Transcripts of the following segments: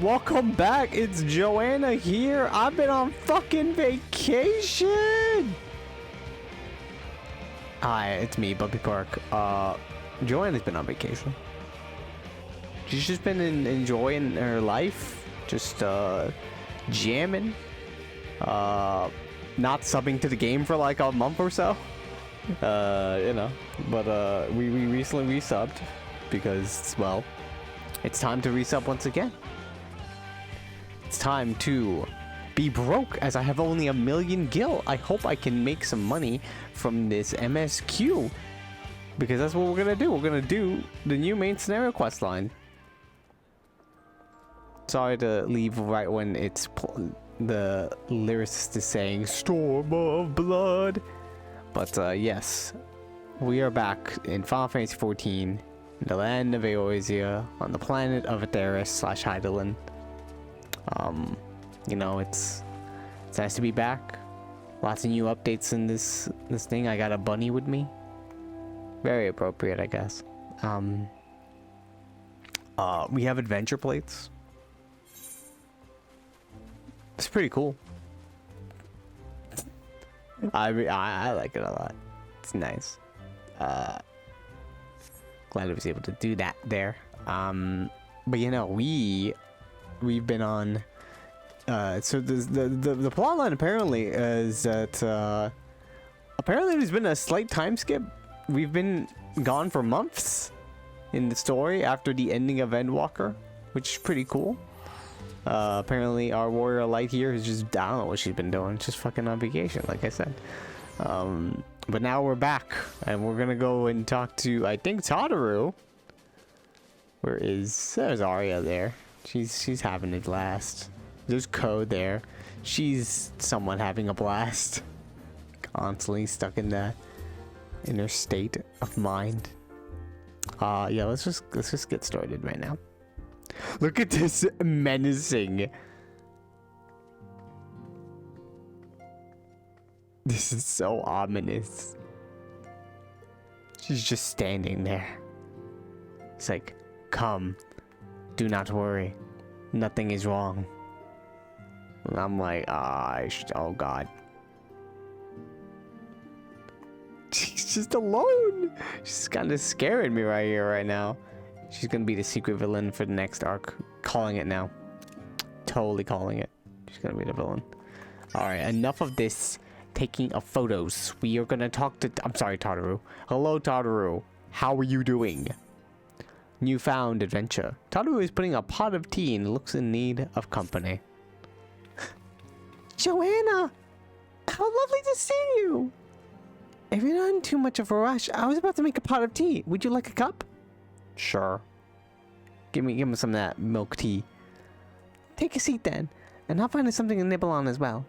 Welcome back. It's Joanna here. I've been on fucking vacation. Hi, it's me, Buppy Park. Joanna's been on vacation. She's just been enjoying her life, just jamming, not subbing to the game for like a month or so. You know, but we recently resubbed because, well, it's time to resub once again. It's time to be broke as I have only 1,000,000 gil. I hope I can make some money from this MSQ because that's what we're gonna do. We're gonna do the new main scenario quest line. Sorry to leave right when it's the lyricist is saying "Storm of Blood," but yes, we are back in Final Fantasy XIV, in the land of Eorzea, on the planet of Aetheris/Hydaelyn. You know, it's nice to be back. Lots of new updates in this thing. I got a bunny with me. Very appropriate, I guess. We have adventure plates. It's pretty cool. I like it a lot. It's nice. Glad I was able to do that there. But you know, we've been on. So the plot line apparently is that apparently there's been a slight time skip. We've been gone for months in the story after the ending of Endwalker, which is pretty cool. Apparently our warrior light here is just, I don't know what she's been doing, just fucking on vacation, like I said. But now we're back and we're gonna go and talk to, I think, Tataru. There's Arya there. She's having a blast. There's Code there. She's somewhat having a blast. Constantly stuck in her state of mind. Yeah, let's just get started right now. Look at this menacing. This is so ominous. She's just standing there. It's like, come, do not worry, nothing is wrong. And I'm like, oh god. She's just alone. She's kind of scaring me right here, right now. She's gonna be the secret villain for the next arc. Calling it now. Totally calling it. She's gonna be the villain. Alright, enough of this taking of photos. We are gonna talk to... I'm sorry, Tataru. Hello, Tataru. How are you doing? Newfound adventure. Tataru is putting a pot of tea and looks in need of company. Joanna! How lovely to see you! If you're not in too much of a rush, I was about to make a pot of tea. Would you like a cup? Sure. Give me some of that milk tea. Take a seat then, and I'll find something to nibble on as well.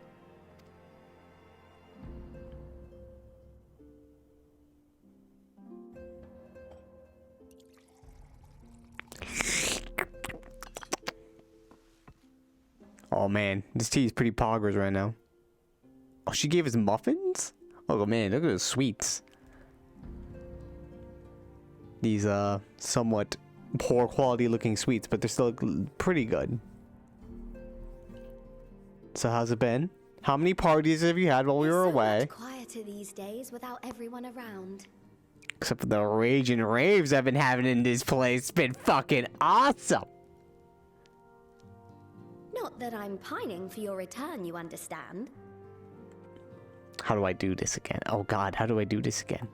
Oh man, this tea is pretty poggers right now. Oh, she gave us muffins? Oh man, look at those sweets. These somewhat poor quality looking sweets, but they're still pretty good. So how's it been? How many parties have you had while we were away? It's quieter these days without everyone around. Except for the rage and raves I've been having in this place. It's been fucking awesome. Not that I'm pining for your return, you understand. How do I do this again? Oh god, how do I do this again?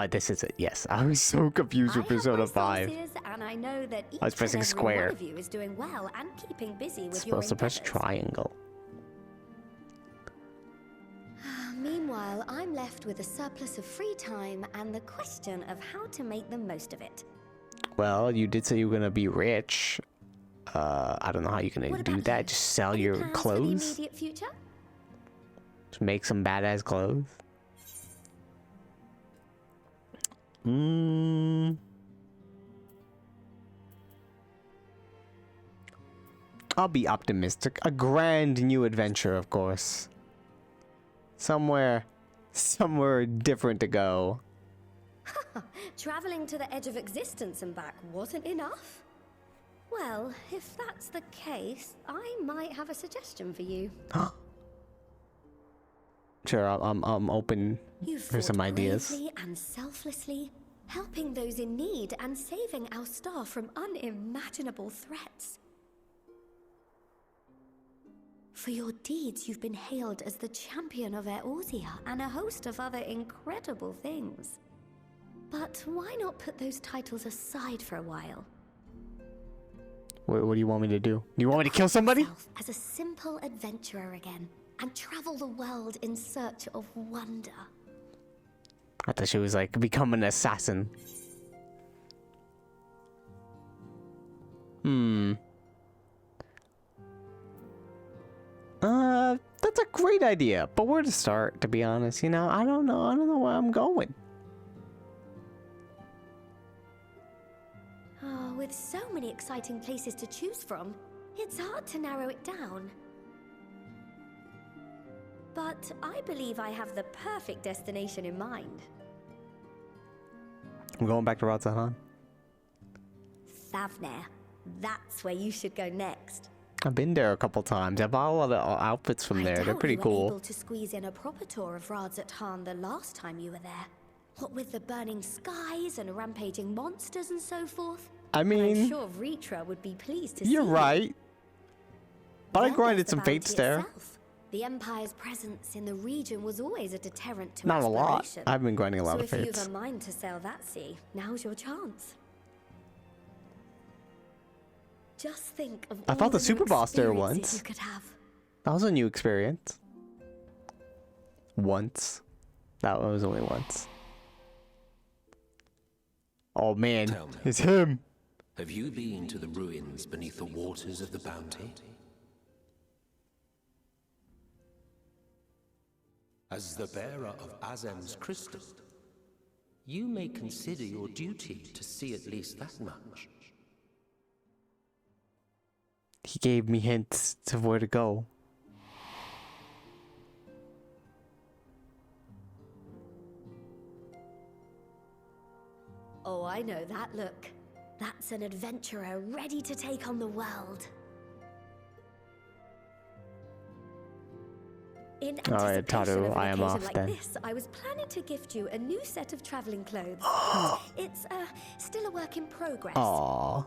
This is it. Yes, I was so confused with Persona 5. And I know that each I was pressing and every square. one of you is doing well and keeping busy with your Supposed to press endeavors. triangle. Meanwhile, I'm left with a surplus of free time and the question of how to make the most of it. Well, you did say you were gonna be rich. I don't know how you're gonna What do about that. you? Just sell Any your plans for the clothes. immediate future? Just make some badass clothes. I'll be optimistic. A grand new adventure, of course. Somewhere different to go. Traveling to the edge of existence and back wasn't enough? Well, Well, if that's the case, I might have a suggestion for you. Sure, I'm open You for fought some ideas. bravely and selflessly, helping those in need and saving our star from unimaginable threats. For your deeds, you've been hailed as the champion of Eorzea and a host of other incredible things. But why not put those titles aside for a while? What do you want me to do? Do you want me to kill somebody? As a simple adventurer again, and travel the world in search of wonder. I thought she was like become an assassin. That's a great idea, but where to start, to be honest, you know? I don't know where I'm going. Oh, with so many exciting places to choose from, it's hard to narrow it down. But I believe I have the perfect destination in mind. I'm going back to Radzahan. Thavnair. That's where you should go next. I've been there a couple times. I bought a lot of outfits from there. They're pretty You were cool. able to squeeze in a proper tour of Radzahan the last time you were there. What with the burning skies and rampaging monsters and so forth. I mean, I'm sure Ritra would be pleased to see you're you. right. But I Then grinded there's some the fates bounty there. itself. The Empire's presence in the region was always a deterrent to Not a lot. exploration. I've been grinding a lot So of if you've fates. a mind to sail that sea, now's your chance. Just think of I all fought the new super boss there experiences once. you could have. That was a new experience. Once. That was only once. Oh man, Tell me. it's him. Have you been to the ruins beneath the waters of the Bounty? As the bearer of Azem's crystal, you may consider your duty to see at least that much. He gave me hints to where to go. Oh, I know that look. That's an adventurer ready to take on the world. In Alright, anticipation Taru, of an I am occasion off like then. this, I was planning to gift you a new set of traveling clothes. It's still a work in progress. Aww.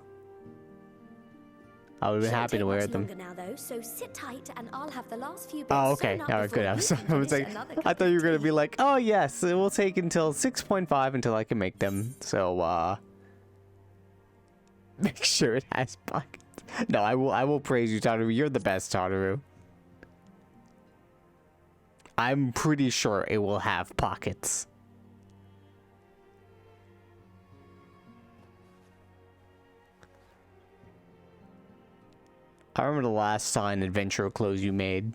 I would have been Shouldn't happy to take wear much them. longer now, though, so sit tight and I'll have the last few bits Oh, okay. sewn up Alright, good. before I you was, can I was finish like, another I cup thought you were of gonna tea. be like, oh yes, it will take until 6.5 until I can make them. So, make sure it has pockets. No, I will praise you, Taru. You're the best, Taru. I'm pretty sure it will have pockets. I remember the last sign adventure clothes you made.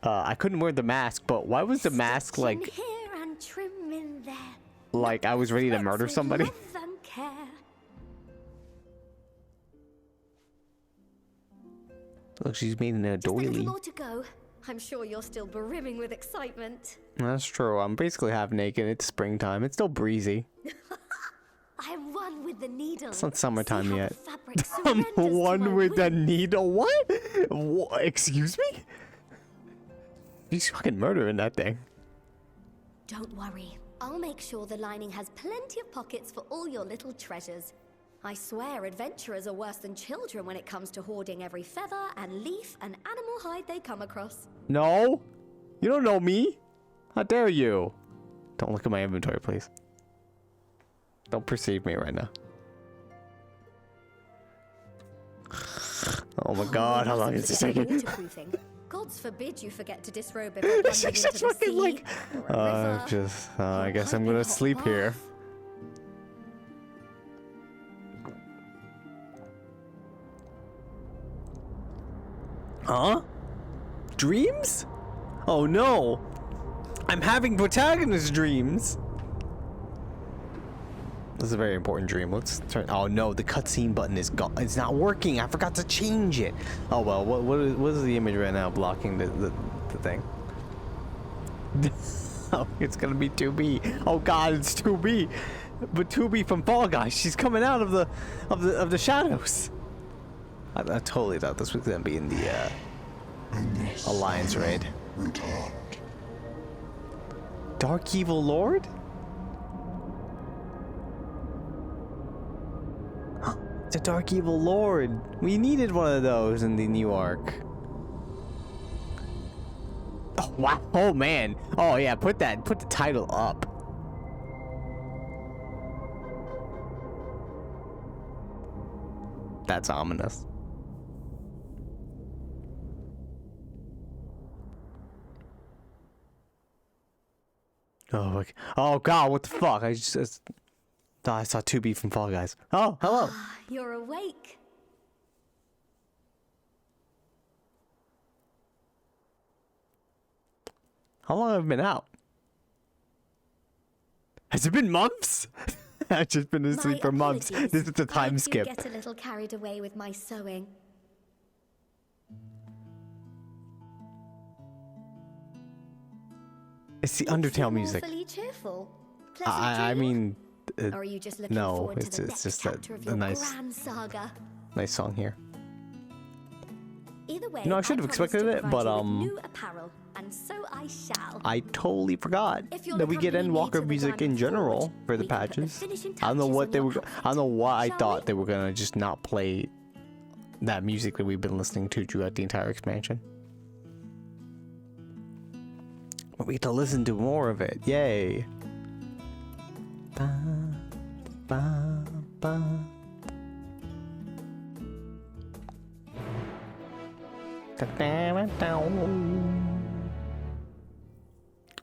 I couldn't wear the mask, but why was the mask Stitch in like here and trim in there. I was ready to Threads murder with somebody? love and care. Look, she's made in a Just a little doily. more to go. I'm sure you're still brimming with excitement. That's true. I'm basically half naked. It's springtime. It's still breezy. I am one with the needle. It's not summertime See how yet. the fabric I'm surrenders to one my with the will. needle. What? Excuse me? He's fucking murdering that thing. Don't worry. I'll make sure the lining has plenty of pockets for all your little treasures. I swear adventurers are worse than children when it comes to hoarding every feather and leaf and animal hide they come across. No. You don't know me. How dare you? Don't look at my inventory, please. Don't perceive me right now. Oh my god, how long is this taking? Waterproofing. Gods forbid you forget to disrobe before plunging She's into just the fucking sea like, or a river. I or guess I'm piping gonna hot sleep here. bath. Huh? Dreams? Oh no! I'm having protagonist dreams! This is a very important dream. Let's turn. Oh no, the cutscene button is gone. It's not working. I forgot to change it. Oh well, what is the image right now blocking the thing? Oh, it's gonna be 2B. Oh god, it's 2B. but Tubi from Fall Guys. She's coming out of the shadows. I totally thought this was gonna be in the Alliance raid. Returned. Dark Evil Lord? It's a Dark Evil Lord. We needed one of those in the new arc. Oh wow! Oh man! Oh yeah! Put the title up. That's ominous. Oh god! What the fuck? I thought I saw 2B from Fall Guys. Oh, hello. You're awake. How long have I been out? Has it been months? I've just been asleep for months. Apologies. This is a time I skip. did get a little carried away with my sewing. It's the You Undertale seem music. awfully cheerful. Pleasant I dream? mean, Or are you just looking no, forward to it's the it's next just chapter of a your nice grand saga? song here. Either way, You know, I should have promise expected to it, provide but, you with new apparel, and so I shall. I totally forgot If you'll that we get accompany me Endwalker to the music in Diamond general Forge, for the we can put the patches. finishing I don't know touches what on they your were. I don't know why I Shall thought we? they were gonna just not play that music that we've been listening to throughout the entire expansion. But we get to listen to more of it. Yay! Ba, ba, ba. I'm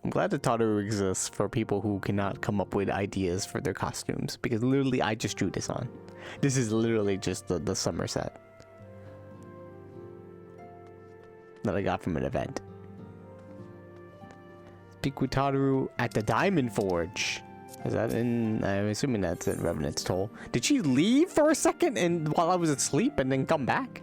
glad that Tataru exists for people who cannot come up with ideas for their costumes, because literally I just drew this on. This is literally just the summer set that I got from an event. Speak with Tataru at the Diamond Forge. Is that in? I'm assuming that's in Revenant's Toll. Did she leave for a second and while I was asleep and then come back?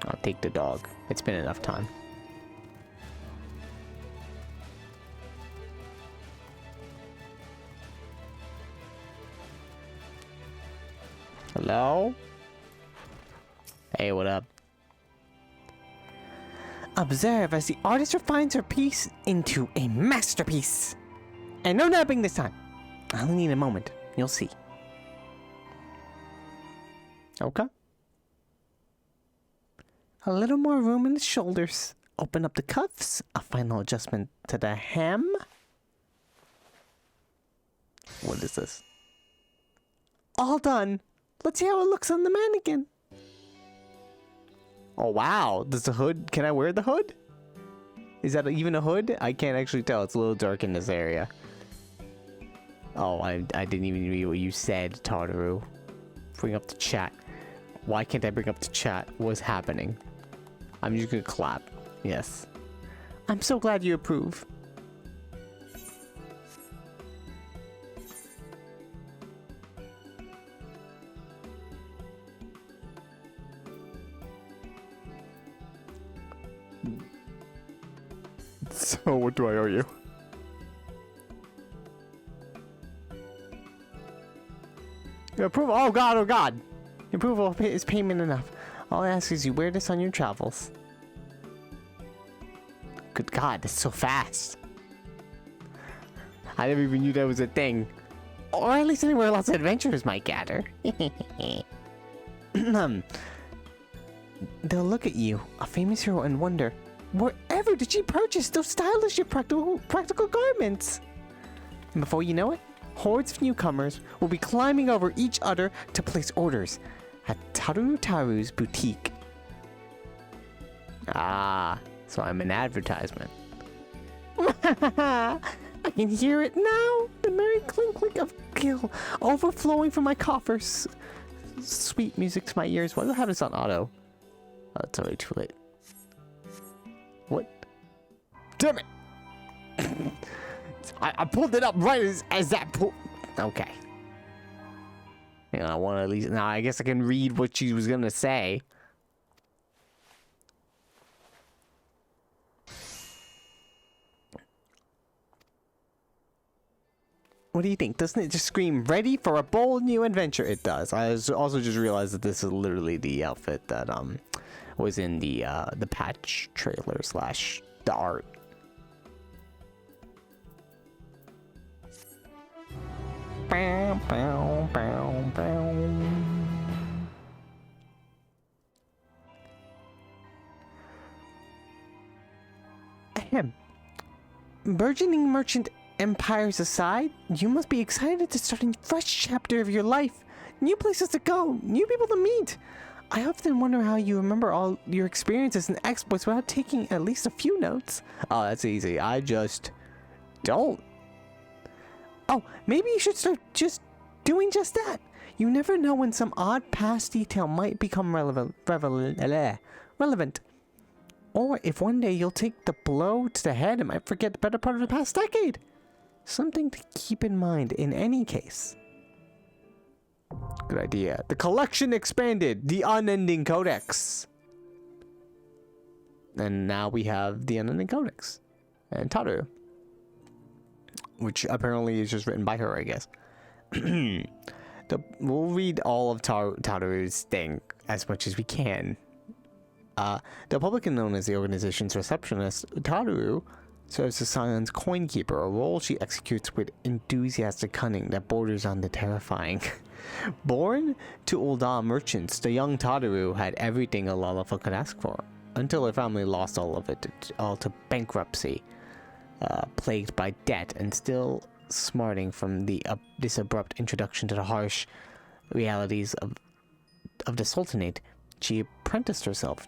I'll take the dog. It's been enough time. Hello? Hey, what up? Observe as the artist refines her piece into a masterpiece. And no napping this time. I only need a moment. You'll see. Okay. A little more room in the shoulders. Open up the cuffs. A final adjustment to the hem. What is this? All done. Let's see how it looks on the mannequin. Oh wow, does the hood, can I wear the hood? Is that even a hood? I can't actually tell, it's a little dark in this area. Oh, I didn't even read what you said, Tataru. Bring up the chat. Why can't I bring up the chat? What's happening? I'm just gonna clap. Yes. I'm so glad you approve. So, what do I owe you? Your approval? Oh god, oh god! Your approval is payment enough. All I ask is you wear this on your travels. Good god, that's so fast. I never even knew that was a thing. Or at least anywhere lots of adventurers might gather. They'll look at you, a famous hero, and wonder, wherever did she purchase those stylish yet practical garments? And before you know it, hordes of newcomers will be climbing over each other to place orders at Taru's boutique. Ah, so I'm an advertisement. I can hear it now, the merry clink of gil overflowing from my coffers. Sweet music to my ears. Why do I have this on auto? Oh, it's already too late. What? Damn it! I pulled it up right as that pull. Okay. You know, I want to at least. Now, I guess I can read what she was gonna say. What do you think? Doesn't it just scream ready for a bold new adventure? It does. Also just realized that this is literally the outfit that was in the patch trailer slash the art. Bow, bow, bow, bow. Ahem. Burgeoning merchant empires aside, you must be excited to start a fresh chapter of your life. New places to go, new people to meet. I often wonder how you remember all your experiences and exploits without taking at least a few notes. Oh, that's easy. I just don't. Oh, maybe you should start just doing just that. You never know when some odd past detail might become relevant. Or if one day you'll take the blow to the head and might forget the better part of the past decade. Something to keep in mind in any case. Good idea. The collection expanded. The Unending Codex. And now we have the Unending Codex. And Taru. Which apparently is just written by her, I guess. We'll read all of Taru's thing as much as we can. The publican known as the organization's receptionist, Taru serves as Scion's coin keeper, a role she executes with enthusiastic cunning that borders on the terrifying. Born to Ul'dah merchants, the young Taru had everything a Lalafa could ask for, until her family lost all of it, all to bankruptcy. Plagued by debt and still smarting from this abrupt introduction to the harsh realities of the Sultanate, she apprenticed herself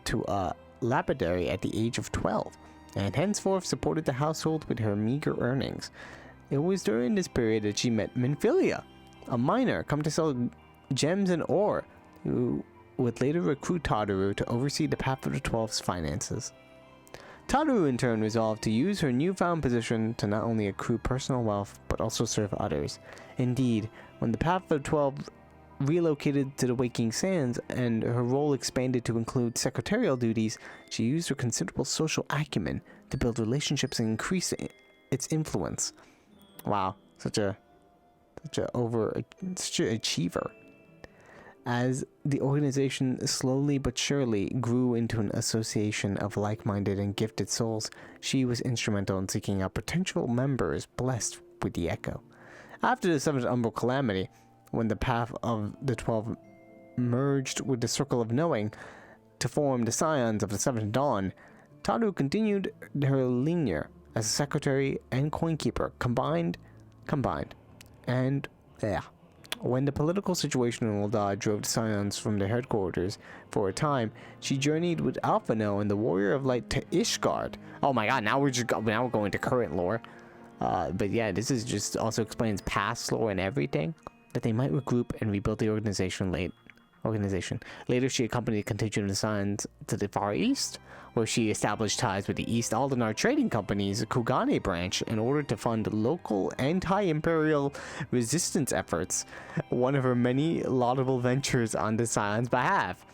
to a lapidary at the age of 12, and henceforth supported the household with her meager earnings. It was during this period that she met Minfilia, a miner come to sell gems and ore, who would later recruit Taru to oversee the Path of the Twelve's finances. Taru in turn resolved to use her newfound position to not only accrue personal wealth, but also serve others. Indeed, when the Path of the 12 relocated to the Waking Sands and her role expanded to include secretarial duties, she used her considerable social acumen to build relationships and increase its influence. Wow, such an achiever. As the organization slowly but surely grew into an association of like-minded and gifted souls, she was instrumental in seeking out potential members blessed with the Echo. After the Seventh Umbral Calamity, when the Path of the 12 merged with the Circle of Knowing to form the Scions of the Seventh Dawn, Taru continued her lineage as a secretary and coinkeeper combined. And when the political situation in Ul'dah drove the Scions from their headquarters for a time, she journeyed with Alphino and the Warrior of Light to Ishgard. Oh my god, now we're going to current lore. But yeah, this is just also explains past lore and everything, that they might regroup and rebuild the organization. Later, she accompanied a contingent of the Scions to the Far East, where she established ties with the East Aldenar Trading Company's Kugane branch in order to fund local anti-imperial resistance efforts, one of her many laudable ventures on the Scion's behalf.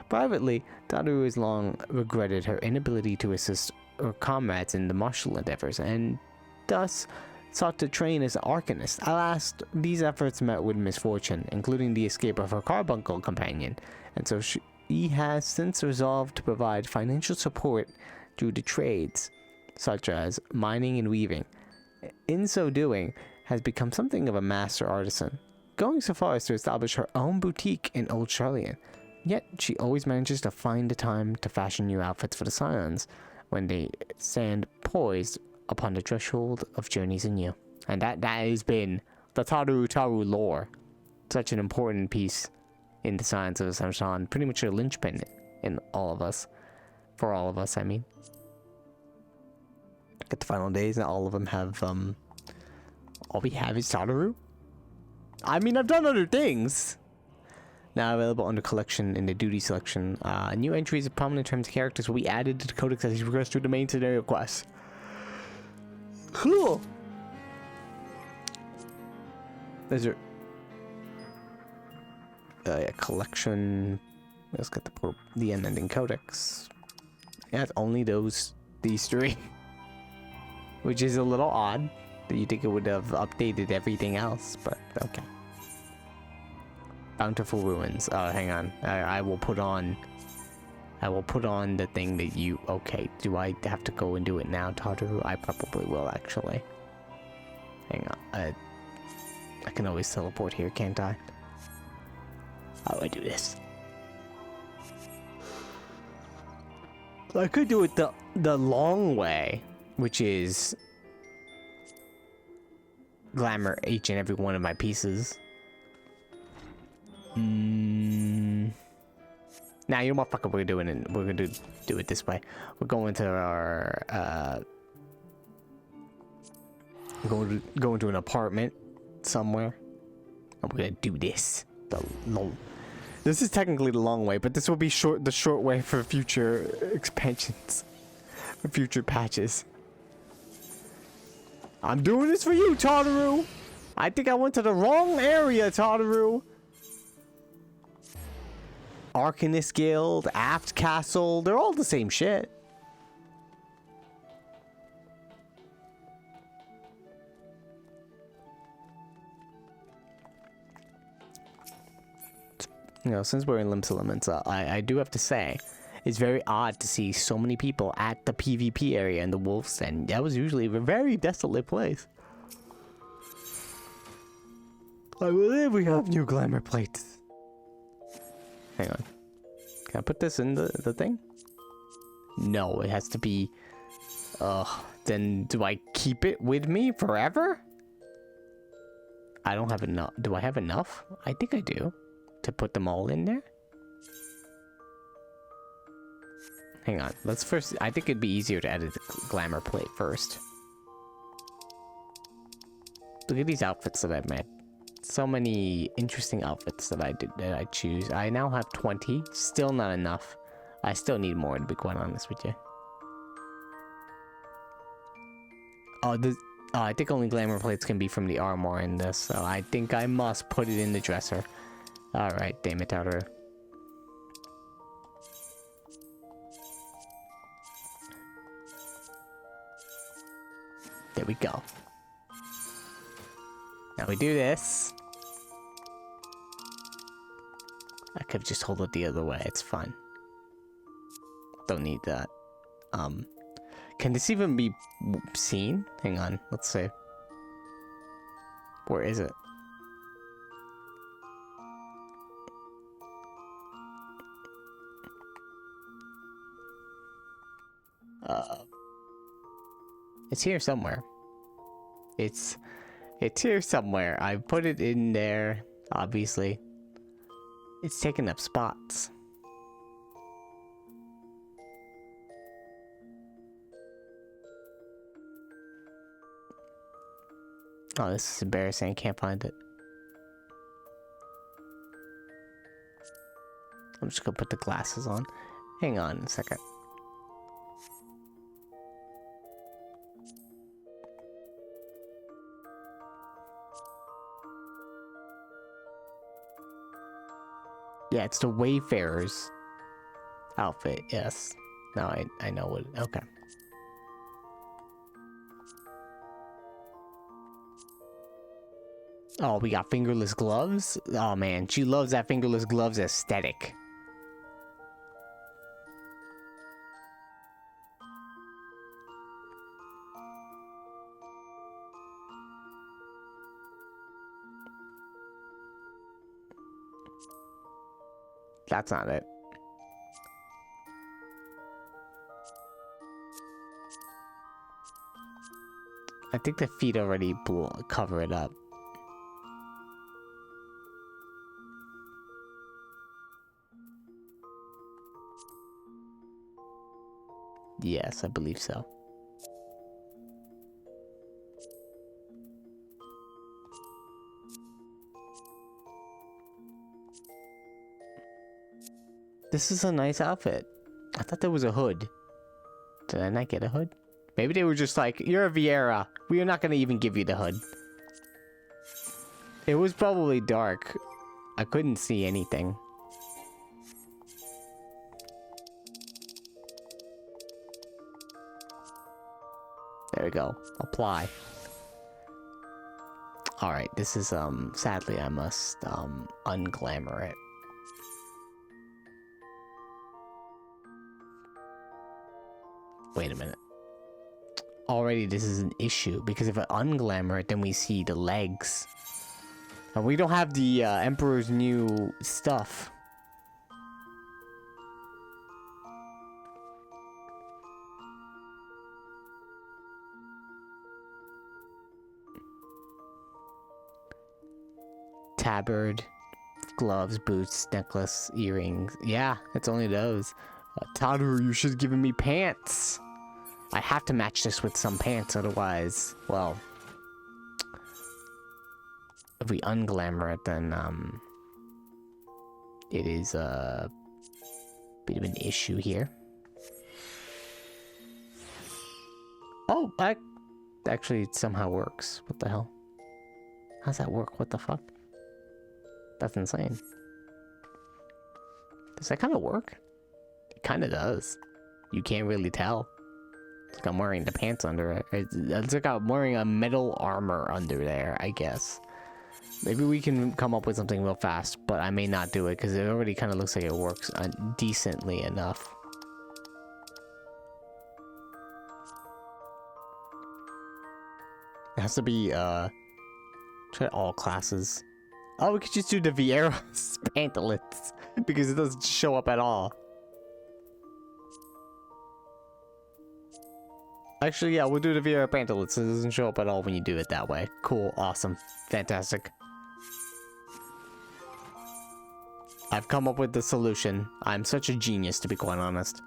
Privately, Taru has long regretted her inability to assist her comrades in the martial endeavors, and thus sought to train as an arcanist. Alas, these efforts met with misfortune, including the escape of her carbuncle companion, and so she has since resolved to provide financial support through the trades, such as mining and weaving. In so doing, has become something of a master artisan, going so far as to establish her own boutique in Old Charlian. Yet, she always manages to find the time to fashion new outfits for the Scions when they stand poised upon the threshold of journeys anew. And that has been the Taru lore. Such an important piece in the Science of the Samshan. Pretty much a linchpin in all of us. For all of us, I mean. Get the final days and all of them have, all we have is Taru? I mean, I've done other things! Now available under collection in the duty selection. New entries of prominent terms and characters will be added to the codex as you progress through the main scenario quests. Cool. There's your collection. Let's get the Unending Codex. Yeah, it's only these three, which is a little odd. You think it would have updated everything else, but okay. Bountiful Ruins. Hang on. I will put on the thing that you... Okay, do I have to go and do it now, Tataru? I probably will, actually. Hang on. I can always teleport here, can't I? How do I do this? I could do it the long way, which is glamour each and every one of my pieces. Now you know what, fucker, we're doing it. We're gonna do it this way. We're going to our going to an apartment somewhere, and we're gonna do this. This is technically the long way, but this will be the short way for future expansions, for future patches. I'm doing this for you, Tataru. I think I went to the wrong area, Tataru. Arcanist Guild, Aft Castle, they're all the same shit. You know, since we're in Limits Elements, I do have to say, it's very odd to see so many people at the PvP area in the Wolf's Den. That was usually a very desolate place. I believe we have new glamour plates. Hang on. Can I put this in the thing? No, it has to be... then do I keep it with me forever? I don't have enough. Do I have enough? I think I do. To put them all in there? Hang on. Let's first... I think it'd be easier to edit the glamour plate first. Look at these outfits that I've made. So many interesting outfits that I choose. I now have 20. Still not enough. I still need more, to be quite honest with you. I think only glamour plates can be from the armor in this, so I think I must put it in the dresser. Alright, damn it, Tataru. There we go. Now we do this. I could just hold it the other way, it's fine. Don't need that. Can this even be seen? Hang on, let's see. Where is it? It's here somewhere. It's here somewhere. I put it in there, obviously. It's taking up spots. Oh, this is embarrassing. I can't find it. I'm just gonna put the glasses on. Hang on a second. Yeah, it's the Wayfarer's outfit, yes. Now I know what... Okay. Oh, we got fingerless gloves? Oh man, she loves that fingerless gloves aesthetic. That's not it. I think the feet already cover it up. Yes, I believe so. This is a nice outfit. I thought there was a hood. Did I not get a hood? Maybe they were just like, you're a Vieira. We are not going to even give you the hood. It was probably dark. I couldn't see anything. There we go. Apply. Alright, this is, sadly I must, unglamour it. Wait a minute. Already this is an issue, because if I unglamour it, then we see the legs. And we don't have the, Emperor's new stuff. Tabard, gloves, boots, necklace, earrings. Yeah, it's only those. Taru, you should have given me pants. I have to match this with some pants, otherwise, well, if we unglamour it, then, it is a bit of an issue here. Oh, actually, it somehow works. What the hell? How's that work? What the fuck? That's insane. Does that kind of work? It kind of does. You can't really tell. It's like I'm wearing the pants under it. It's like I'm wearing a metal armor under there, I guess. Maybe we can come up with something real fast, but I may not do it because it already kind of looks like it works decently enough. It has to be, try all classes. Oh, we could just do the Vieira's pantalets because it doesn't show up at all. Actually, yeah, we'll do the Vieira pantalets. It doesn't show up at all when you do it that way. Cool, awesome, fantastic. I've come up with the solution. I'm such a genius, to be quite honest.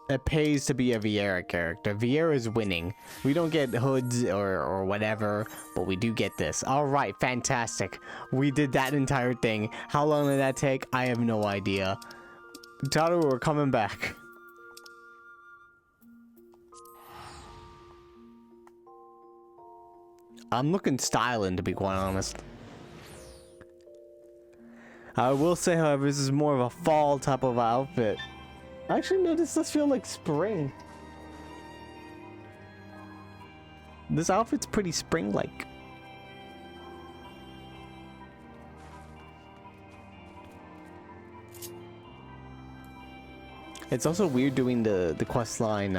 It pays to be a Vieira character. Vieira is winning. We don't get hoods or whatever, but we do get this. Alright, fantastic. We did that entire thing. How long did that take? I have no idea. Taru, we're coming back. I'm looking styling, to be quite honest. I will say, however, this is more of a fall type of outfit. Actually, no, this does feel like spring. This outfit's pretty spring-like. It's also weird doing the quest line,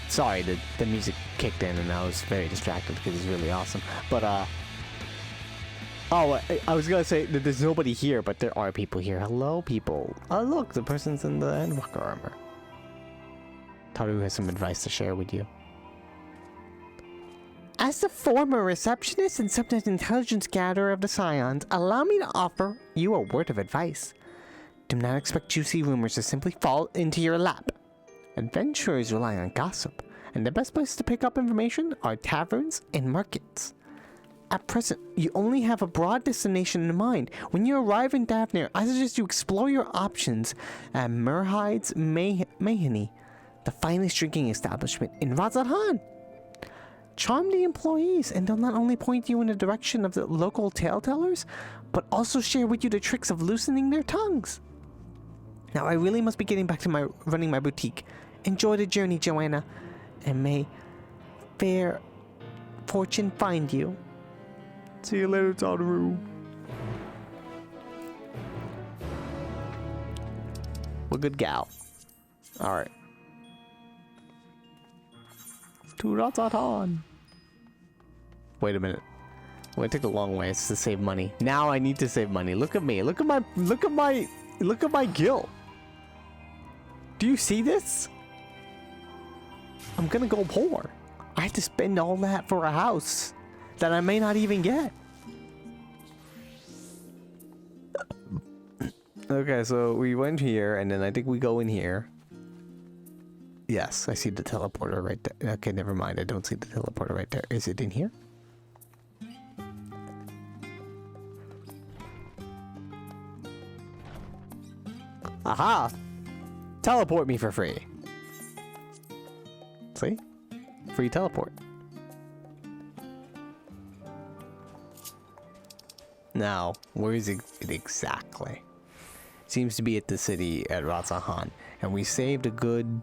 sorry, the music kicked in and I was very distracted because it's really awesome. But, oh, I was gonna say that there's nobody here, but there are people here. Hello, people. Oh, look, the person's in the Endwalker armor. Taru has some advice to share with you. As the former receptionist and subject intelligence gatherer of the Scions, allow me to offer you a word of advice. Do not expect juicy rumors to simply fall into your lap. Adventurers rely on gossip, and the best places to pick up information are taverns and markets. At present, you only have a broad destination in mind. When you arrive in Daphne, I suggest you explore your options at Merhide's Mahoney, the finest drinking establishment in Razathan. Charm the employees, and they'll not only point you in the direction of the local tale-tellers, but also share with you the tricks of loosening their tongues. Now, I really must be getting back to running my boutique. Enjoy the journey, Joanna, and may fair fortune find you. See you later, Taru. We're good gal. Alright. To Razathan. Wait a minute. Well, it took a long way. It's to save money. Now I need to save money. Look at me. Look at my guilt. Do you see this? I'm gonna go poor. I have to spend all that for a house that I may not even get. Okay, so we went here, and then I think we go in here. Yes, I see the teleporter right there. Okay, never mind. I don't see the teleporter right there. Is it in here? Aha! Teleport me for free. See? Free teleport. Now, where is it exactly? Seems to be at the city at Razathan, and we saved a good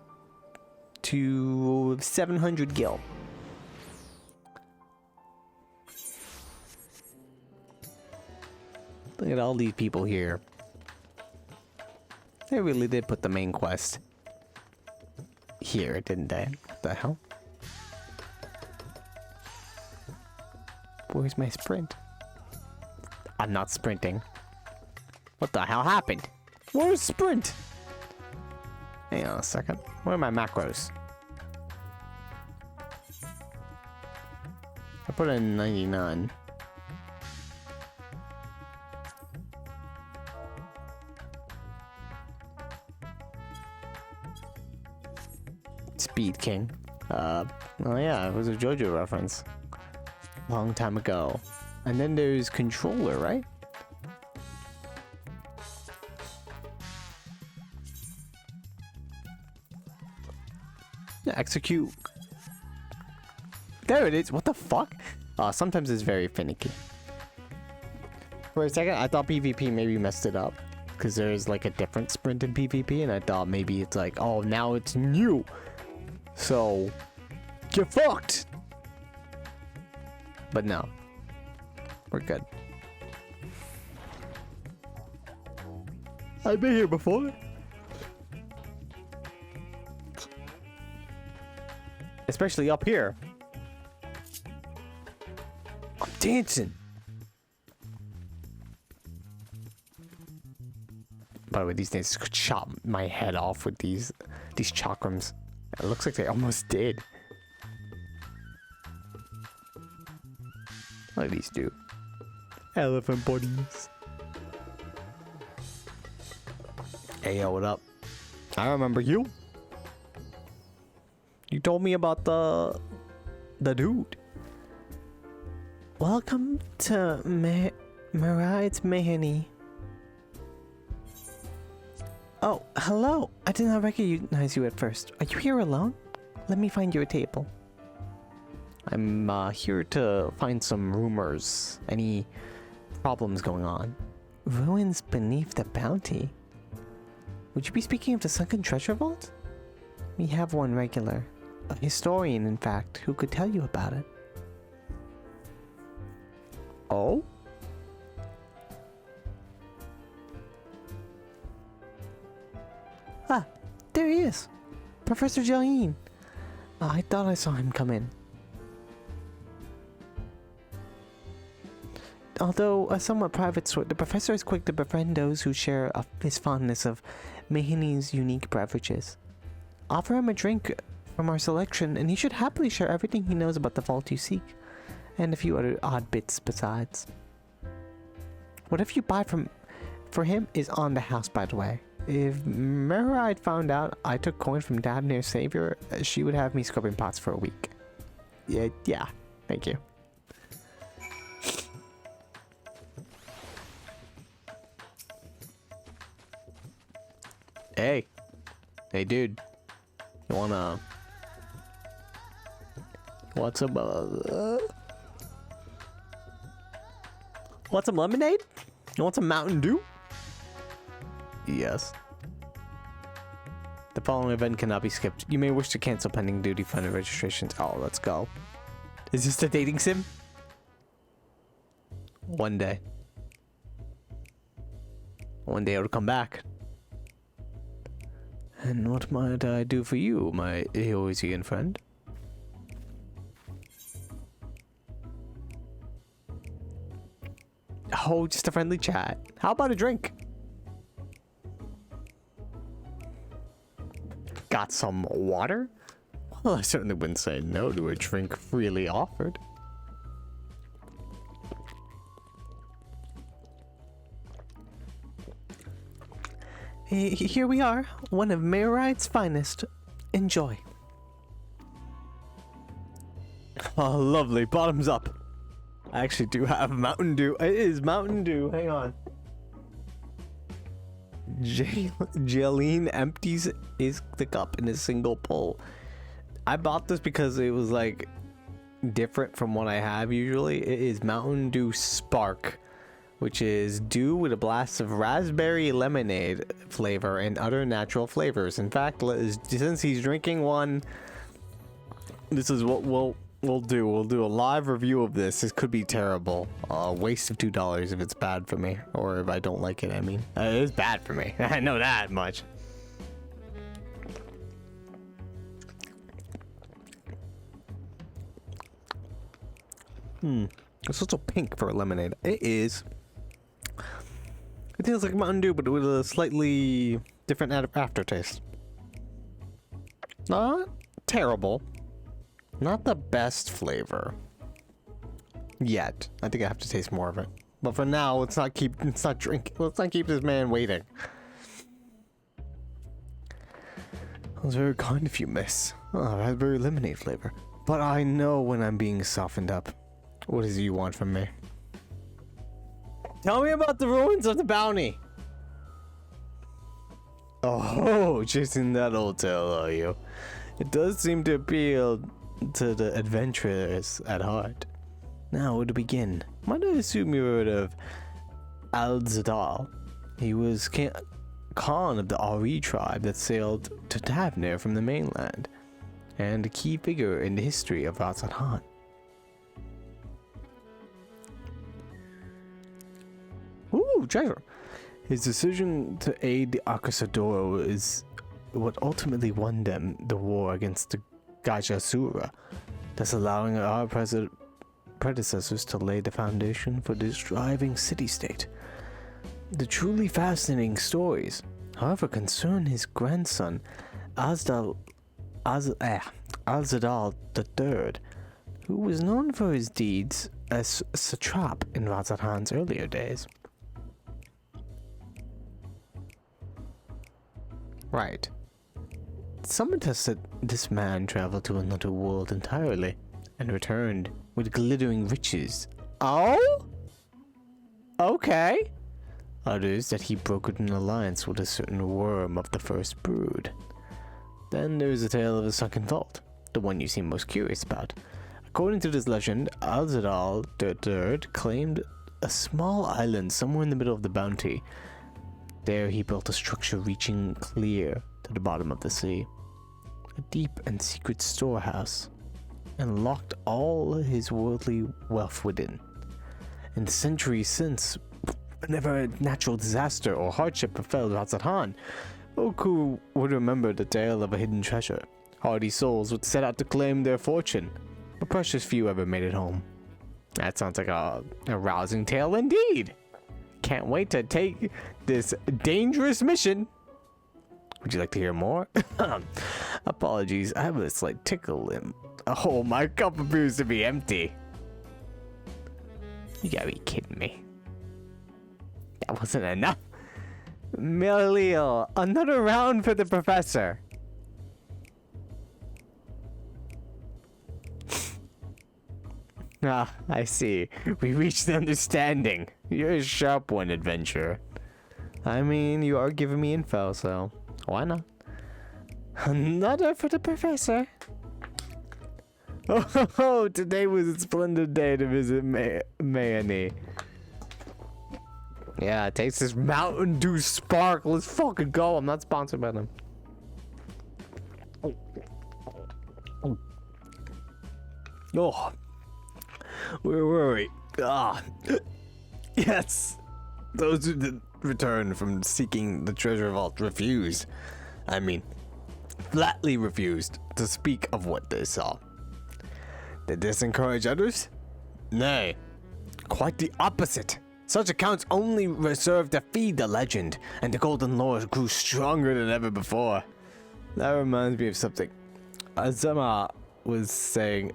to 700 gil. Look at all these people here. They really did put the main quest here, didn't they? What the hell? Where's my sprint? I'm not sprinting. What the hell happened? Where's sprint? Hang on a second. Where are my macros? I put in 99. Speed King. Oh yeah, it was a JoJo reference. Long time ago. And then there's controller, right? Yeah, execute. There it is. What the fuck? Sometimes it's very finicky. For a second, I thought PvP maybe messed it up. Because there's like a different sprint in PvP, and I thought maybe it's like, oh, now it's new. So, get fucked! But no. We're good. I've been here before. Especially up here. I'm dancing. By the way, these things could chop my head off with these chakrams. It looks like they almost did. What do these do? Elephant bodies. Hey, yo, what up? I remember you. You told me about the dude. Welcome to Maride's Mahoney. Oh, hello. I did not recognize you at first. Are you here alone? Let me find you a table. I'm here to find some rumors. Any problems going on? Ruins beneath the bounty? Would you be speaking of the sunken treasure vault? We have one regular. A historian, in fact, who could tell you about it. Oh? Ah, there he is. Professor Jaleen. I thought I saw him come in. Although a somewhat private sort, the professor is quick to befriend those who share his fondness of Mahoney's unique beverages. Offer him a drink from our selection, and he should happily share everything he knows about the vault you seek, and a few other odd bits besides. Whatever you buy for him is on the house, by the way. If Maride found out I took coin from Dabnir's savior, she would have me scrubbing pots for a week. Yeah, thank you. Hey, dude, you want some lemonade? You want some Mountain Dew? Yes. The following event cannot be skipped. You may wish to cancel pending duty funded registrations. Oh, let's go. Is this the dating sim? One day. One day it'll come back. And what might I do for you, my Eoisian friend? Oh, just a friendly chat. How about a drink? Got some water? Well, I certainly wouldn't say no to a drink freely offered. Here we are, one of Maride's finest. Enjoy. Oh, lovely. Bottoms up. I actually do have Mountain Dew. It is Mountain Dew. Hang on. Jaleen empties the cup in a single pull. I bought this because it was like different from what I have usually. It is Mountain Dew Spark which is dew with a blast of raspberry lemonade flavor and other natural flavors. In fact, since he's drinking one, this is what we'll do. We'll do a live review of this. This could be terrible. Waste of $2 if it's bad for me, or if I don't like it. I mean, it is bad for me. I know that much. It's also pink for a lemonade. It is. It tastes like Mountain Dew, but with a slightly different aftertaste. Not terrible. Not the best flavor. Yet. I think I have to taste more of it. But for now, let's not keep this man waiting. That was very kind of you, miss. Oh, raspberry lemonade flavor. But I know when I'm being softened up. What is it you want from me? Tell me about the ruins of the bounty. Oh, chasing that old tale, are you? It does seem to appeal to the adventurers at heart. Now, where to begin? Might I assume you heard of Al-Zadal? He was Khan of the Ari tribe that sailed to Tavnir from the mainland, and a key figure in the history of Razat-Han. Ooh, treasure! His decision to aid the Akasadoro is what ultimately won them the war against the Gajasura, thus allowing our predecessors to lay the foundation for this thriving city-state. The truly fascinating stories, however, concern his grandson, Al-Zadal III, who was known for his deeds as satrap in Razat-Han's earlier days. Right. Someone has said this man traveled to another world entirely and returned with glittering riches. Oh? Okay. Others that he brokered an alliance with a certain worm of the first brood. Then there's a tale of a sunken vault, the one you seem most curious about. According to this legend, Al-Zadal III claimed a small island somewhere in the middle of the bounty. There he built a structure reaching clear to the bottom of the sea, a deep and secret storehouse, and locked all his worldly wealth within. In the centuries since, whenever a natural disaster or hardship befell Razat-Han, Oku would remember the tale of a hidden treasure. Hardy souls would set out to claim their fortune, but precious few ever made it home. That sounds like a rousing tale indeed. Can't wait to take this dangerous mission. Would you like to hear more? Apologies, I have a slight tickle in. Oh, my cup appears to be empty. You gotta be kidding me. That wasn't enough. Melil, another round for the professor. Ah, I see. We reached an understanding. You're a sharp one, adventurer. I mean, you are giving me info, so why not? Another for the professor. Oh, today was a splendid day to visit Mayani. Yeah, it takes this Mountain Dew Spark. Let's fucking go. I'm not sponsored by them. Oh. Where were we? Ah. Yes. Those who did return from seeking the treasure vault refused. I mean, flatly refused to speak of what they saw. Did this encourage others? Nay. Quite the opposite. Such accounts only served to feed the legend, and the golden lore grew stronger than ever before. That reminds me of something. Azama was saying,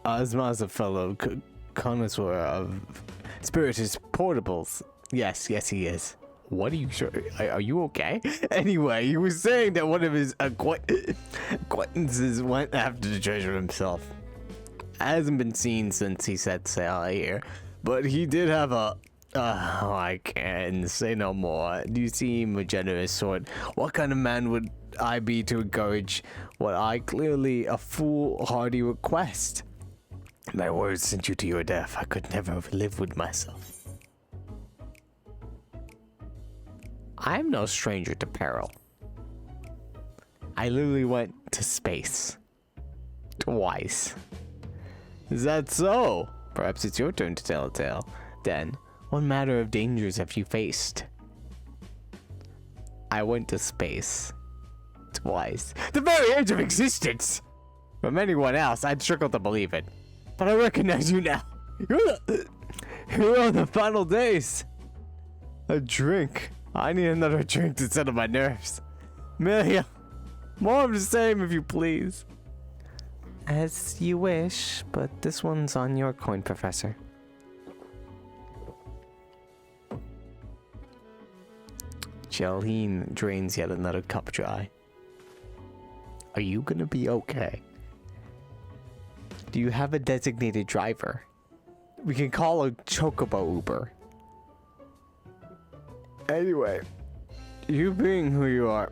Azma's a fellow connoisseur of spirituous portables. Yes, he is. What are you sure? Are you okay? Anyway, he was saying that one of his acquaintances went after the treasure himself. Hasn't been seen since he set sail here, but he did have a... I can't say no more. You seem a generous sort. What kind of man would I be to encourage what I clearly a foolhardy request? My words sent you to your death. I could never have lived with myself. I'm no stranger to peril. I literally went to space. Twice. Is that so? Perhaps it's your turn to tell a tale. Then, what matter of dangers have you faced? I went to space. Twice. The very edge of existence! From anyone else, I'd struggle to believe it. But I recognize you now. You're on the final days. A drink. I need another drink to settle my nerves. Amelia, more of the same if you please. As you wish, but this one's on your coin, Professor. Jolene drains yet another cup dry. Are you gonna be okay? Do you have a designated driver? We can call a Chocobo Uber. Anyway, you being who you are,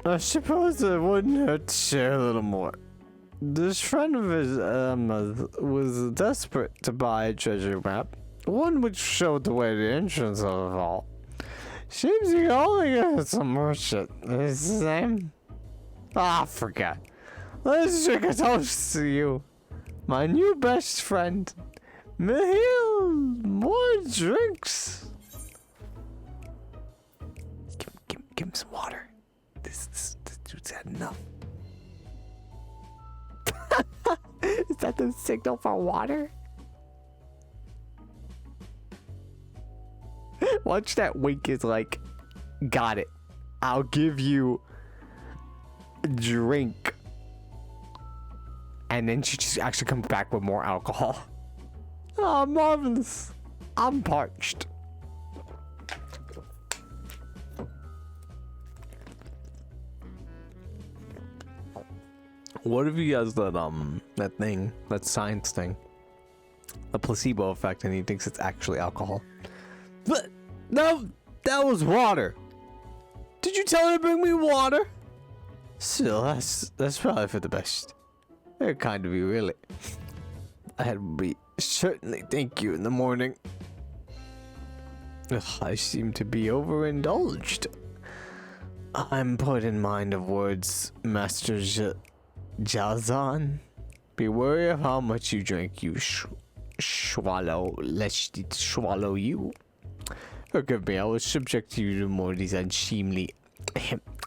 I suppose it wouldn't hurt to share a little more. This friend of his was desperate to buy a treasure map, one which showed the way to the entrance of the vault. Seems he only got some merchant. Is his name? Ah, forget. Let's drink a toast to you, my new best friend. Mihail, more drinks. Give him some water. This dude's had enough. Is that the signal for water? Watch that wink is like, got it. I'll give you a drink. And then she just actually comes back with more alcohol. Oh, marvelous. I'm parched. What if he has that thing, that science thing, a placebo effect, and he thinks it's actually alcohol? But no, that was water. Did you tell her to bring me water? Still, that's probably for the best. Very kind of you, really. We certainly thank you in the morning. Ugh, I seem to be overindulged. I'm put in mind of words, Master Jazan. Be wary of how much you drink, you swallow, lest it swallow you. Forgive me, I was subject you to more of these unseemly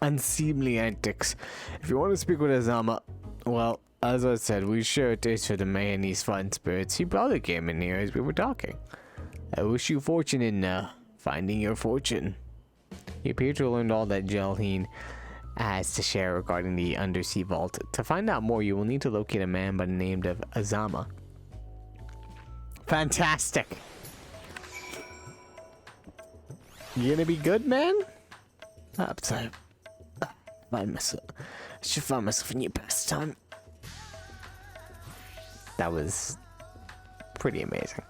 antics. If you want to speak with Azama, well, as I said, we share a taste for the mayonnaise fine spirits. He probably came in here as we were talking. I wish you fortune in finding your fortune. You appear to have learned all that Jolene has to share regarding the undersea vault. To find out more, you will need to locate a man by the name of Azama. Fantastic! You gonna be good, man? Perhaps I should find myself a new pastime. That was pretty amazing.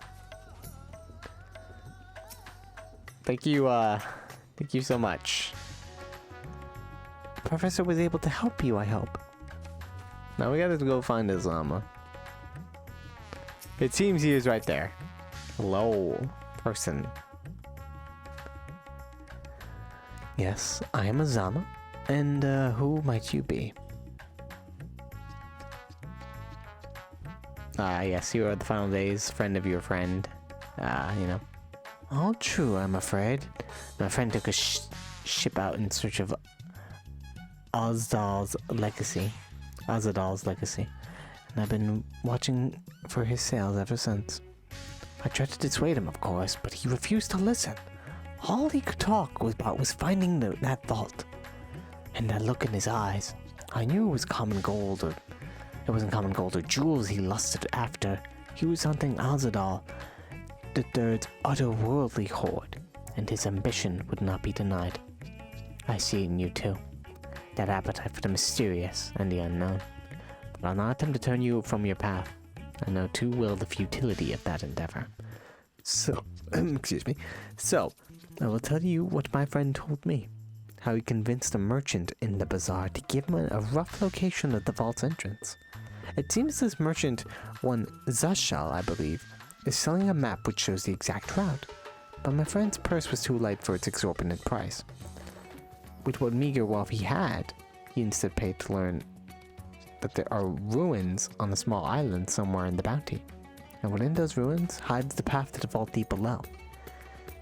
Thank you so much. The professor was able to help you, I hope. Now we gotta go find Azama. It seems he is right there. Hello, person. Yes, I am Azama. And who might you be? Yes, you are the final days, friend of your friend. You know. All true, I'm afraid. My friend took a ship out in search of Azadal's legacy. And I've been watching for his sails ever since. I tried to dissuade him, of course, but he refused to listen. All he could talk about was finding that vault. And that look in his eyes. I knew it was common gold, or it wasn't common gold or jewels he lusted after. He was hunting Azadal, the third's otherworldly hoard, and his ambition would not be denied. I see it in you too. That appetite for the mysterious and the unknown. But I'll not attempt to turn you from your path. I know too well the futility of that endeavor. So, excuse me. So, I will tell you what my friend told me. How he convinced a merchant in the bazaar to give him a rough location of the vault's entrance. It seems this merchant, one Zashal, I believe, is selling a map which shows the exact route. But my friend's purse was too light for its exorbitant price. with what meager wealth he had, he instead paid to learn that there are ruins on a small island somewhere in the bounty. And within those ruins hides the path to the vault deep below.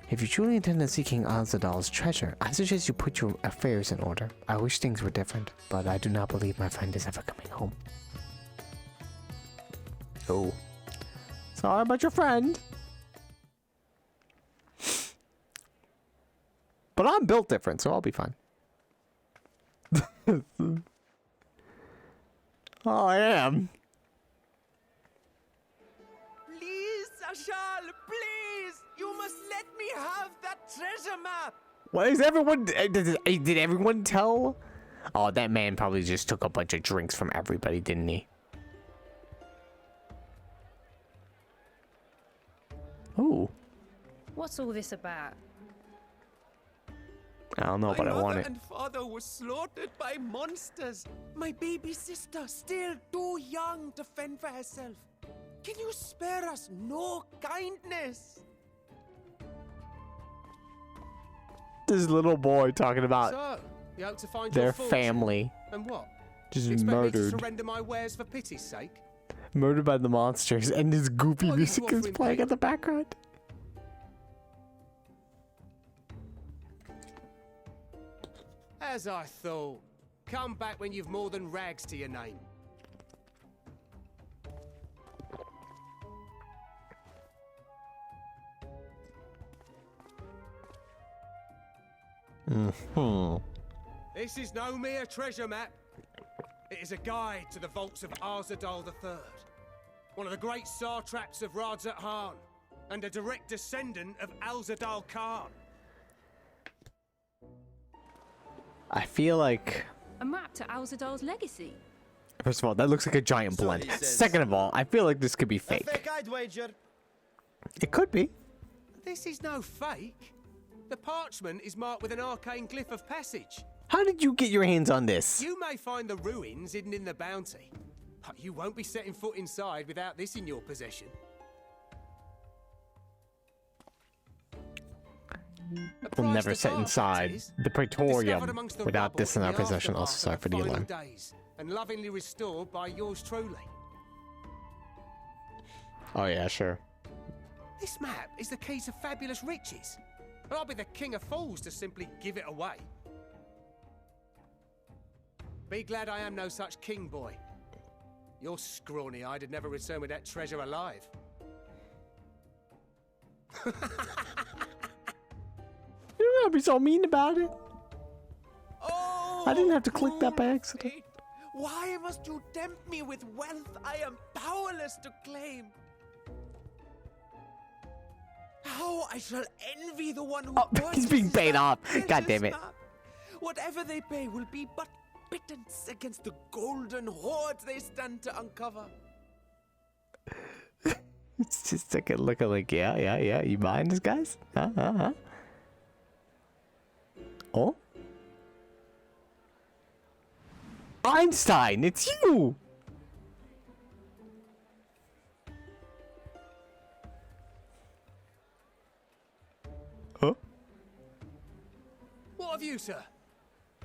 If you truly intend on seeking Alzadal's treasure, I suggest you put your affairs in order. I wish things were different, but I do not believe my friend is ever coming home. Oh. Sorry about your friend. But I'm built different, so I'll be fine. Oh, I am. Please, Ashal, please! You must let me have that treasure map! What is everyone... Did everyone tell? Oh, that man probably just took a bunch of drinks from everybody, didn't he? Ooh. What's all this about? I don't know, but I want it. My mother and father were slaughtered by monsters. My baby sister, still too young to fend for herself. Can you spare us no kindness? This little boy talking about So, you hope to find their your fortune? family And what? just Expect me to murdered. surrender my wares for pity's sake? Murdered by the monsters, and this goofy What are you music is offering playing me? in the background. As I thought. Come back when you've more than rags to your name. This is no mere treasure map. It is a guide to the vaults of Arzadal III, one of the great satraps of Radzat Han, and a direct descendant of Alzadal Khan. I feel like... A map to Alzadal's legacy? First of all, that looks like a giant So blunt. he says. Second of all, I feel like this could be fake. I'd wager. It could be. This is no fake. The parchment is marked with an arcane glyph of passage. How did you get your hands on this? You may find the ruins hidden in the bounty, but you won't be setting foot inside without this in your possession. We'll never set inside the Praetorium without this in our possession. Also, sorry for the alarm. And lovingly restored by yours truly. Oh yeah, sure. This map is the key to fabulous riches. And I'll be the king of fools to simply give it away. Be glad I am no such king, boy. Your scrawny-eyed had never returned with that treasure alive. You don't gotta be so mean about it. Oh, I didn't have to click that by cruel accident. fate. Why must you tempt me with wealth I am powerless to claim? How I shall envy the one who He's being purchases paid that off. God precious damn it. map. Whatever they pay will be but pittance against the golden hoard they stand to uncover. It's just like looking like, yeah. You buying this, guys? Huh? Oh? Einstein, it's you! Huh? What of you, sir?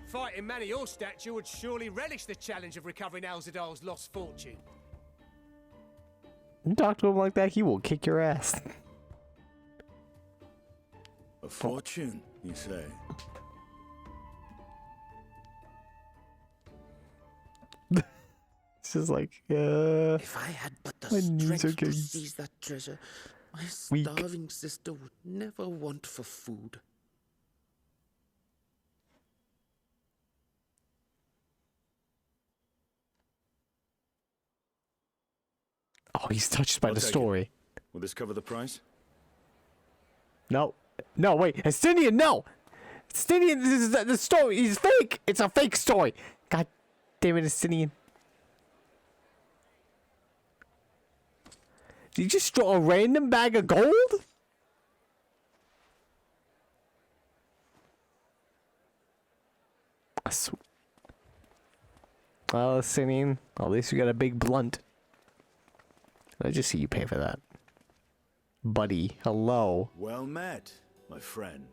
Fighting man of your stature would surely relish the challenge of recovering Alzadal's lost fortune. You talk to him like that, he will kick your ass. A fortune, you say? It's just like, If I had but My the knees are strength to getting seize that treasure, my weak. starving sister would never want for food. oh, he's touched by I'll the take it. story. Will this cover the price? No, wait, Estinian, no! Estinian, this is the story is fake! It's a fake story! God damn it, Estinian. Did you just throw a random bag of gold? Well, Estinian, at least you got a big blunt. I just see you pay for that. Buddy, hello. Well met, my friend.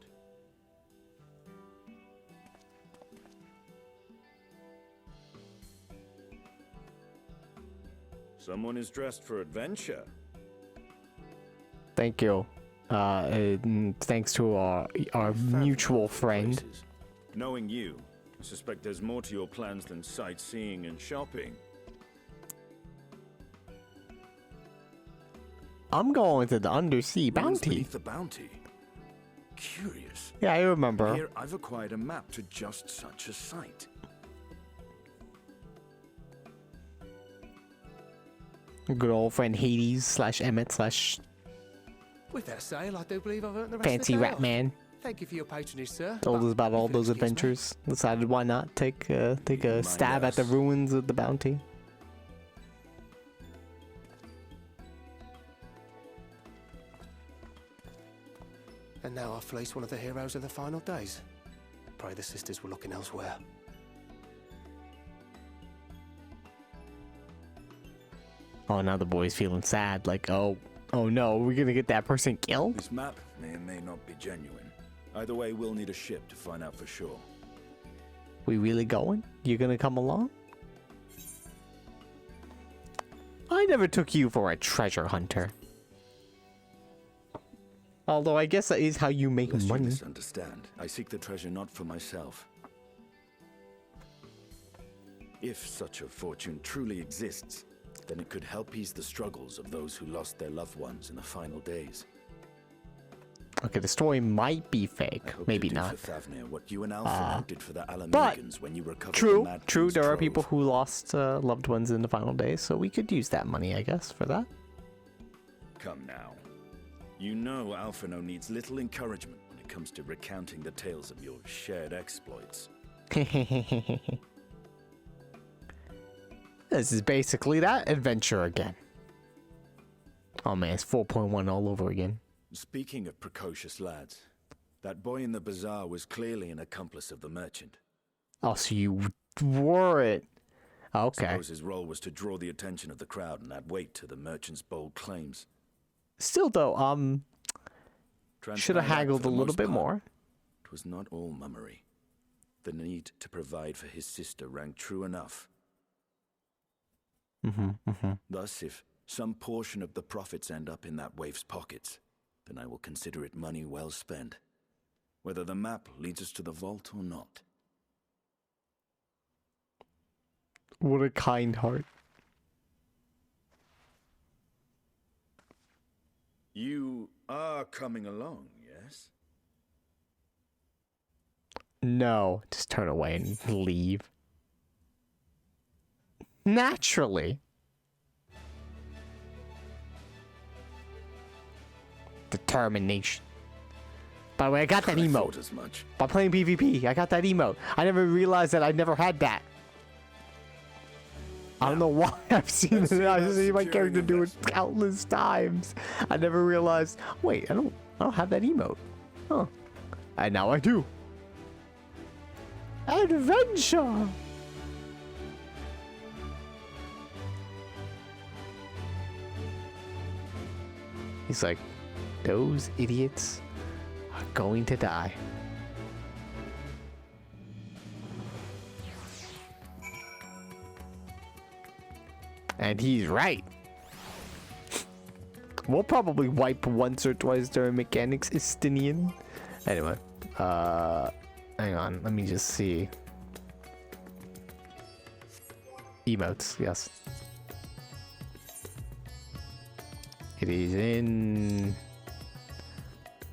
Someone is dressed for adventure. Thank you. And thanks to our mutual friend. Places. Knowing you, I suspect there's more to your plans than sightseeing and shopping. I'm going to the undersea Ruins bounty. beneath the bounty. Curious. Yeah, I remember. Here I've acquired a map to just such a site. Good old friend Hades / Emmett / With that sale, I do believe I've earned the rest Fancy of the day Rat off. Man. Thank you for your patronage, sir. Told us about But all if you'll those excuse me, adventures. Decided why not take a Mind stab at the us. ruins of the bounty. And now I fleece one of the heroes of the final days. Pray the sisters were looking elsewhere. Oh, now the boy's feeling sad. Like, oh no, we're gonna get that person killed? This map may or may not be genuine. Either way, we'll need a ship to find out for sure. We really going? You gonna come along? I never took you for a treasure hunter. Although I guess that is how you make Lest you money. misunderstand, I seek the treasure not for myself. If such a fortune truly exists, then it could help ease the struggles of those who lost their loved ones in the final days. Okay, the story might be I fake. hope Maybe to do not. for Thavnir what you and Alpha did for the but Alamegans when you recovered the True, Mad true. King's There are trove. people who lost loved ones in the final days, so we could use that money, I guess, for that. Come now. You know Alphino needs little encouragement when it comes to recounting the tales of your shared exploits. This is basically that adventure again. Oh man, it's 4.1 all over again. Speaking of precocious lads, that boy in the bazaar was clearly an accomplice of the merchant. Oh, so you were it. Okay. Suppose his role was to draw the attention of the crowd and add weight to the merchant's bold claims. Still though, should have Transparent haggled for a the little most bit part, more. It was not all mummery. The need to provide for his sister rang true enough. Thus, if some portion of the profits end up in that waif's pockets, then I will consider it money well spent, whether the map leads us to the vault or not. What a kind heart. You are coming along, yes? No, just turn away and leave. Naturally. Determination. By the way, I got that I emote. thought as much. By playing PvP, I got that emote. I never realized that I never had that. I don't know why I've seen let's it. see I about see my securing character do it investment. countless times. I never realized. Wait, I don't have that emote. Huh? And now I do. Adventure. He's like, those idiots are going to die. And he's right. We'll probably wipe once or twice during mechanics Istinian. Anyway, hang on, let me just see. Emotes, yes. It is in...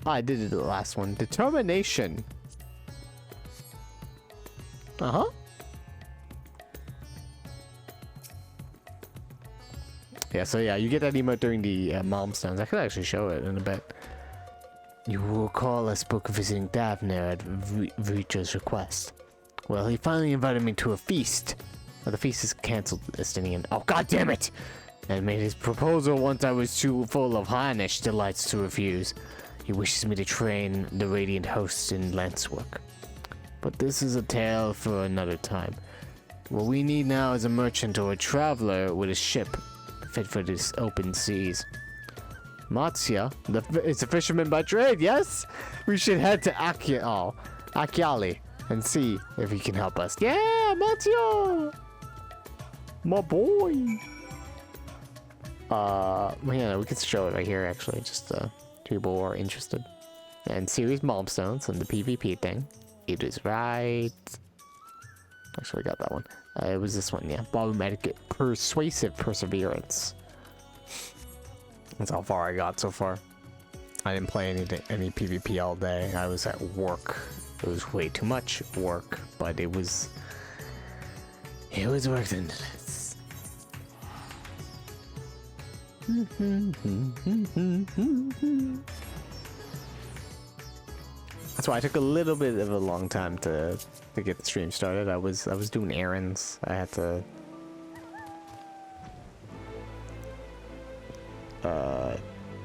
Oh, I did it the last one. Determination. Uh-huh. Yeah, so yeah, you get that emote during the milestones. I could actually show it in a bit. You will recall I spoke of visiting Thavnir at Vricha's request. Well, he finally invited me to a feast. Well, the feast is cancelled, Estinian. Oh, god damn it! And made his proposal once I was too full of Harnish delights to refuse. He wishes me to train the Radiant hosts in lance work. But this is a tale for another time. What we need now is a merchant or a traveler with a ship fit for this open seas. Matsya, it's a fisherman by trade, yes? We should head to Akyali and see if he can help us. Yeah, Matsya! My boy! well, yeah, we could show it right here, actually, just to people who are interested. And series milestones and the PvP thing. It is right. Actually, I got that one. It was this one, yeah. Problematic persuasive perseverance. That's how far I got so far. I didn't play any PvP all day. I was at work. It was way too much work, but it was worth it. That's why I took a little bit of a long time to get the stream started. I was doing errands. I had to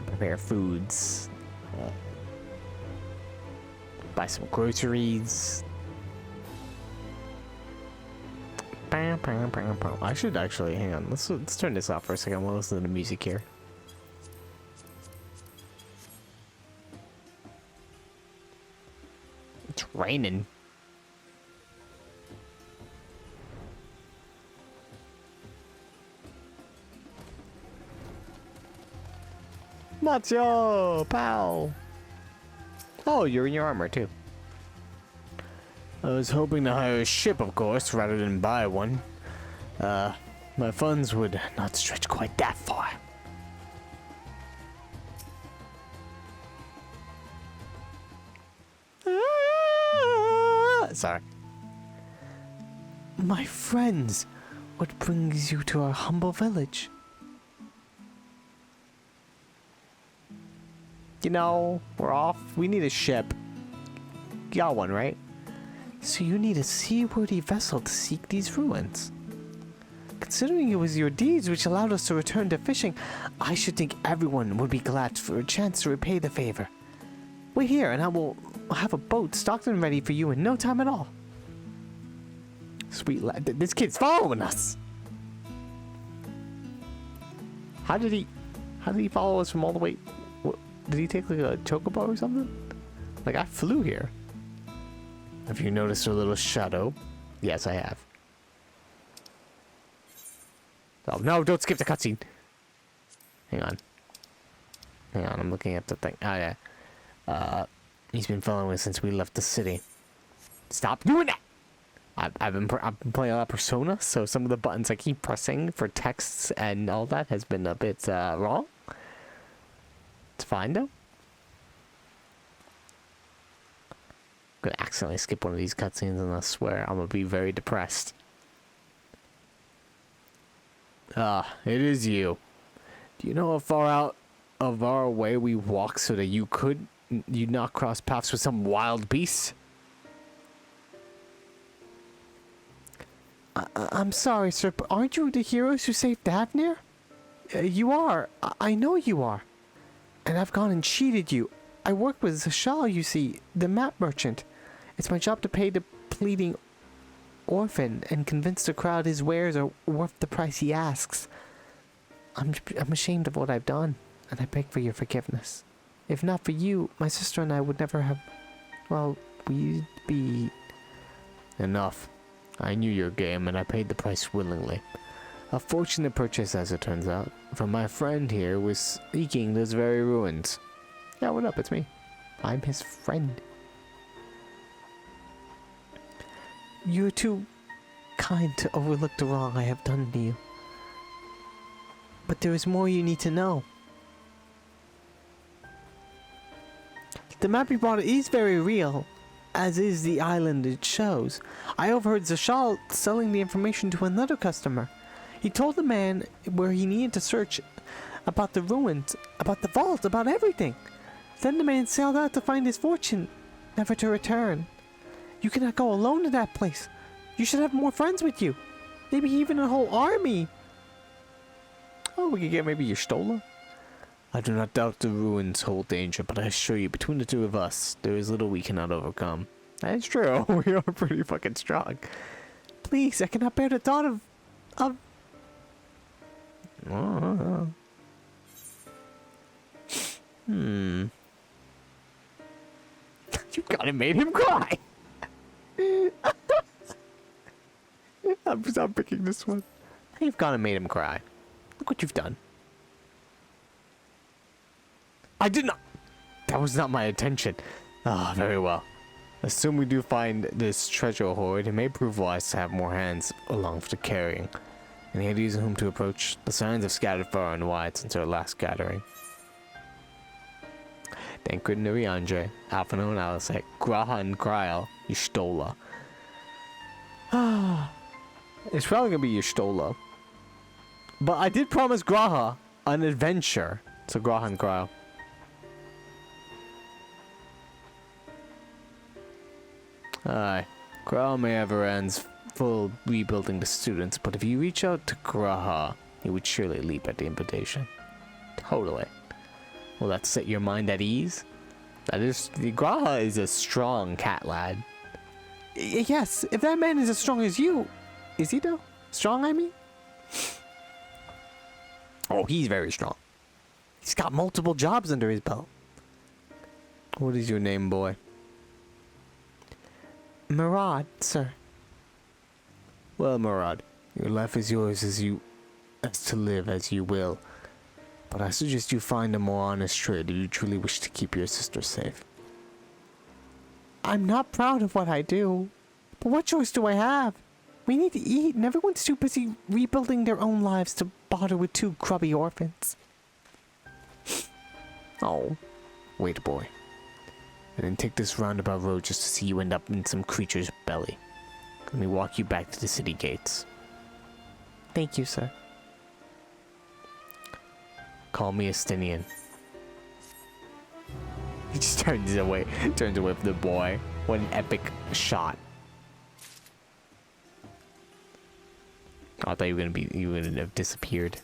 prepare foods, buy some groceries. I should actually hang on. Let's turn this off for a second. We'll listen to the music here. It's raining. Macho! Pow! Oh, you're in your armor too. I was hoping to hire a ship, of course, rather than buy one. My funds would not stretch quite that far. Sorry. My friends, what brings you to our humble village? You know, we're off. We need a ship. Got one, right? So you need a seaworthy vessel to seek these ruins. Considering it was your deeds which allowed us to return to fishing, I should think everyone would be glad for a chance to repay the favor. Wait here, and I will have a boat stocked and ready for you in no time at all. Sweet lad, this kid's following us. How did he follow us from all the way? Did he take like a chocobo or something? Like I flew here. Have you noticed a little shadow? Yes, I have. Oh no! Don't skip the cutscene. Hang on. I'm looking at the thing. Oh yeah. He's been following us since we left the city. Stop doing that! I've been playing a lot of Persona, so some of the buttons I keep pressing for texts and all that has been a bit wrong. It's fine though. I'm gonna accidentally skip one of these cutscenes and I swear I'm gonna be very depressed. It is you. Do you know how far out of our way we walked so that you not cross paths with some wild beast? I'm sorry, sir, but aren't you the heroes who saved Davnir? You are. I know you are. And I've gone and cheated you. I work with Yshtola, you see, the map merchant. It's my job to pay the pleading orphan and convince the crowd his wares are worth the price he asks. I'm ashamed of what I've done, and I beg for your forgiveness. If not for you, my sister and I would never have... Well, we'd be... Enough. I knew your game, and I paid the price willingly. A fortunate purchase, as it turns out, for my friend here was seeking those very ruins. Yeah, what up? It's me. I'm his friend. You're too kind to overlook the wrong I have done to you. But there is more you need to know. The map you bought is very real, as is the island it shows. I overheard Yshtola selling the information to another customer. He told the man where he needed to search about the ruins, about the vault, about everything. Then the man sailed out to find his fortune, never to return. You cannot go alone to that place. You should have more friends with you. Maybe even a whole army. Oh, we could get maybe Yshtola. I do not doubt the ruins hold danger, but I assure you, between the two of us, there is little we cannot overcome. That is true. We are pretty fucking strong. Please, I cannot bear the thought of... You gotta made him cry. I'm picking this one. You've gone and made him cry. Look what you've done. I did not. That was not my intention. Ah, very well. Assume we do find this treasure hoard, it may prove wise to have more hands along for the carrying. Any ideas on whom to approach? The signs have scattered far and wide since our last gathering. Tancred and Ariandre, Alphino and Alisek, Graha and Kryl, Yshtola. It's probably gonna be Yshtola. But I did promise Graha an adventure. So Graha and Kryl. Aye. Kryl may have ends full rebuilding the students, but if you reach out to Graha, he would surely leap at the invitation. Totally. Will that set your mind at ease? That is, Graha is a strong cat lad. Yes, if that man is as strong as you, is he though? Strong, I mean? Oh, he's very strong. He's got multiple jobs under his belt. What is your name, boy? Murad, sir. Well, Murad, your life is yours as to live as you will. But I suggest you find a more honest trade if you truly wish to keep your sister safe. I'm not proud of what I do, but what choice do I have? We need to eat, and everyone's too busy rebuilding their own lives to bother with two grubby orphans. Oh, wait, boy. I didn't take this roundabout road just to see you end up in some creature's belly. Let me walk you back to the city gates. Thank you, sir. Call me Estinian. He just turns away from the boy. What an epic shot. I thought you would have disappeared.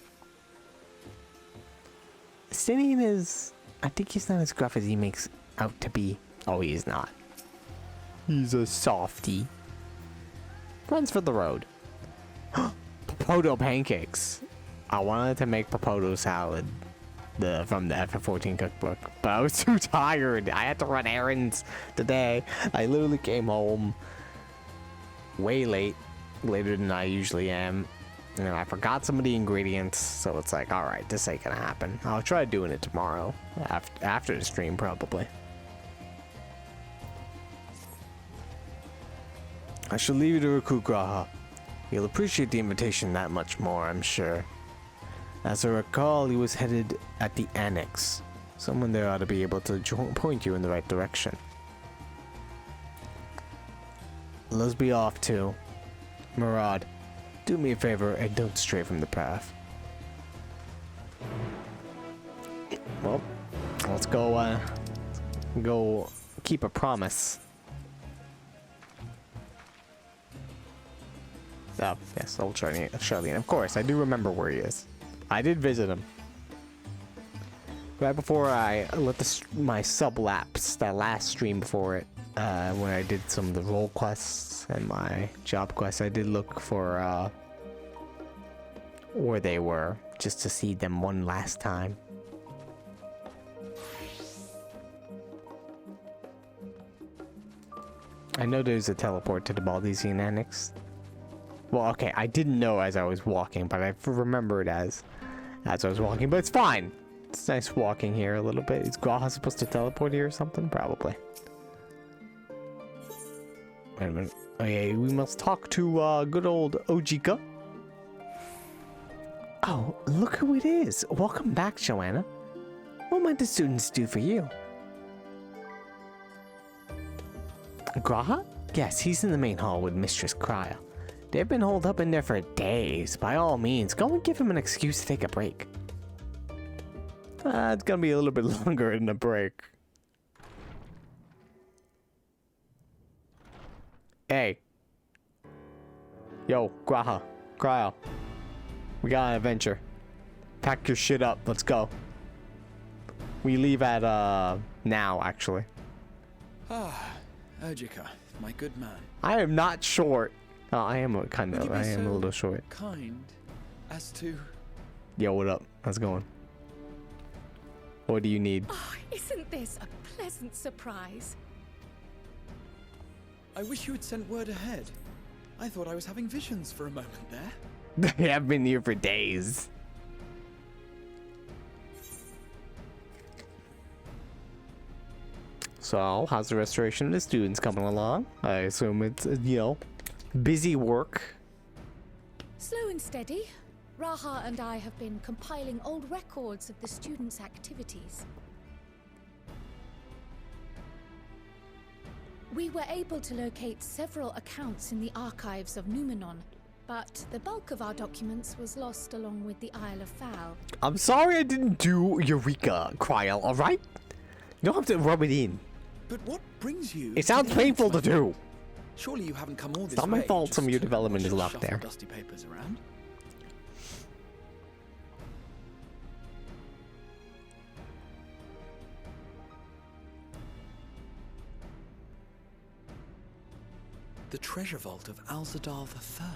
Estinian is, I think he's not as gruff as he makes out to be. Oh, he is not. He's a softie. Runs for the road. Popoto pancakes. I wanted to make popoto salad from the FF14 cookbook, but I was too tired. I had to run errands today. I literally came home way late, later than I usually am, and I forgot some of the ingredients, so it's like, alright, this ain't gonna happen. I'll try doing it tomorrow, after the stream probably. I shall leave you to recruit Graha. You'll appreciate the invitation that much more, I'm sure. As I recall, he was headed at the annex. Someone there ought to be able to point you in the right direction. Let's be off too. Murad, do me a favor and don't stray from the path. Well, let's go keep a promise. Oh, yes, old Charlene. Of course, I do remember where he is. I did visit him. Right before I let my sub lapse, that last stream before it, when I did some of the role quests and my job quests, I did look for where they were, just to see them one last time. I know there's a teleport to the Baldesian Annex. Well, okay, I didn't know as I was walking, but I remember it as I was walking, but it's fine. It's nice walking here a little bit. Is Graha supposed to teleport here or something? Probably. Wait a minute. Okay, we must talk to good old Ojika. Oh, look who it is. Welcome back, Joanna. What might the students do for you? Graha? Yes, he's in the main hall with Mistress Kryl. They've been holed up in there for days. By all means, go and give him an excuse to take a break. It's gonna be a little bit longer than a break. Hey. Yo, Graha. Kryl. We got an adventure. Pack your shit up. Let's go. We leave at, now, actually. Ah, Ojika, my good man. I am not short. Oh, I am a little short. Kind as to... Yo, what up? How's it going? What do you need? Oh, isn't this a pleasant surprise? I wish you had sent word ahead. I thought I was having visions for a moment there. They have been here for days. So, how's the restoration of the students coming along? I assume it's, you know, busy work. Slow and steady. Raha and I have been compiling old records of the students' activities. We were able to locate several accounts in the archives of Numenon, but the bulk of our documents was lost along with the Isle of Fowl. I'm sorry I didn't do Eureka, Cryle, alright? You don't have to rub it in. But what brings you? It sounds painful to do. Surely you haven't come all this It's not my way fault just some of your to development watch is us left shuffle there. Dusty papers around. The treasure vault of Alzadal III.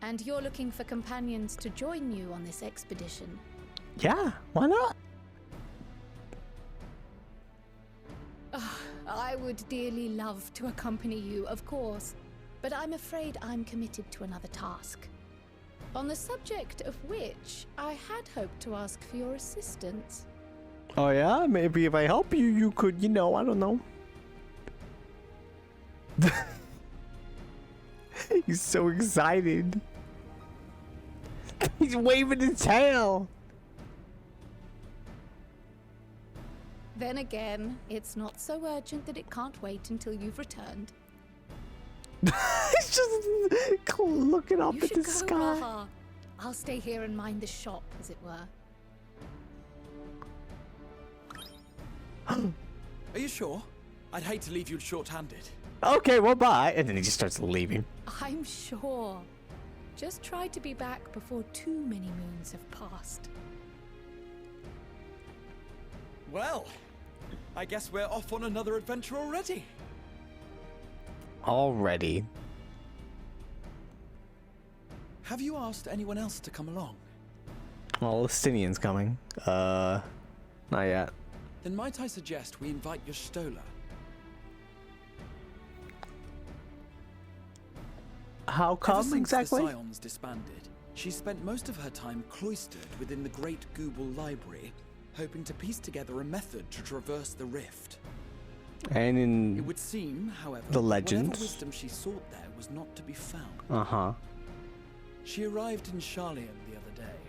And you're looking for companions to join you on this expedition. Yeah, why not? I would dearly love to accompany you, of course, but I'm afraid I'm committed to another task. On the subject of which, I had hoped to ask for your assistance. Oh yeah? Maybe if I help you, you could, you know, I don't know. He's so excited. He's waving his tail. Then again, it's not so urgent that it can't wait until you've returned. He's just looking up You at should the go, sky. Raha. I'll stay here and mind the shop, as it were. Are you sure? I'd hate to leave you short-handed. Okay, well, bye. And then he just starts leaving. I'm sure. Just try to be back before too many moons have passed. Well, I guess we're off on another adventure already. Already. Have you asked anyone else to come along? Well, Listinian's coming. Not yet. Then might I suggest we invite Yshtola? How Ever come since exactly? the Scions disbanded, she spent most of her time cloistered within the Great Google Library, hoping to piece together a method to traverse the rift. And It in would seem, however, The whatever legends. wisdom she sought there was not to be found. uh-huh. She arrived in Charlian the other day.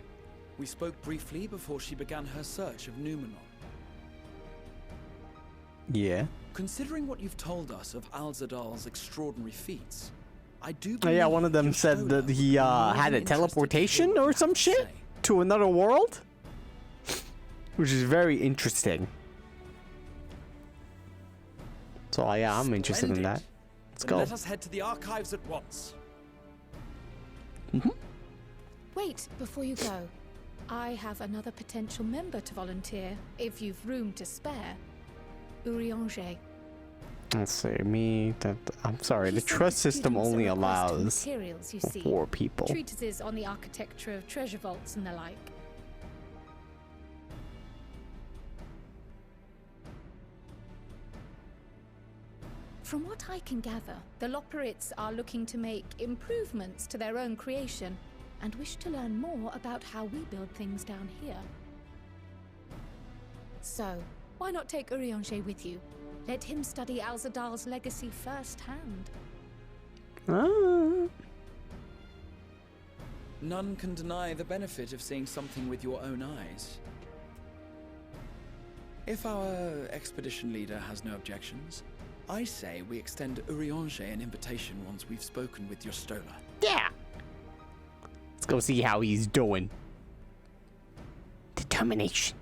We spoke briefly before she began her search of Numenon. Yeah. Considering what you've told us of Alzadal's extraordinary feats, I do Oh, believe yeah, one of them said Yshtola that would he be more had than a interested to hear teleportation what you or have some to shit say. to another world, which is very interesting. So yeah, I'm interested in Splendid. that. Let's Then go. let us head to the archives at once. Wait, before you go. I have another potential member to volunteer, if you've room to spare. Urianger. Let's see, me. I'm sorry. He The sent trust students system a only request for allows materials, you for see. 4 people. Treatises on the architecture of treasure vaults and the like. From what I can gather, the Loporrits are looking to make improvements to their own creation and wish to learn more about how we build things down here. So, why not take Urianger with you? Let him study Alzadal's legacy firsthand. Ah. None can deny the benefit of seeing something with your own eyes. If our expedition leader has no objections, I say we extend Urianger an invitation once we've spoken with Yshtola. Yeah. Let's go see how he's doing. Determination.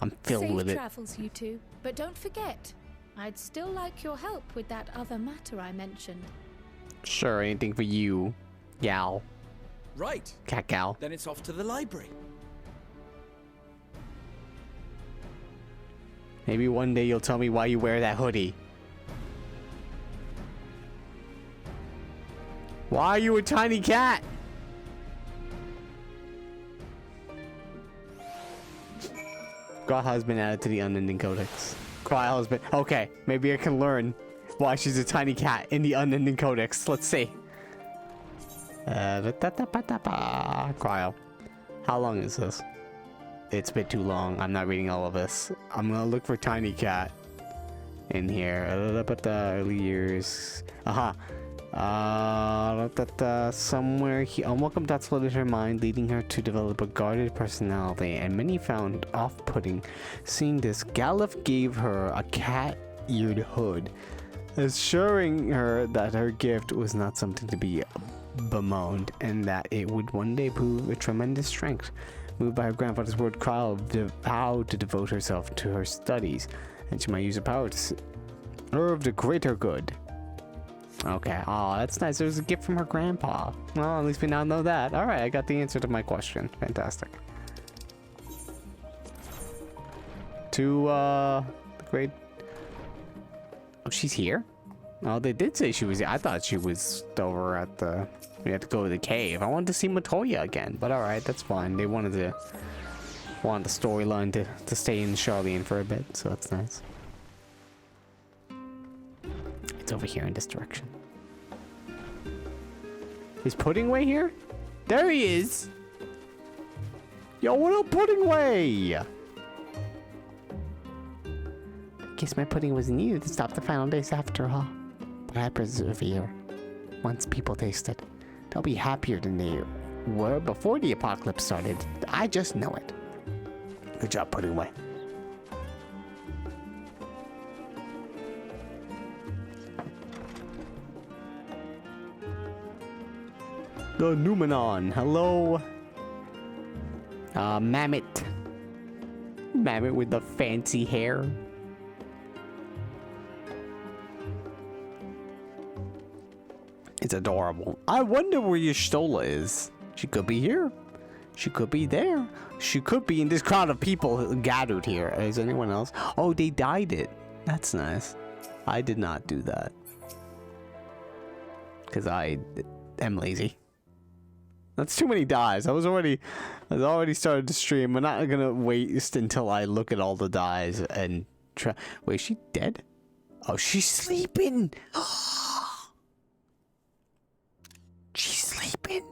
I'm filled Safe with it. travels, you two. But don't forget, I'd still like your help with that other matter I mentioned. Sure, anything for you, gal, Right, cat gal. then it's off to the library. Maybe one day you'll tell me why you wear that hoodie. Why are you a tiny cat? Gra has been added to the unending codex. Cryle has been. Okay, maybe I can learn why she's a tiny cat in the unending codex. Let's see. Cryle. How long is this? it's a bit too long. I'm not reading all of this. I'm gonna look for Tiny Cat in here. But the early years. Aha. Somewhere here. Unwelcome thoughts flooded her mind, leading her to develop a guarded personality, and many found off-putting. Seeing this, Galuf gave her a cat-eared hood, assuring her that her gift was not something to be bemoaned, and that it would one day prove a tremendous strength. Moved by her grandfather's word, Kyle vowed to devote herself to her studies, and she might use her power to serve the greater good. Okay, oh, that's nice. It was a gift from her grandpa. Well, at least we now know that. Alright, I got the answer to my question. Fantastic. To, the great... Oh, she's here? Oh, they did say she was here. I thought she was over at the... We had to go to the cave. I wanted to see Matoya again, but alright, that's fine. They wanted the storyline to stay in Charlene for a bit, so that's nice. It's over here in this direction. Is Puddingway here? There he is! Yo, what up, Puddingway? Guess my pudding was needed to stop the final days after all. But I persevere. Once people taste it, they'll be happier than they were before the apocalypse started. I just know it. Good job, Puddingway. The Numenon, hello. Mammoth. Mammoth with the fancy hair. It's adorable. I wonder where Yshtola is. She could be here. She could be there. She could be in this crowd of people gathered here. Is anyone else? Oh, they dyed it. That's nice. I did not do that. Because I am lazy. That's too many dyes. I was already started to stream. I'm not gonna wait until I look at all the dyes and try. Wait, is she dead? Oh, she's sleeping. She's sleeping.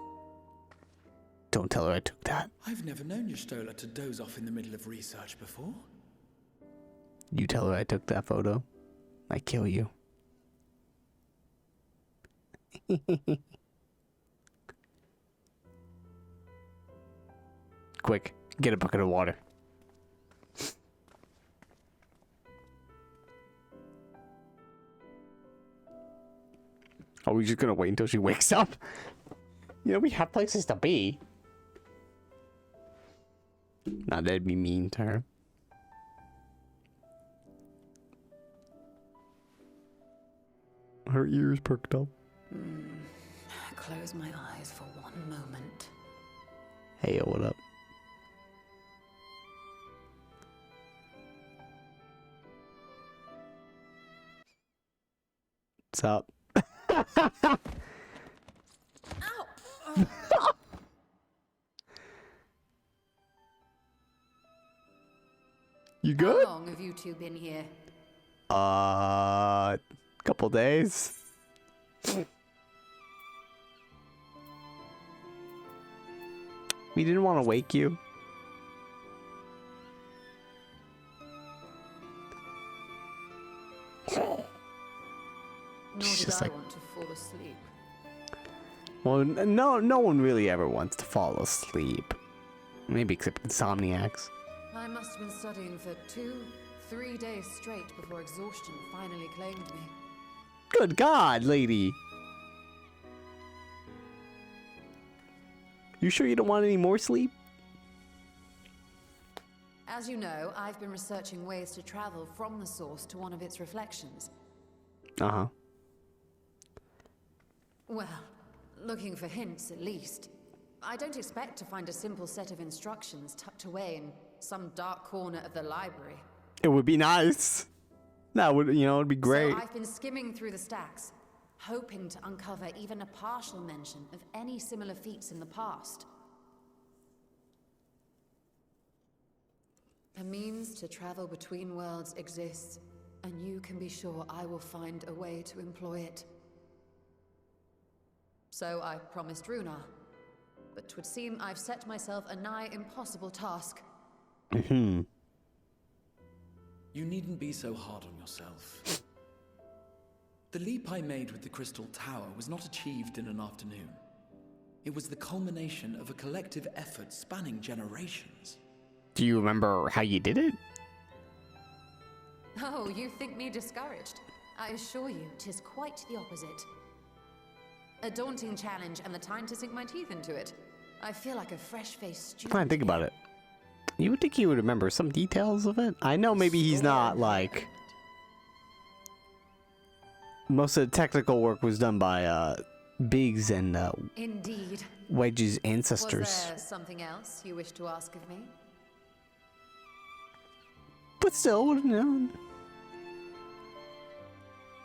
Don't tell her I took that. I've never known Yshtola to doze off in the middle of research before. You tell her I took that photo. I kill you. Quick, get a bucket of water. Are we just gonna wait until she wakes up? You know, we have places to be. Nah, that'd be mean to her. Her ears perked up. Close my eyes for one moment. Hey, what up? What's up? You good? How long have you two been here? Couple days. We didn't want to wake you. Nor She's did just I like, want to fall asleep. well, no one really ever wants to fall asleep. Maybe except insomniacs. I must have been studying for 2-3 days straight before exhaustion finally claimed me. Good God, lady. You sure you don't want any more sleep? As you know, I've been researching ways to travel from the source to one of its reflections. Uh-huh. Well, looking for hints at least. I don't expect to find a simple set of instructions tucked away in some dark corner of the library. It would be nice. That would, it'd be great. So I've been skimming through the stacks, hoping to uncover even a partial mention of any similar feats in the past. A means to travel between worlds exists, and you can be sure I will find a way to employ it. So I promised Runar, but 'twould seem I've set myself a nigh impossible task. Mm-hmm. You needn't be so hard on yourself. The leap I made with the Crystal Tower was not achieved in an afternoon. It was the culmination of a collective effort spanning generations. Do you remember how you did it? Oh, you think me discouraged? I assure you, 'tis quite the opposite. A daunting challenge and the time to sink my teeth into it. I feel like a fresh-faced student. Try and think about it. You would think he would remember some details of it. I know maybe he's not like... Most of the technical work was done by Biggs and Indeed. Wedge's ancestors. Was there something else you wish to ask of me? But still, wouldn't know.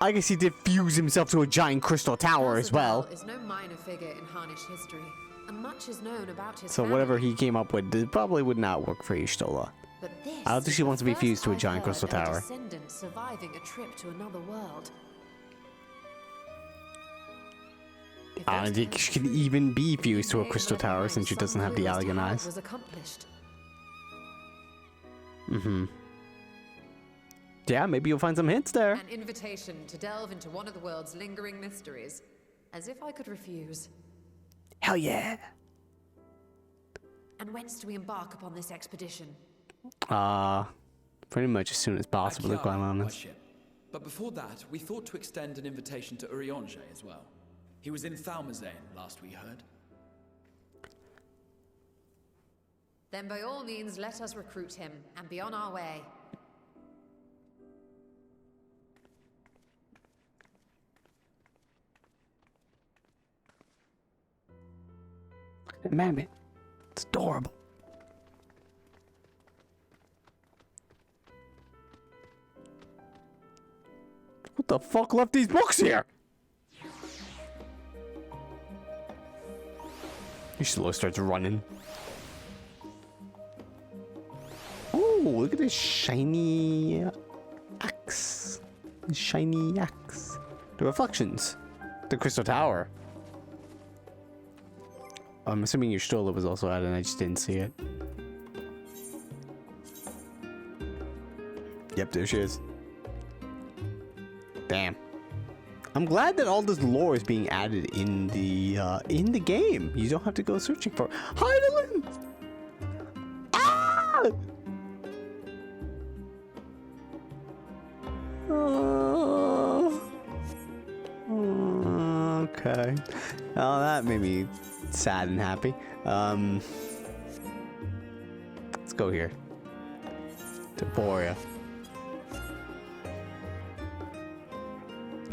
I guess he did fuse himself to a giant crystal tower as well. Is no minor figure in Harnish history, and much is known about his So family. whatever he came up with it probably would not work for Yshtola. But this I don't think she is wants to the be fused to a first giant I've crystal heard of a tower. descendant surviving a trip to another world. If I don't it think can she can even be fused to a be crystal made tower of since she doesn't have the some elegant clue as eyes. to how it was accomplished. Mm-hmm. Yeah, maybe you'll find some hints there. An invitation to delve into one of the world's lingering mysteries. As if I could refuse. Hell yeah. And whence do we embark upon this expedition? Pretty much as soon as possible, to be quite honest. Ship. But before that, we thought to extend an invitation to Urianger as well. He was in Thalmazane last we heard. Then by all means, let us recruit him and be on our way. Man, it's adorable. What the fuck left these books here? Yshtola starts running. Oh, look at this shiny axe. Shiny axe. The reflections. The crystal tower. I'm assuming Yshtola was also added and I just didn't see it. Yep, there she is. Damn. I'm glad that all this lore is being added in the game. You don't have to go searching for it. Heidelin! Ah! Okay. Oh, that made me sad and happy. Let's go here. To Boria.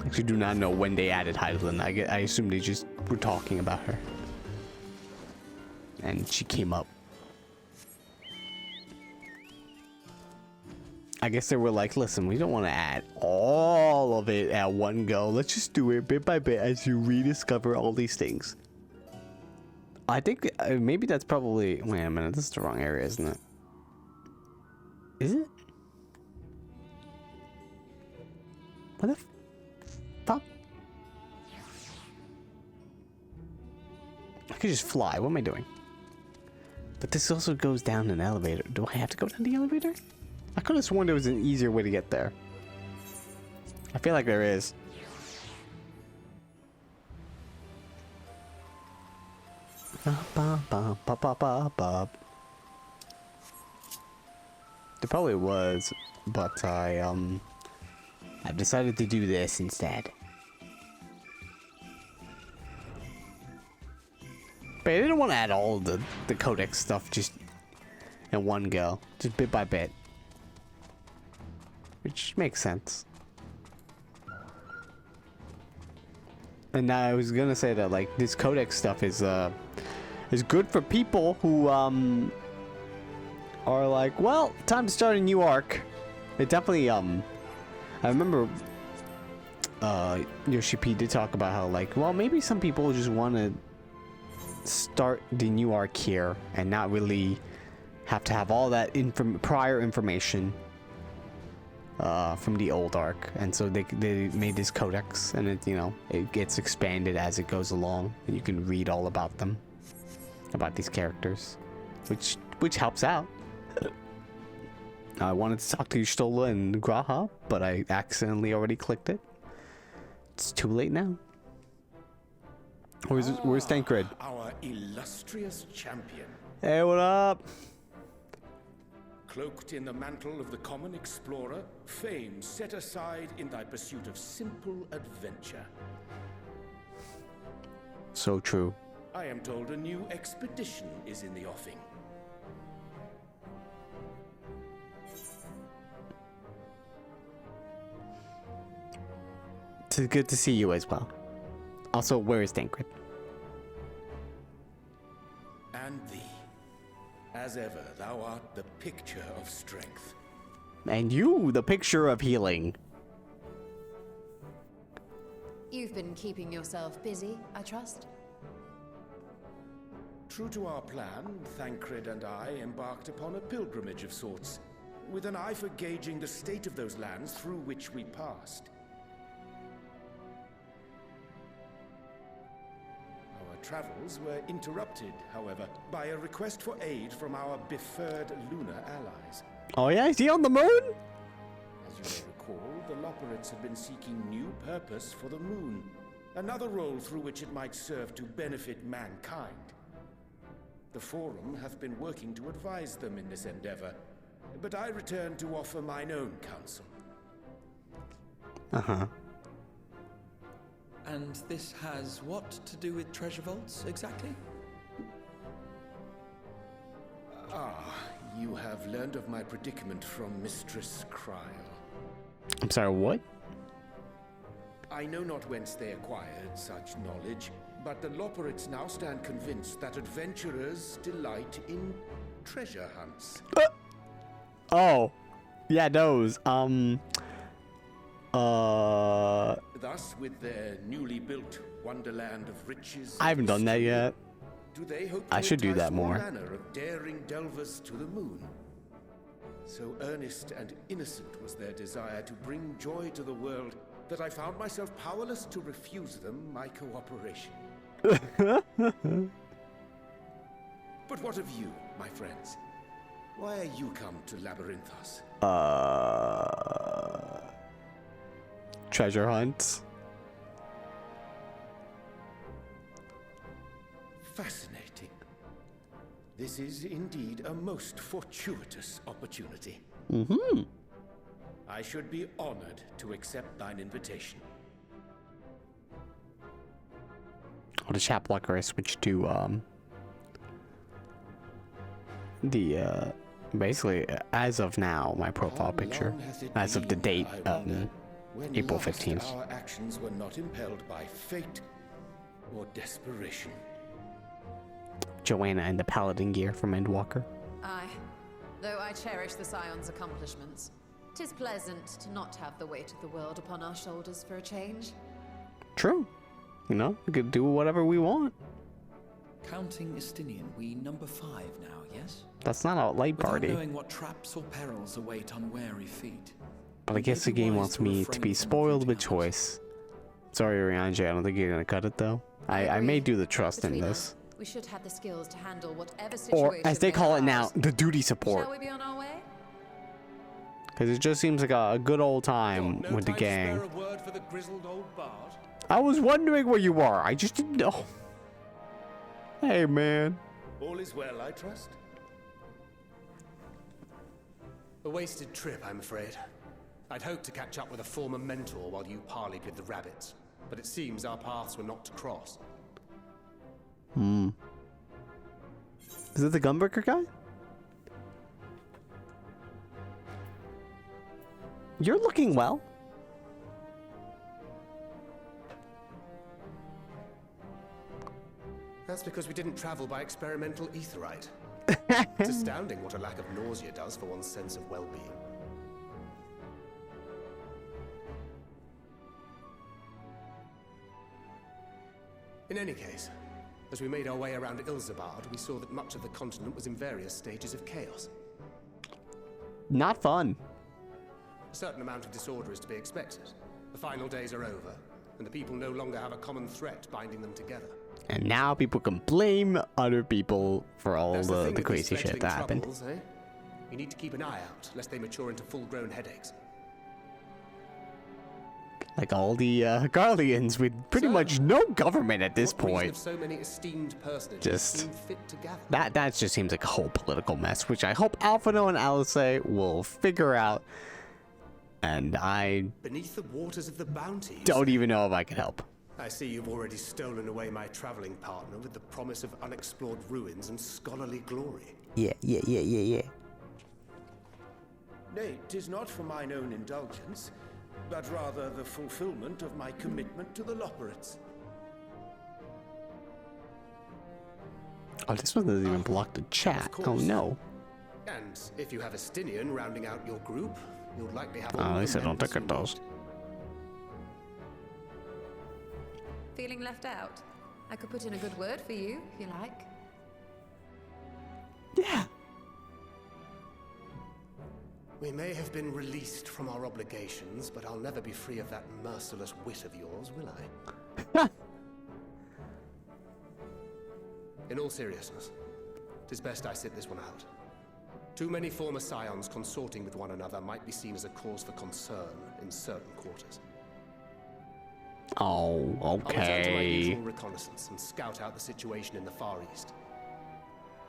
Actually, do not know when they added Heidelin. I assume they just were talking about her. And she came up. I guess they were like, listen, we don't want to add all of it at one go. Let's just do it bit by bit as you rediscover all these things. I think maybe that's probably... Wait a minute, this is the wrong area, isn't it? Is it? What the fuck? I could just fly. What am I doing? But this also goes down an elevator. Do I have to go down the elevator? I could have sworn there was an easier way to get there. I feel like there is. There probably was, but I've decided to do this instead. But I didn't want to add all the codex stuff just in one go, just bit by bit. Which makes sense. And I was gonna say that like this codex stuff is good for people who are like, well, time to start a new arc. It definitely I remember Yoshi P did talk about how like, well, maybe some people just want to start the new arc here and not really have to have all that prior information from the old arc, and so they made this codex, and it, you know, it gets expanded as it goes along, and you can read all about them, about these characters, which helps out. I wanted to talk to Yshtola and Graha, but I accidentally already clicked it. It's too late now. Where's Tancred? Our illustrious champion. Hey, what up? Cloaked in the mantle of the common explorer, fame set aside in thy pursuit of simple adventure. So true. I am told a new expedition is in the offing. It's good to see you as well. Also, where is Tancred? And thee. As ever, thou art the picture of strength. And you, the picture of healing. You've been keeping yourself busy, I trust? True to our plan, Thancred and I embarked upon a pilgrimage of sorts, with an eye for gauging the state of those lands through which we passed. Our travels were interrupted, however, by a request for aid from our befurred lunar allies. Oh yeah, is he on the moon? As you may recall, the Loperites have been seeking new purpose for the moon, another role through which it might serve to benefit mankind. The Forum hath been working to advise them in this endeavor, but I return to offer mine own counsel. Uh-huh. And this has what to do with treasure vaults, exactly? You have learned of my predicament from Mistress Kryl. I'm sorry, what? I know not whence they acquired such knowledge, but the Loperites now stand convinced that adventurers delight in treasure hunts. Oh. Yeah, those. Thus, with their newly built wonderland of riches, I haven't done that yet. do they hope I to should do entice that all more. manner of daring delvers to the moon? So earnest and innocent was their desire to bring joy to the world that I found myself powerless to refuse them my cooperation. But what of you, my friends? Why are you come to Labyrinthos? Treasure hunts. Fascinating. This is indeed a most fortuitous opportunity. Mm-hmm. I should be honored to accept thine invitation. Oh, the chat blocker I switched to basically as of now my profile picture as of the date April 15th. Our actions were not impelled by fate or desperation. Joanna and the paladin gear from Endwalker. Aye. Though I cherish the Scion's accomplishments, 'tis pleasant to not have the weight of the world upon our shoulders for a change. True. You know, we could do whatever we want. Counting Istinian, we number 5 now, yes? That's not a light Without party. knowing what traps or perils await unwary feet. But I guess the game wants me to be spoiled with choice. Sorry, Rianji, I don't think you're gonna cut it though. I may do the trust in Between this. us, we should have the skills to handle whatever situation. Or, as they may call it now, arise. the duty Shall support. we be on our way? Because it just seems like a good old time No with the time to gang. spare a word for the grizzled old bard. I was wondering where you are. I just didn't know. Hey, man. All is well, I trust? A wasted trip, I'm afraid. I'd hoped to catch up with a former mentor while you parleyed with the rabbits, but it seems our paths were not to cross. Is it the Gunbreaker guy? You're looking well. That's because we didn't travel by experimental etherite. It's astounding what a lack of nausea does for one's sense of well-being. In any case, as we made our way around Ilzabard, we saw that much of the continent was in various stages of chaos. Not fun. A certain amount of disorder is to be expected. The final days are over, and the people no longer have a common threat binding them together. And now people can blame other people for all That's the thing with these crazy shit fledgling that happened. troubles, eh? You need to keep an eye out, lest they mature into full-grown headaches. Like all the Guardians with pretty much no government at this What reason point. have so many esteemed personages Just seem fit to gather? that just seems like a whole political mess, which I hope Alphino and Alice will figure out. And I Beneath the waters of the bounty. don't even know if I can help. I see you've already stolen away my traveling partner with the promise of unexplored ruins and scholarly glory. Yeah. Nay, 'tis not for mine own indulgence, but rather the fulfillment of my commitment to the Loperates. Oh, this one doesn't even block the chat. Oh no. And if you have a Stinian rounding out your group, you'll likely have Oh, all at least the I don't members think it you does. need. Feeling left out? I could put in a good word for you, if you like. Yeah. We may have been released from our obligations, but I'll never be free of that merciless wit of yours, will I? In all seriousness, 'tis best I sit this one out. Too many former scions consorting with one another might be seen as a cause for concern in certain quarters. Oh, I'll return to my okay. usual reconnaissance and scout out the situation in the Far East.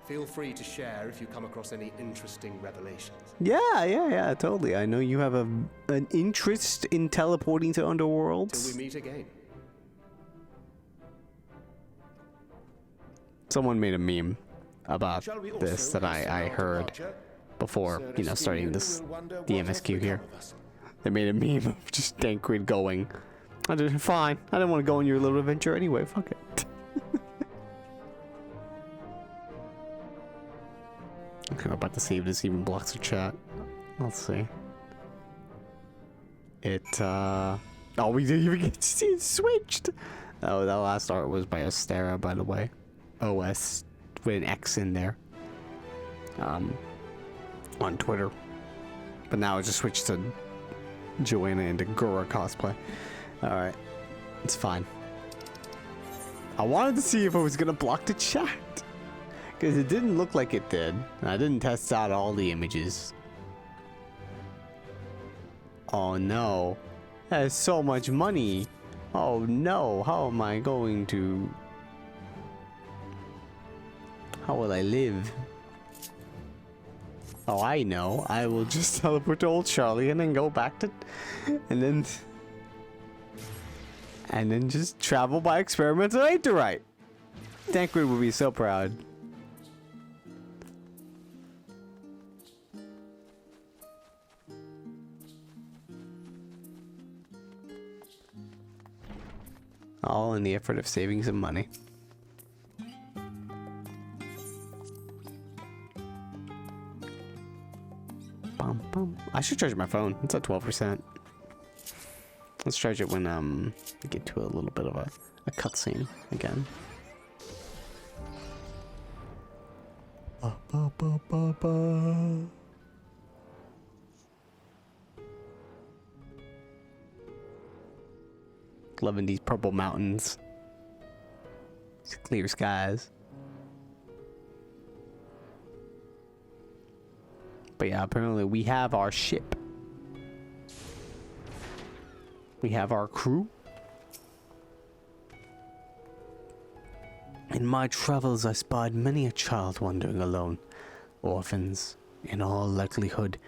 Feel free to share if you come across any interesting revelations. Yeah, totally. I know you have an interest in teleporting to Till we underworlds. meet again. Someone made a meme about Shall we this also that hasten I our heard departure? before, Sir you know, starting Estinian this will wonder the what has MSQ here. become of us. They made a meme of just Dankrid going. I did fine. I didn't want to go on your little adventure anyway. Fuck it. Okay, I'm about to see if this even blocks the chat. Let's see. Oh, we didn't even get to see it switched. Oh, that last art was by Astera, by the way. OS with an X in there. On Twitter. But now it just switched to Joanna into Gura cosplay. Alright. It's fine. I wanted to see if I was gonna block the chat. Because it didn't look like it did. And I didn't test out all the images. Oh no. That is so much money. Oh no. How am I going to... How will I live? Oh, I know. I will just teleport to old Charlie and then go back to... And then just travel by experimental aetheryte. Tancred would be so proud. All in the effort of saving some money. Bum, bum. I should charge my phone. It's at 12%. Let's charge it when we get to a little bit of a cutscene again. Ba, ba, ba, ba, ba. Loving these purple mountains. These clear skies. But yeah, apparently we have our ship. We have our crew. In my travels I spied many a child wandering alone. Orphans, in all likelihood.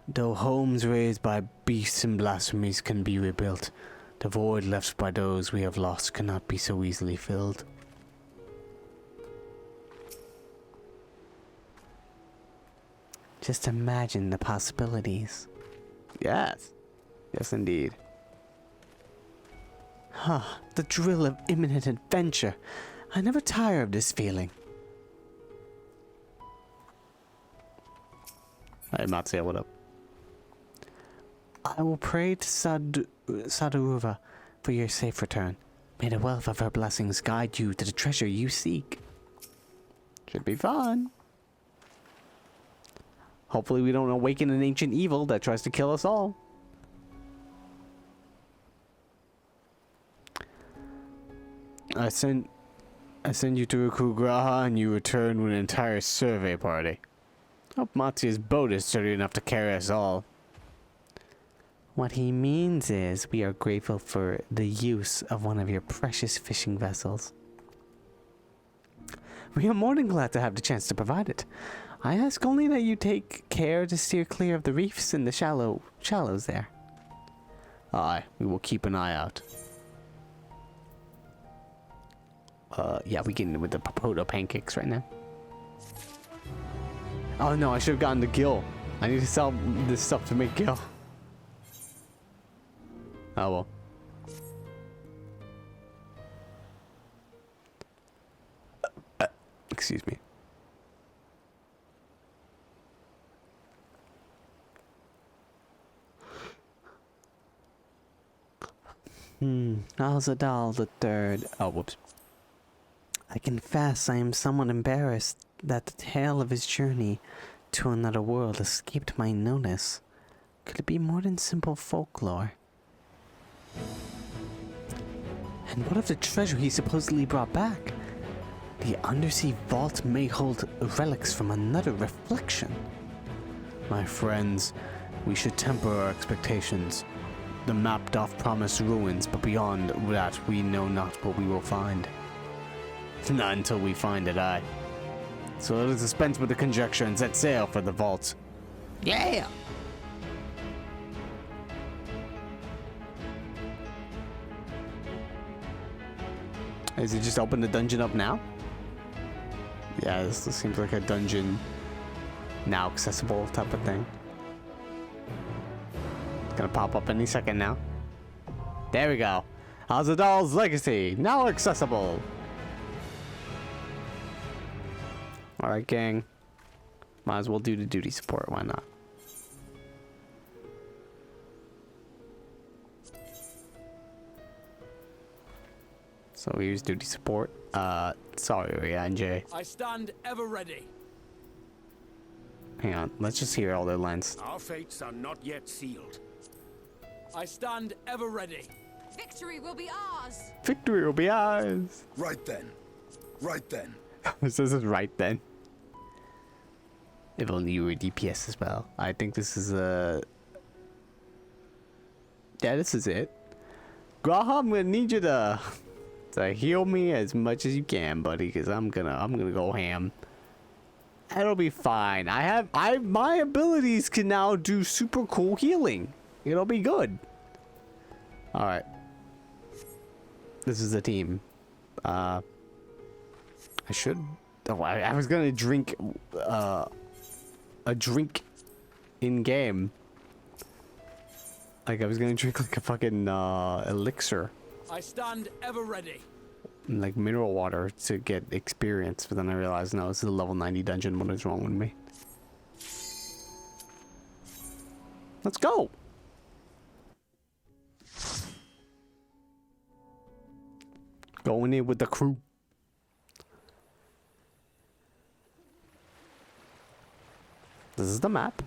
Though homes raised by beasts and blasphemies can be rebuilt, the void left by those we have lost cannot be so easily filled. Just imagine the possibilities. Yes. Yes, indeed. Huh, the thrill of imminent adventure. I never tire of this feeling. Hey, Matsuya, what up? I will pray to Saduruva for your safe return. May the wealth of her blessings guide you to the treasure you seek. Should be fun. Hopefully we don't awaken an ancient evil that tries to kill us all. I send you to Ukugraha and you return with an entire survey party. Hope Matsu's boat is sturdy enough to carry us all. What he means is we are grateful for the use of one of your precious fishing vessels. We are more than glad to have the chance to provide it. I ask only that you take care to steer clear of the reefs and the shallows there. Aye, we will keep an eye out. Yeah, we getting with the potato pancakes right now. Oh no, I should have gotten the gill. I need to sell this stuff to make gill. Oh well. Excuse me. Yshtola the Third. Oh, whoops. I confess I am somewhat embarrassed that the tale of his journey to another world escaped my notice. Could it be more than simple folklore? And what of the treasure he supposedly brought back? The undersea vault may hold relics from another reflection. My friends, we should temper our expectations. The map doth promise ruins, but beyond that we know not what we will find. Not until we find it, aye. So let us dispense with the conjecture and set sail for the vault. Yeah! Is it just open the dungeon up now? Yeah, this seems like a dungeon now accessible type of thing. It's gonna pop up any second now. There we go. Yshtola Legacy, now accessible. Alright, gang. Might as well do the duty support, why not? So we use duty support. Sorry, NJ. I stand ever ready. Hang on, let's just hear all their lines. Our fates are not yet sealed. I stand ever ready. Victory will be ours! Victory will be ours! Right then. Right then. This is right then. If only you were DPS as well. I think this is yeah, this is it. Graham, I'm gonna need you to heal me as much as you can, buddy, because I'm gonna go ham. It'll be fine. My abilities can now do super cool healing. It'll be good. Alright. This is the team. I should... Oh, I was gonna drink a drink in game. Like I was gonna drink like a fucking elixir. I stand ever ready. Like mineral water to get experience, but then I realized no, this is a level 90 dungeon. What is wrong with me? Let's go. Going in with the crew. This is the map.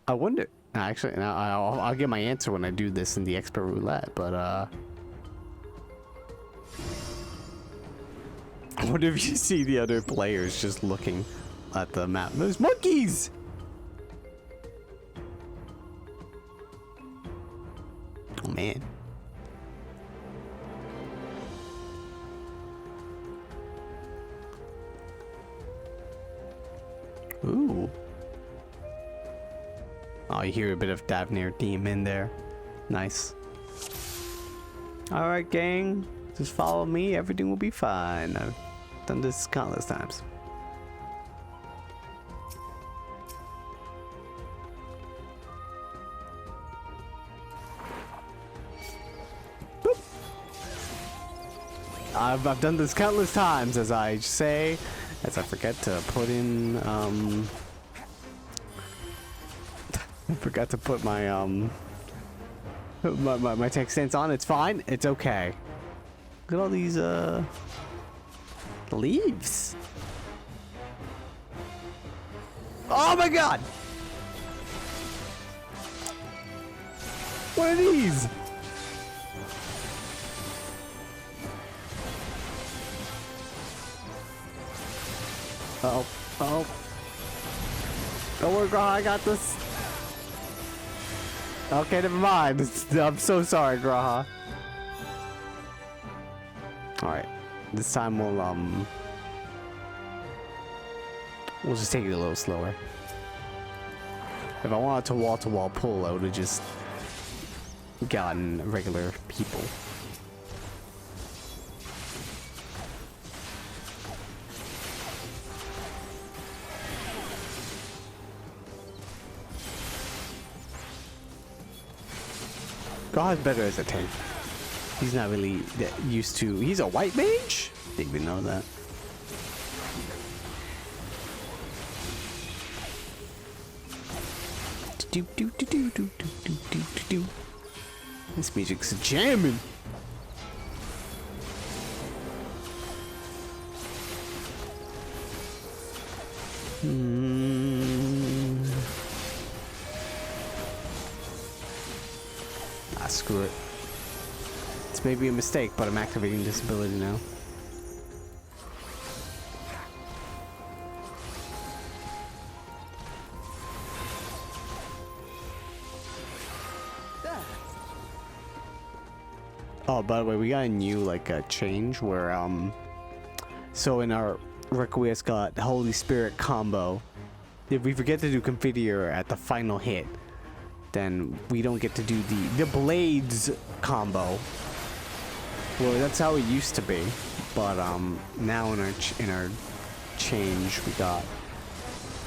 I wonder. Actually, now I'll get my answer when I do this in the expert roulette. But what if you see the other players just looking at the map? There's monkeys. Oh man. Ooh. Oh, you hear a bit of Davnir theme in there. Nice. Alright, gang. Just follow me. Everything will be fine. I've done this countless times. Boop. I've done this countless times, as I say. As I forget to put in, I forgot to put my, my tech stance on. It's fine. It's okay. Look at all these, leaves. Oh my god! What are these? Uh-oh. Uh-oh. Don't worry, Graha, I got this. Okay, never mind. I'm so sorry, Graha. Alright. This time we'll just take it a little slower. If I wanted to wall pull, I would have just gotten regular people. God's better as a tank. He's not really that used to. He's a white mage? Didn't even know that. Do do do do do do do do do. This music's jamming. Screw it. It's maybe a mistake, but I'm activating this ability now. Oh, by the way, we got a new change where so in our Requiesce got Holy Spirit combo. If we forget to do Confiteor at the final hit, then we don't get to do the blades combo. Well, that's how it used to be, but now in our change we got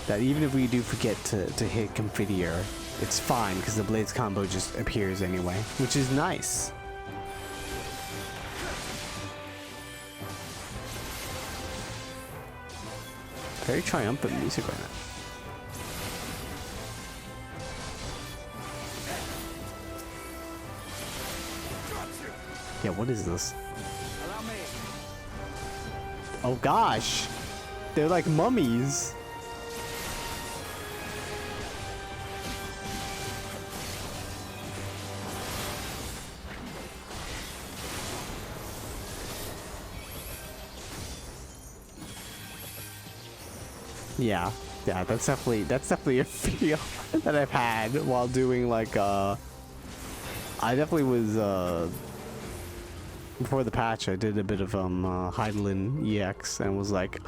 that even if we do forget to hit Confiteor, it's fine because the blades combo just appears anyway, which is nice. Very triumphant music right now. Yeah, what is this? Oh gosh! They're like mummies! Yeah, that's definitely a feel that I've had while doing I definitely was before the patch, I did a bit of Heidelin EX and was like,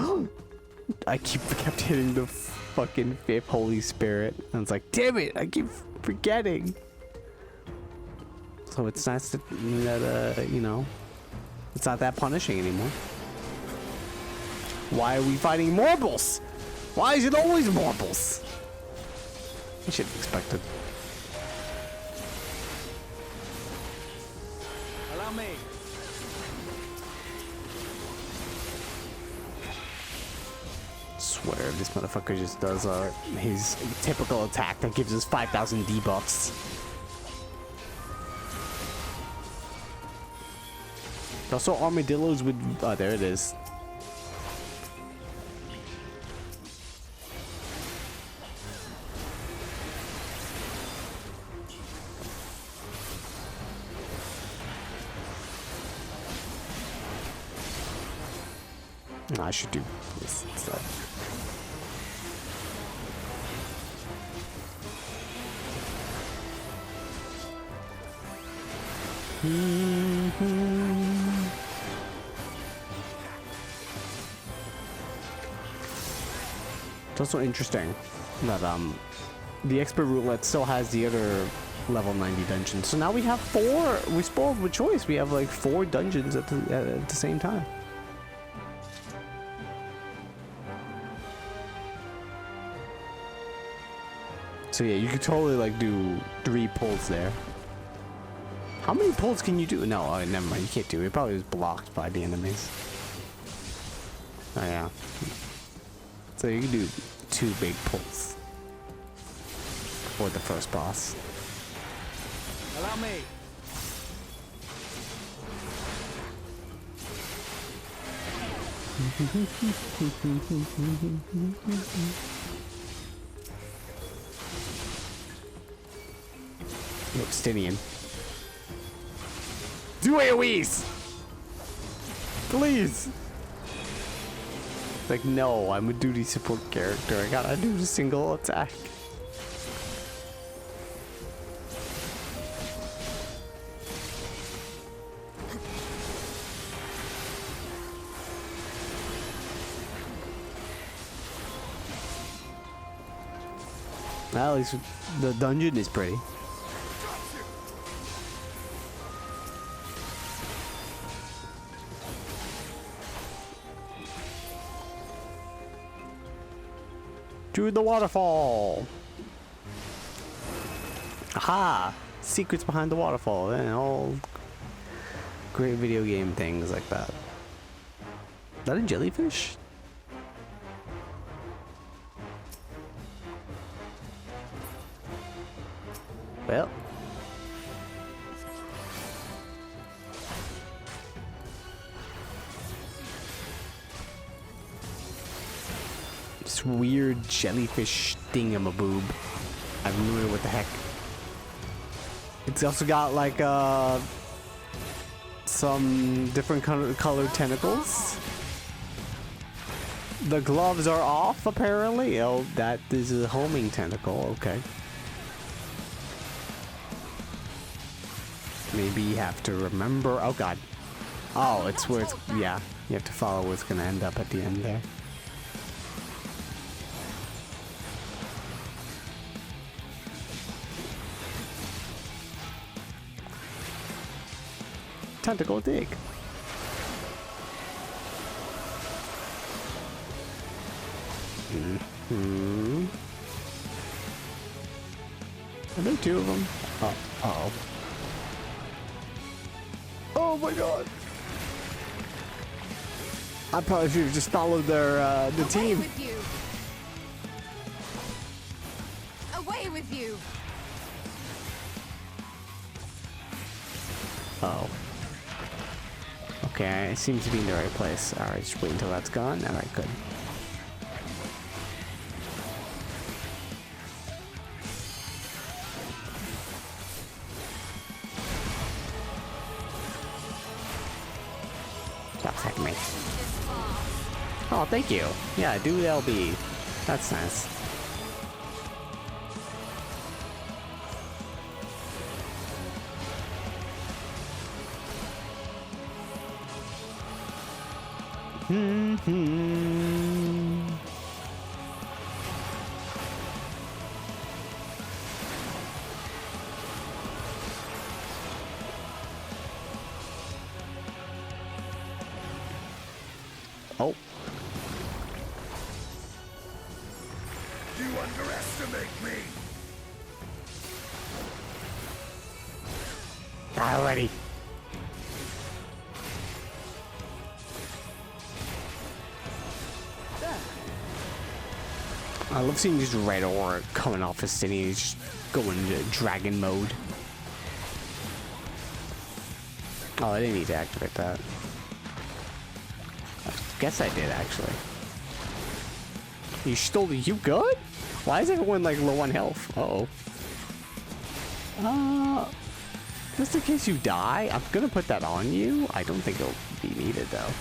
I kept hitting the fucking 5th Holy Spirit, and it's like, damn it, I keep forgetting. So it's nice that you know, it's not that punishing anymore. Why are we fighting marbles? Why is it always marbles? I should have expected. Allow me. Swear this motherfucker just does his typical attack that gives us 5,000 debuffs. Also armadillos with there it is. I should do this instead. It's also interesting that the expert roulette still has the other level 90 dungeons. So now we have 4. We spoiled with choice. We have like 4 dungeons at the same time. So yeah, you could totally like do 3 pulls there. How many pulls can you do? No, never mind. You can't do it. It probably was blocked by the enemies. Oh yeah. So you can do 2 big pulls for the first boss. Allow me. Obsidian. Do AoEs! Please! Like, no, I'm a duty support character. I gotta do the single attack. Well, at least the dungeon is pretty. To the waterfall. Aha! Secrets behind the waterfall and all great video game things like that. Is that a jellyfish? Well. This weird jellyfish thingamaboob. I have no idea what the heck. It's also got like some different colored tentacles. The gloves are off apparently. Oh, that is a homing tentacle. Okay. Maybe you have to remember. Oh god. Oh, it's where it's. Yeah, you have to follow where it's gonna end up at the end there. Time to go dig. Are there two of them? Uh-oh. Oh my god. I probably should have just followed their the team. Away with you. Away with you. Oh. Okay, I seem to be in the right place. Alright, just wait until that's gone. Alright, good. Stop attacking me. Oh, thank you. Yeah, do LB. That's nice. Oh. You underestimate me. Alrighty. I love seeing this red aura coming off his city. He's just going into dragon mode. Oh, I didn't need to activate that. I guess I did, actually. Yshtola, you good? Why is everyone, like, low on health? Uh-oh. Just in case you die, I'm gonna put that on you. I don't think it'll be needed, though.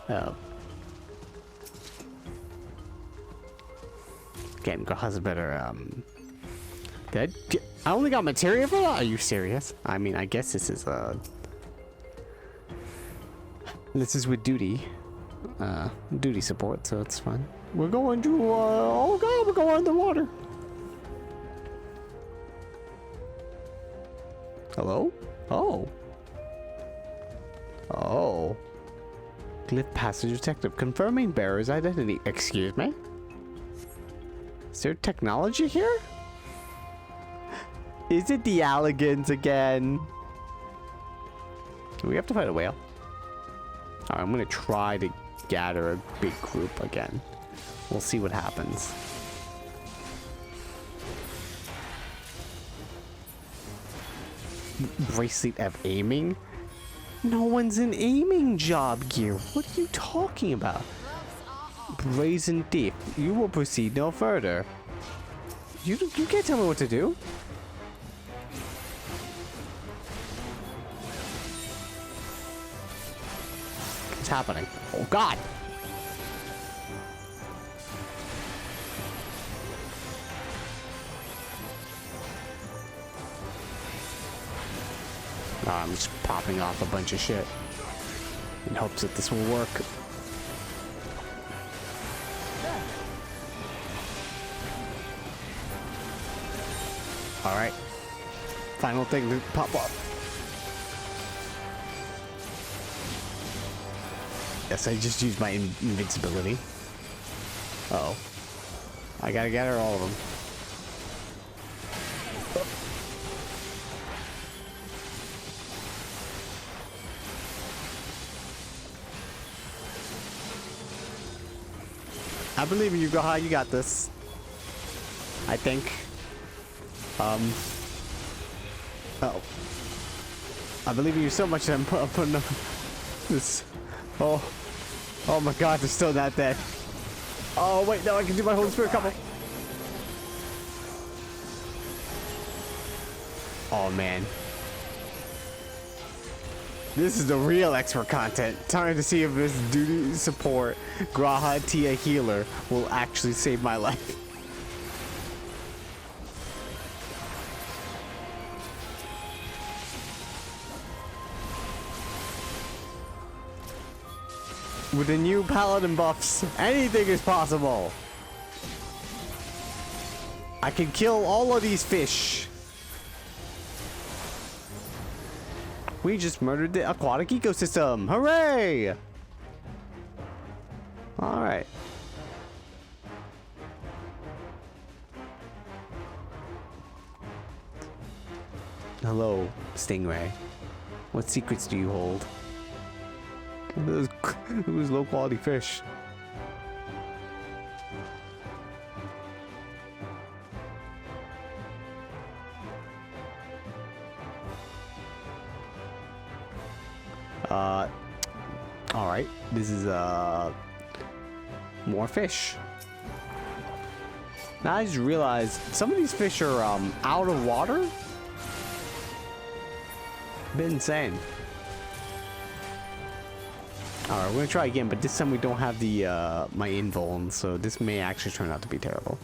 Oh. Game Girl has a better, I only got materia for that? Are you serious? I mean, I guess this is, this is with duty. Duty support, so it's fine. We're going to, oh god, we're going underwater. Hello? Oh. Oh. Glyph passage detective confirming bearer's identity. Excuse me? Is there technology here? Is it the Alligans again? Do we have to fight a whale? Alright, I'm gonna try to gather a big group again. We'll see what happens. Bracelet of aiming? No one's in aiming job gear. What are you talking about? Brazen Thief. You will proceed no further. You can't tell me what to do. happening? Oh God! I'm just popping off a bunch of shit in hopes that this will work. All right, final thing to pop up. Yes, I just used my invincibility. Uh-oh. I gotta gather all of them. I believe in you, Gaha. You got this. I think. Oh. I believe in you so much that I'm putting up this. Oh. Oh my God, they're still not dead. Oh wait, no, I can do my Holy Spirit couple. Oh man. This is the real expert content. Time to see if this duty support Graha Tia healer will actually save my life. With the new paladin buffs, anything is possible. I can kill all of these fish. We just murdered the aquatic ecosystem. Hooray! All right. Hello, Stingray. What secrets do you hold? Those low quality fish. All right. This is more fish. Now I just realized some of these fish are out of water. Bit insane. Alright, we're gonna try again, but this time we don't have the my invuln, so this may actually turn out to be terrible.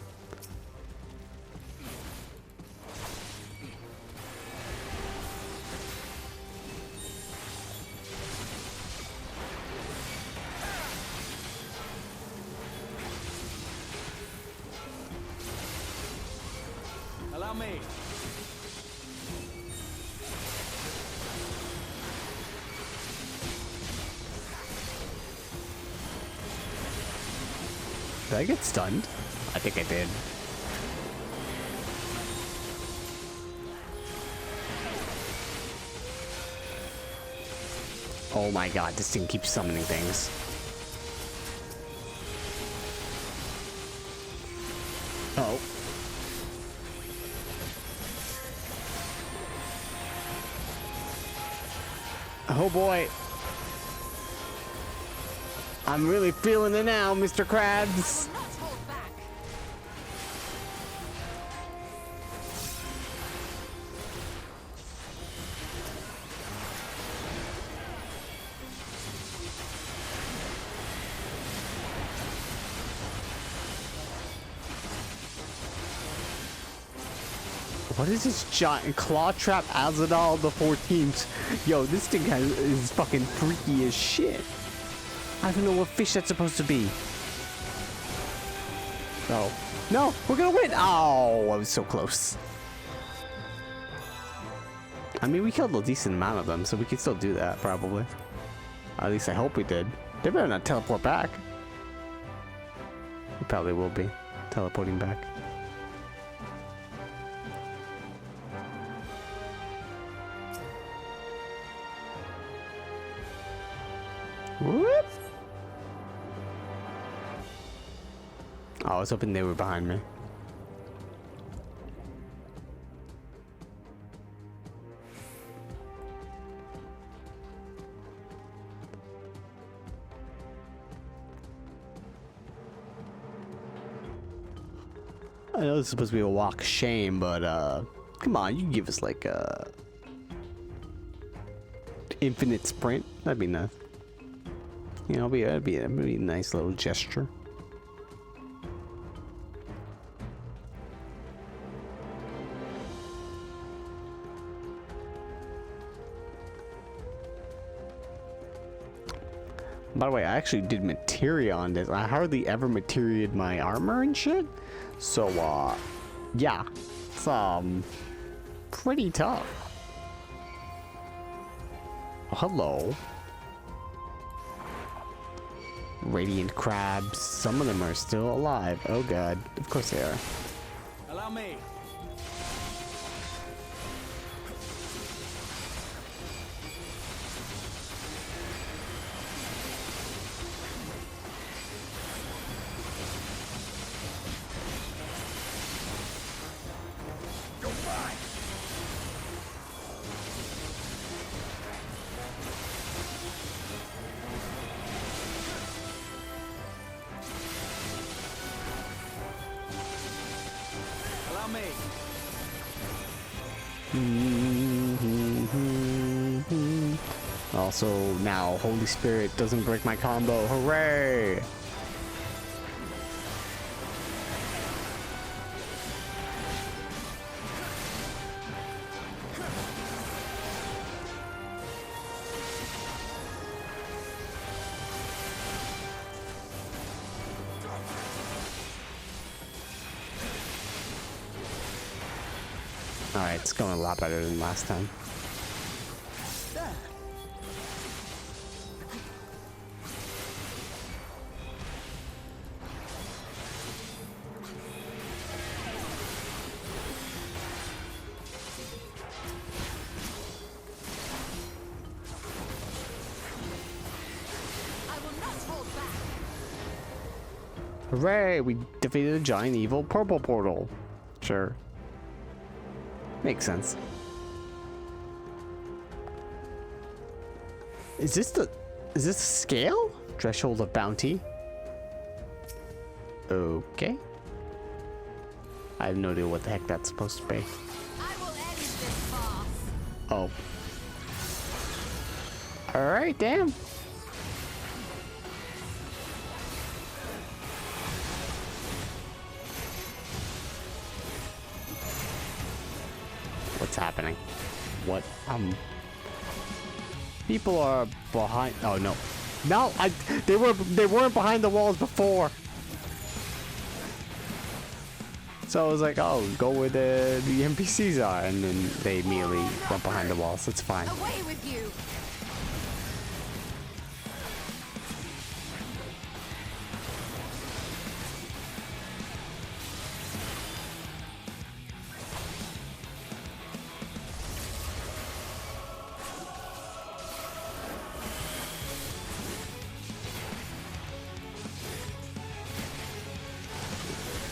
Allow me. Did I get stunned? I think I did. Oh my God, this thing keeps summoning things. Oh. Oh boy. I'm really feeling it now, Mr. Krabs. What is this giant claw trap Azadal the 14th? Yo, this thing is fucking freaky as shit. I don't know what fish that's supposed to be. Oh. No, we're gonna win! Oh, I was so close. I mean, we killed a decent amount of them, so we can still do that, probably. At least I hope we did. They better not teleport back. We probably will be teleporting back. Whoop! Oh, I was hoping they were behind me. I know this is supposed to be a walk of shame, but come on, you can give us like a infinite sprint. That'd be nice. You know, it'd be a nice little gesture. By the way, I actually did materia on this. I hardly ever materiaed my armor and shit. So, yeah. It's, pretty tough. Oh, hello. Radiant crabs. Some of them are still alive. Oh god. Of course they are. Allow me. Also, now Holy Spirit doesn't break my combo. Hooray! Alright, it's going a lot better than last time. Hooray! We defeated a giant evil purple portal. Sure. Makes sense. Is this scale? Threshold of bounty. Okay. I have no idea what the heck that's supposed to be. I will end this farce. Oh. Alright, damn. What's happening? What? People are behind. Oh no, no! They weren't behind the walls before. So I was like, oh, go where the NPCs are, and then they immediately went behind the walls. It's fine. Away with you.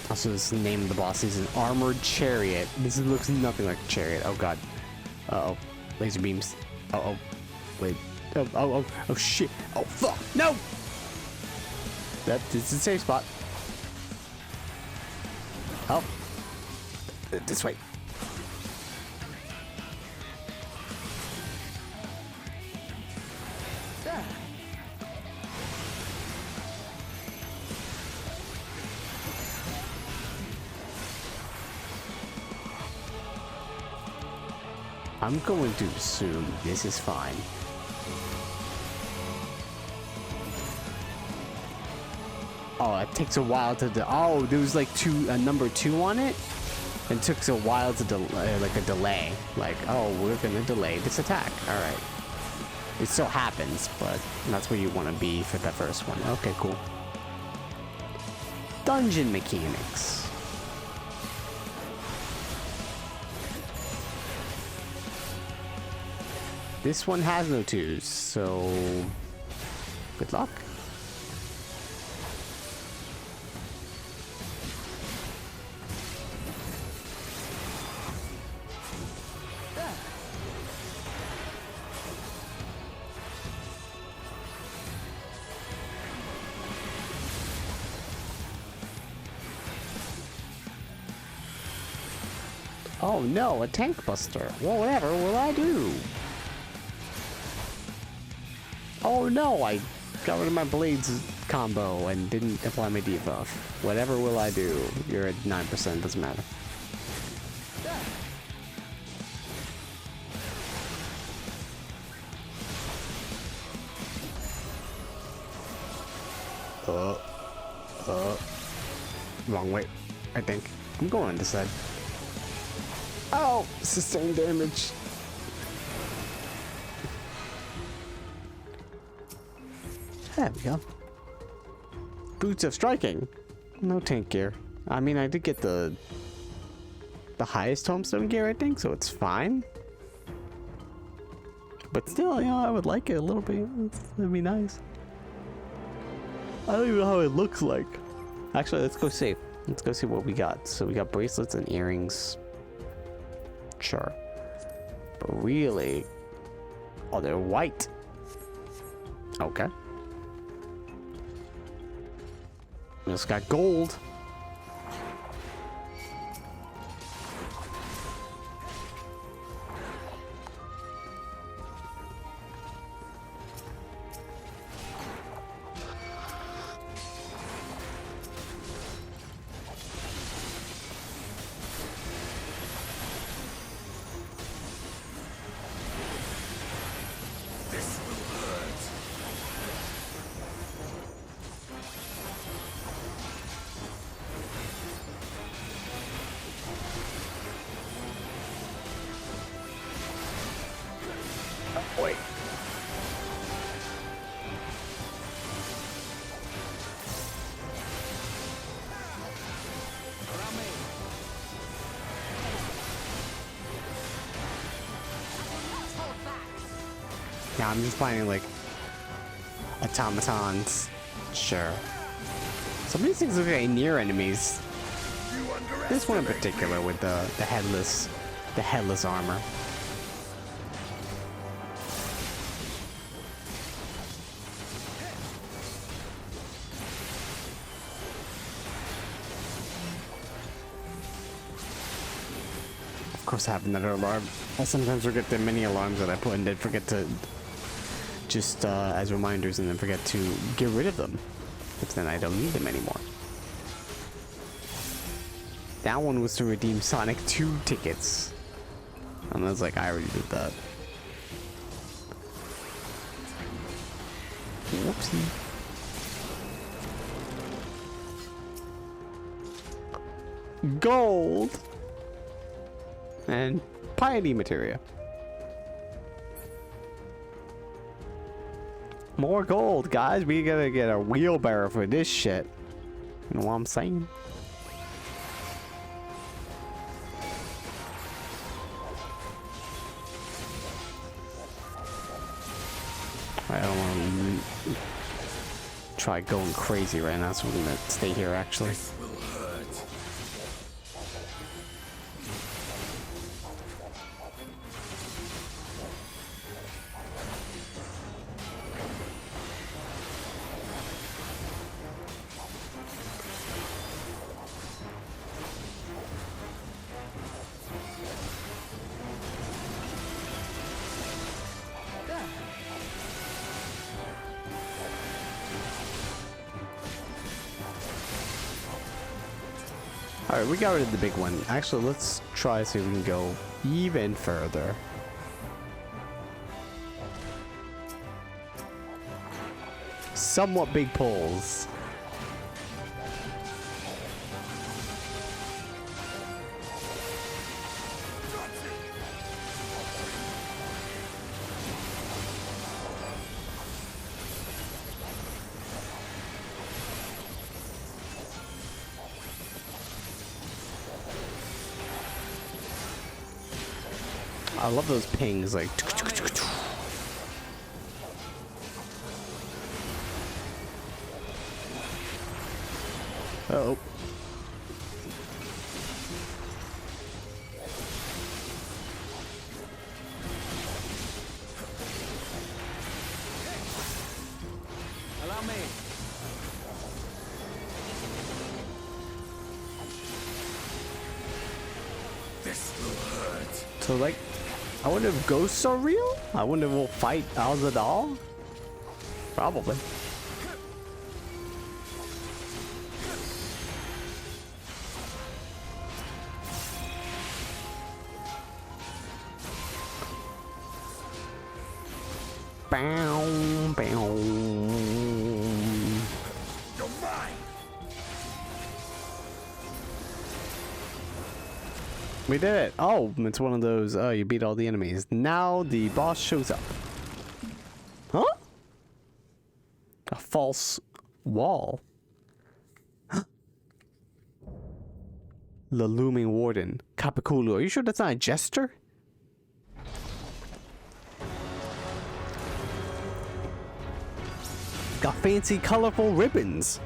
Also, this is the name of the boss is an armored chariot. This looks nothing like a chariot. Oh god. Uh oh. Laser beams. Uh oh. Wait. Oh shit. Oh fuck. No! This is a safe spot. Oh. This way. I'm going to assume this is fine. Oh, it takes a while to oh, there was like number 2 on it. It took a while to like a delay. Like, oh, we're gonna delay this attack. All right. It still happens, but that's where you want to be for the first one. Okay, cool. Dungeon mechanics. This one has no 2s, so good luck. Oh no, a tank buster. Well, whatever will I do? Oh no, I got rid of my blades combo and didn't apply my debuff. Whatever will I do? You're at 9%, doesn't matter. Wrong way, I think. I'm going on this side. Oh, sustained damage. There we go. Boots of striking. No tank gear. I mean, I did get the highest tombstone gear, I think, so it's fine. But still, you know, I would like it a little bit. That'd be nice. I don't even know how it looks like. Actually, let's go see. Let's go see what we got. So we got bracelets and earrings. Sure. But really... Oh, they're white. Okay. We just got gold. Wait. Yeah, I'm just finding like automatons. Sure. Some of these things look like near enemies. This one in particular with the headless armor. Of course I have another alarm. I sometimes forget the many alarms that I put and then forget to just as reminders and then forget to get rid of them. Because then I don't need them anymore. That one was to redeem Sonic 2 tickets. And I was like, I already did that. Whoopsie. Gold! And piety materia. More gold, guys. We gotta get a wheelbarrow for this shit. You know what I'm saying? I don't want to try going crazy right now, so we're gonna stay here actually. Alright, we got rid of the big one. Actually, let's try to see if we can go even further. Somewhat big pulls. I love those pings, like. Uh-oh. Allow me. This will hurt. So, like, I wonder if ghosts are real? I wonder if we'll fight Alzadal? Probably. Bow, bow. You're mine! We did it. Oh, it's one of those, oh, you beat all the enemies. Now the boss shows up. Huh? A false wall. The looming warden. Kapikulu. Are you sure that's not a jester? Got fancy, colorful ribbons.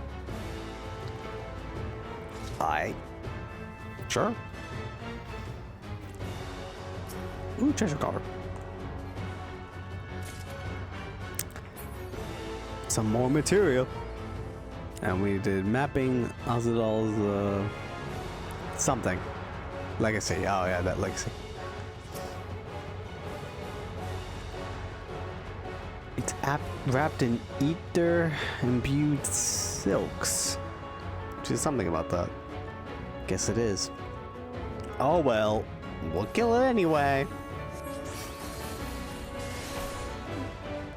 Sure. Ooh, treasure card. Some more material. And we did mapping Azadal's, something. Legacy. Oh, yeah, that legacy. It's wrapped in ether imbued silks. Which is something about that. Guess it is. Oh, well. We'll kill it anyway.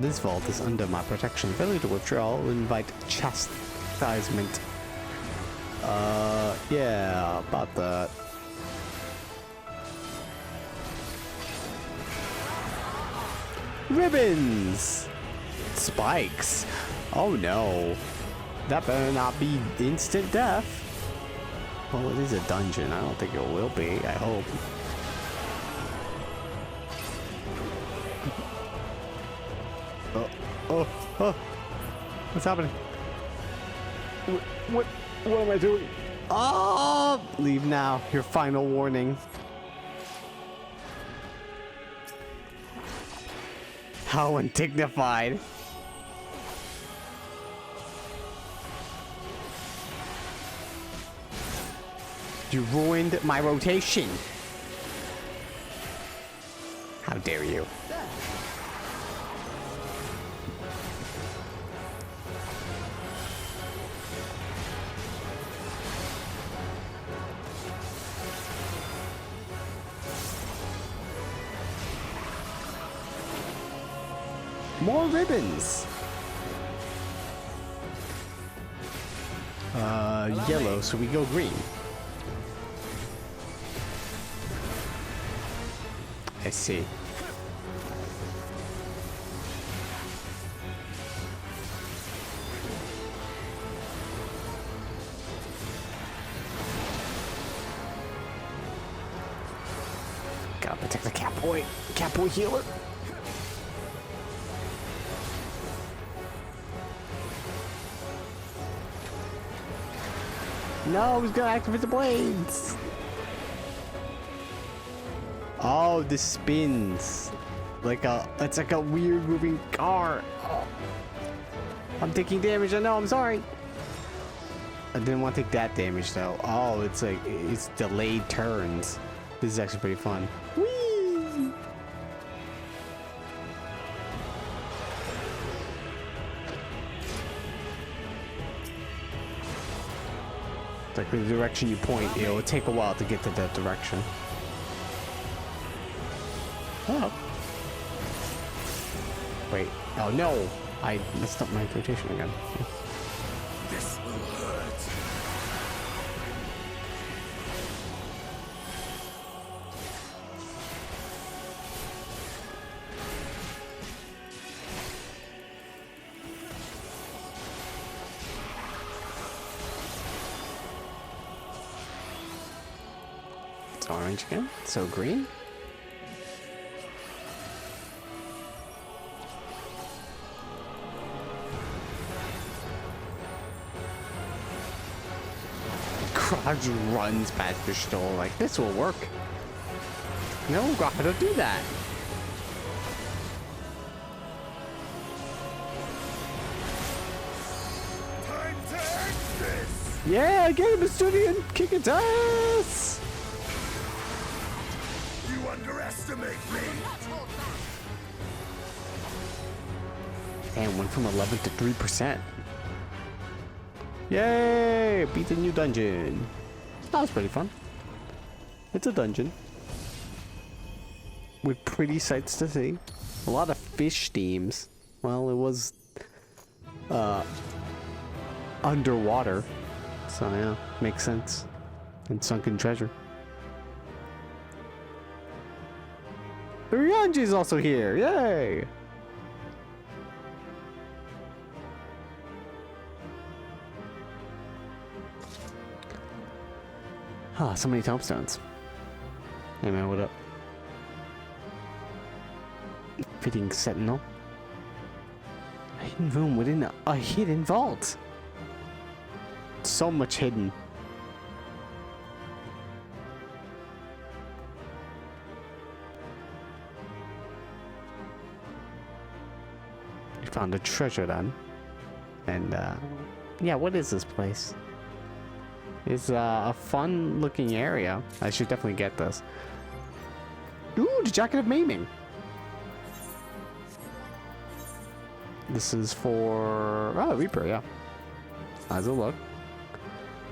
This vault is under my protection. Failure to withdraw will invite chastisement. Yeah, about that. Ribbons! Spikes! Oh no. That better not be instant death. Well, it is a dungeon. I don't think it will be. I hope. Oh. What's happening? What am I doing? Oh! Leave now. Your final warning. How undignified. You ruined my rotation. How dare you? More ribbons. Yellow, so we go green. I see. Gotta protect the Catboy. Catboy healer. No, he's gonna activate the blades. Oh, this spins like it's like a weird moving car. Oh. I'm taking damage. I know. I'm sorry. I didn't want to take that damage though. Oh, it's like it's delayed turns. This is actually pretty fun. Whee! Like the direction you point, it'll take a while to get to that direction. Oh. Wait. Oh no! I messed up my rotation again. This will hurt. It's orange again. So green. Grudge runs past Yshtola like this will work. No, Grudge, don't do that. Time to end this! Yeah, get him, Estonian! Kick its ass! You underestimate me! Damn, went from 11 to 3%. Yay! Beat the new dungeon. That was pretty fun. It's a dungeon with pretty sights to see. A lot of fish themes. Well, it was underwater. So yeah, makes sense. And sunken treasure. Ryanji's also here. Yay! Ah, so many tombstones. Hey man, what up? Fitting sentinel. A hidden room within a hidden vault. So much hidden. We found a treasure then. And yeah, what is this place? It's a fun looking area. I should definitely get this. Ooh, the jacket of maiming. This is for Reaper, yeah. How's it look?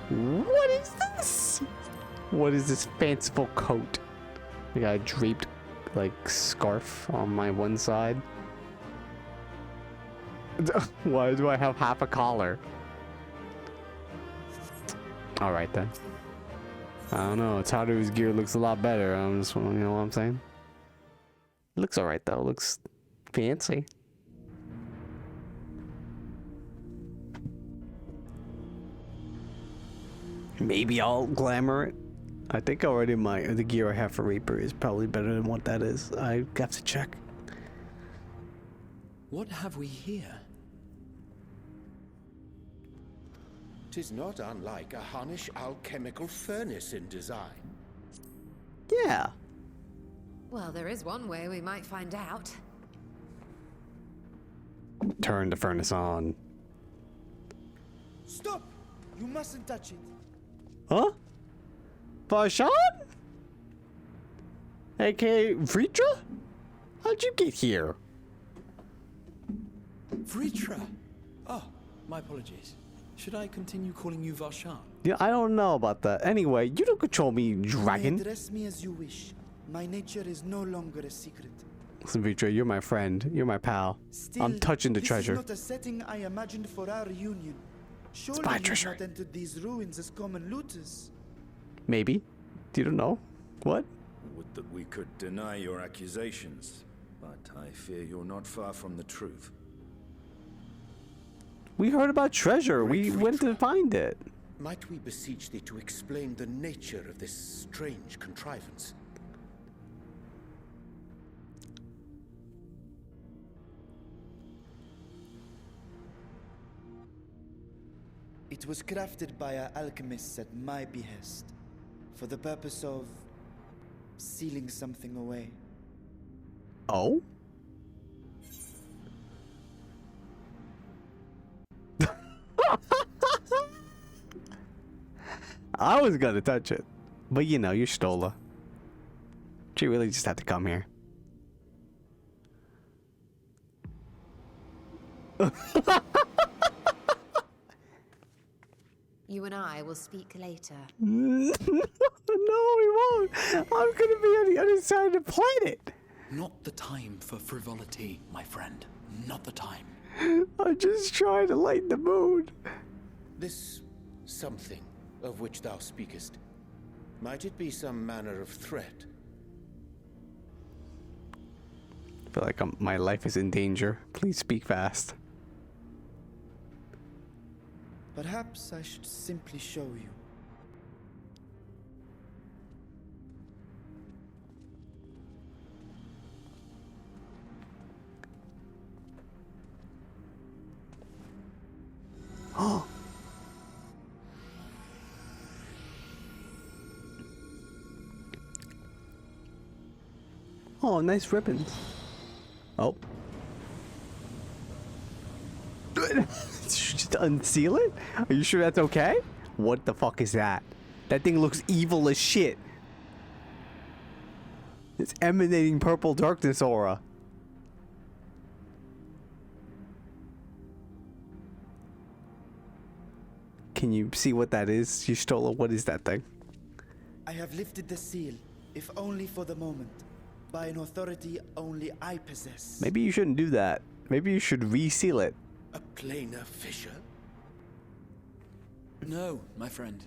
What is this? What is this fanciful coat? I got a draped like scarf on my one side. Why do I have half a collar? Alright then. I don't know. Tataru's gear looks a lot better. I'm just, you know what I'm saying? It looks alright though. It looks fancy. Maybe I'll glamour it. I think already the gear I have for Reaper is probably better than what that is. I have to check. What have we here? 'Tis not unlike a Hunnish alchemical furnace in design. Yeah. Well, there is one way we might find out. Turn the furnace on. Stop! You mustn't touch it. Huh? Varshan? AKA Vritra? How'd you get here? Vritra? Oh, my apologies. Should I continue calling you Varshan? Yeah, I don't know about that. Anyway, you don't control me, You may dragon. address me as you wish. My nature is no longer a secret. Listen, Vritra, you're my friend. You're my pal. Still, I'm touching the treasure. This is not a setting I imagined for our reunion. Surely my you've treasure. not entered these ruins as common looters. Maybe. You don't know. What? Would that we could deny your accusations, but I fear you're not far from the truth. We heard about treasure. We went to find it. Might we beseech thee to explain the nature of this strange contrivance? It was crafted by our alchemists at my behest, for the purpose of sealing something away. Oh? I was gonna touch it. But you know, Yshtola. She really just had to come here. You and I will speak later. No, we won't. I'm gonna be on the other side of the planet. Not the time for frivolity, my friend. Not the time. I'm just trying to lighten the mood. This something of which thou speakest, might it be some manner of threat? I feel like my life is in danger. Please speak fast. Perhaps I should simply show you. Oh. Oh, nice ribbons. Oh. Just unseal it? Are you sure that's okay? What the fuck is that? That thing looks evil as shit. It's emanating purple darkness aura. Can you see what that is? Yshtola, what is that thing? I have lifted the seal, if only for the moment, by an authority only I possess. Maybe you shouldn't do that. Maybe you should reseal it. A planar fissure? No, my friend.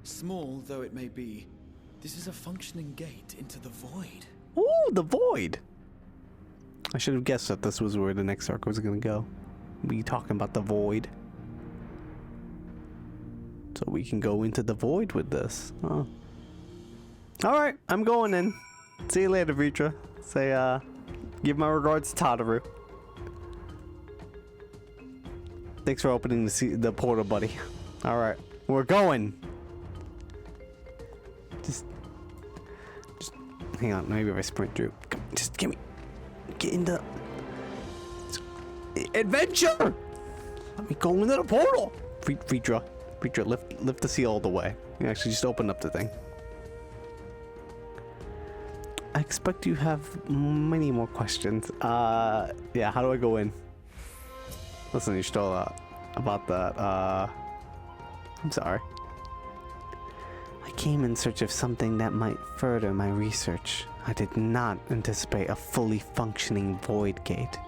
Small though it may be, this is a functioning gate into the void. Ooh, the void! I should have guessed that this was where the next arc was gonna go. We talking about the void. So we can go into the void with this. Oh. Alright, I'm going in. See you later, Vitra. Say, give my regards to Tataru. Thanks for opening the portal, buddy. Alright, we're going. Just hang on, maybe if I sprint through. Come, just get in the adventure. Let me go into the portal. Vitra, lift the seal all the way. You actually just open up the thing. I expect you have many more questions. Yeah, how do I go in? Listen, Yshtola, about that, I'm sorry. I came in search of something that might further my research. I did not anticipate a fully functioning void gate.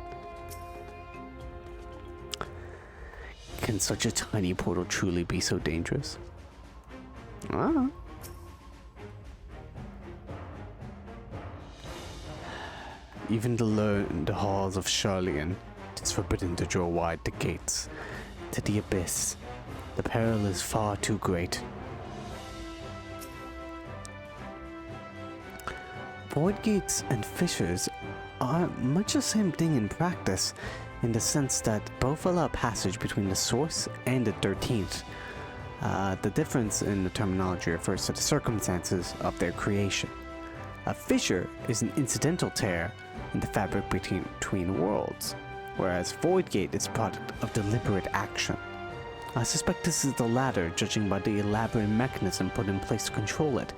Can such a tiny portal truly be so dangerous? Ah. Even to learn the halls of Charlian, it is forbidden to draw wide the gates. To the abyss, the peril is far too great. Void gates and fissures are much the same thing in practice, in the sense that both allow passage between the source and the 13th. The difference in the terminology refers to the circumstances of their creation. A fissure is an incidental tear in the fabric between worlds, whereas Void Gate is a product of deliberate action. I suspect this is the latter, judging by the elaborate mechanism put in place to control it.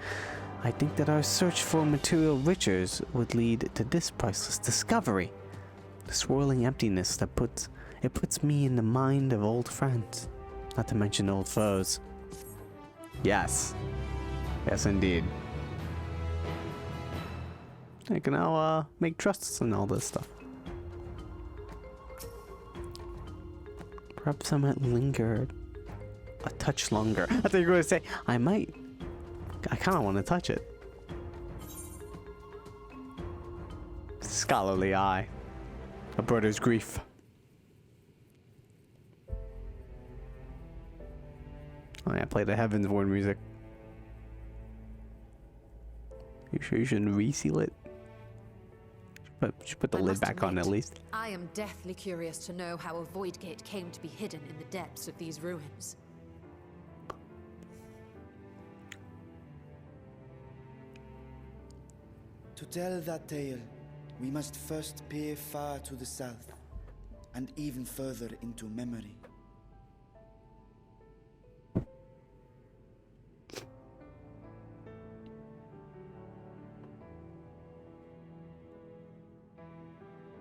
I think that our search for material riches would lead to this priceless discovery. The swirling emptiness that puts me in the mind of old friends, not to mention old foes. Yes. Yes, indeed. I can now make trusts and all this stuff. Perhaps I might linger a touch longer. I thought you were going to say, I kind of want to touch it. Scholarly eye. A brother's grief. Oh yeah, play the Heaven's Ward music. You sure you shouldn't reseal it? Should put the lid back on at least. I am deathly curious to know how a void gate came to be hidden in the depths of these ruins. To tell that tale, we must first peer far to the south, and even further into memory.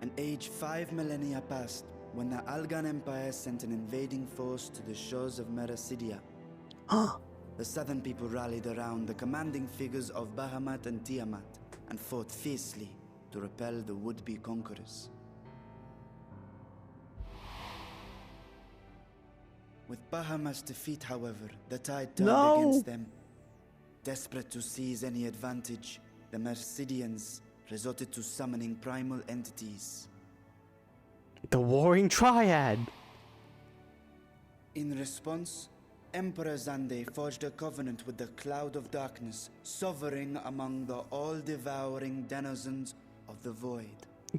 An age 5 millennia passed when the Algan Empire sent an invading force to the shores of Merasidia. The southern people rallied around the commanding figures of Bahamut and Tiamat and fought fiercely to repel the would-be conquerors. With Bahamut's defeat, however, the tide turned against them. Desperate to seize any advantage, the Mercidians resorted to summoning primal entities. The Warring Triad! In response, Emperor Zande forged a covenant with the Cloud of Darkness, sovereign among the all-devouring denizens of the Void.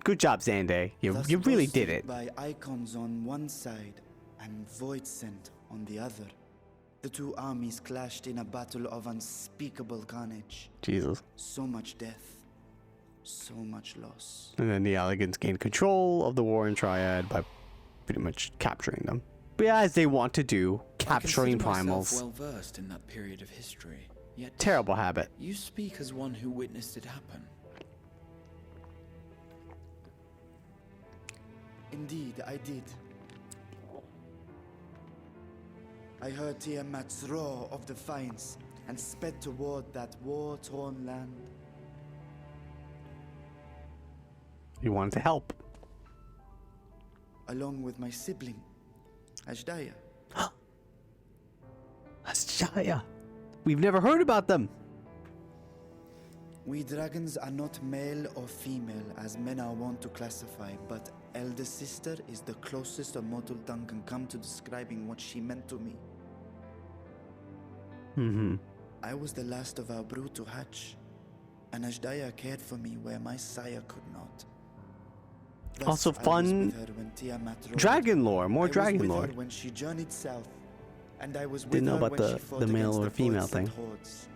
Good job, Zande. You really did it. By icons on one side and Void Scent on the other, the two armies clashed in a battle of unspeakable carnage. Jesus. So much death. So much loss. And then the Elegants gained control of the Warring Triad by pretty much capturing them. But yeah, as they want to do, capturing primals. Well versed in that period of history. Yet terrible habit. You speak as one who witnessed it happen. Indeed, I did. I heard Tiamat's roar of defiance and sped toward that war-torn land. You wanted to help. along with my sibling, Yshtola. Yshtola. We've never heard about them. We dragons are not male or female as men are wont to classify, but elder sister is the closest a mortal tongue can come to describing what she meant to me. I was the last of our brood to hatch, and Yshtola cared for me where my sire could not. Thus, Also fun dragon lore, more dragon lore. When she journeyed south, and I was with Didn't know her about when she fought the male against or the female voids thing. and hordes.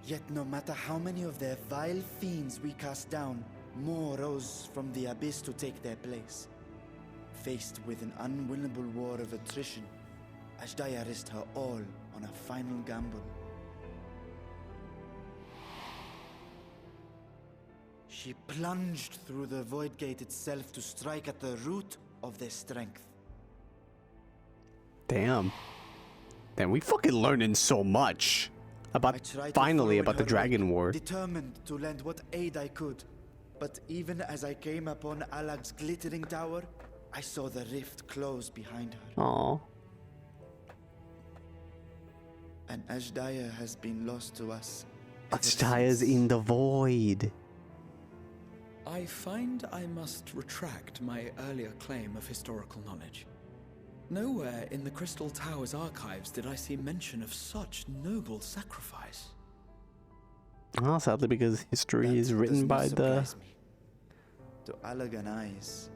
Yet no matter how many of their vile fiends we cast down, more rose from the abyss to take their place. Faced with an unwinnable war of attrition, Yshtola risked her all on a final gamble. She plunged through the void gate itself to strike at the root of their strength. Damn. Damn, we fucking learning so much about finally about the dragon war. Determined to lend what aid I could, but even as I came upon Alag's glittering tower, I saw the rift close behind her. Aww. And Yshtola has been lost to us. Yshtola in the void. I find I must retract my earlier claim of historical knowledge. Nowhere in the Crystal Tower's archives did I see mention of such noble sacrifice. Well, sadly, because history is written by the... To Alagan eyes,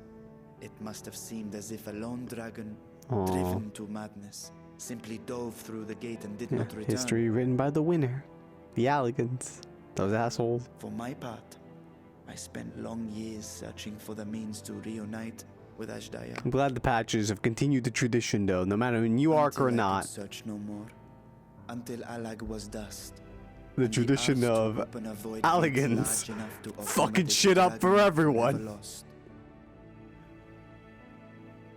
it must have seemed as if a lone dragon, driven to madness, simply dove through the gate and did not return. History written by the winner. The Alligans. Those assholes. For my part, I spent long years searching for the means to reunite with Yshtola. I'm glad the patches have continued the tradition, though, no matter in New Ark or not. Search no more, until Alag was dust. The tradition of Alligans fucking shit up for everyone.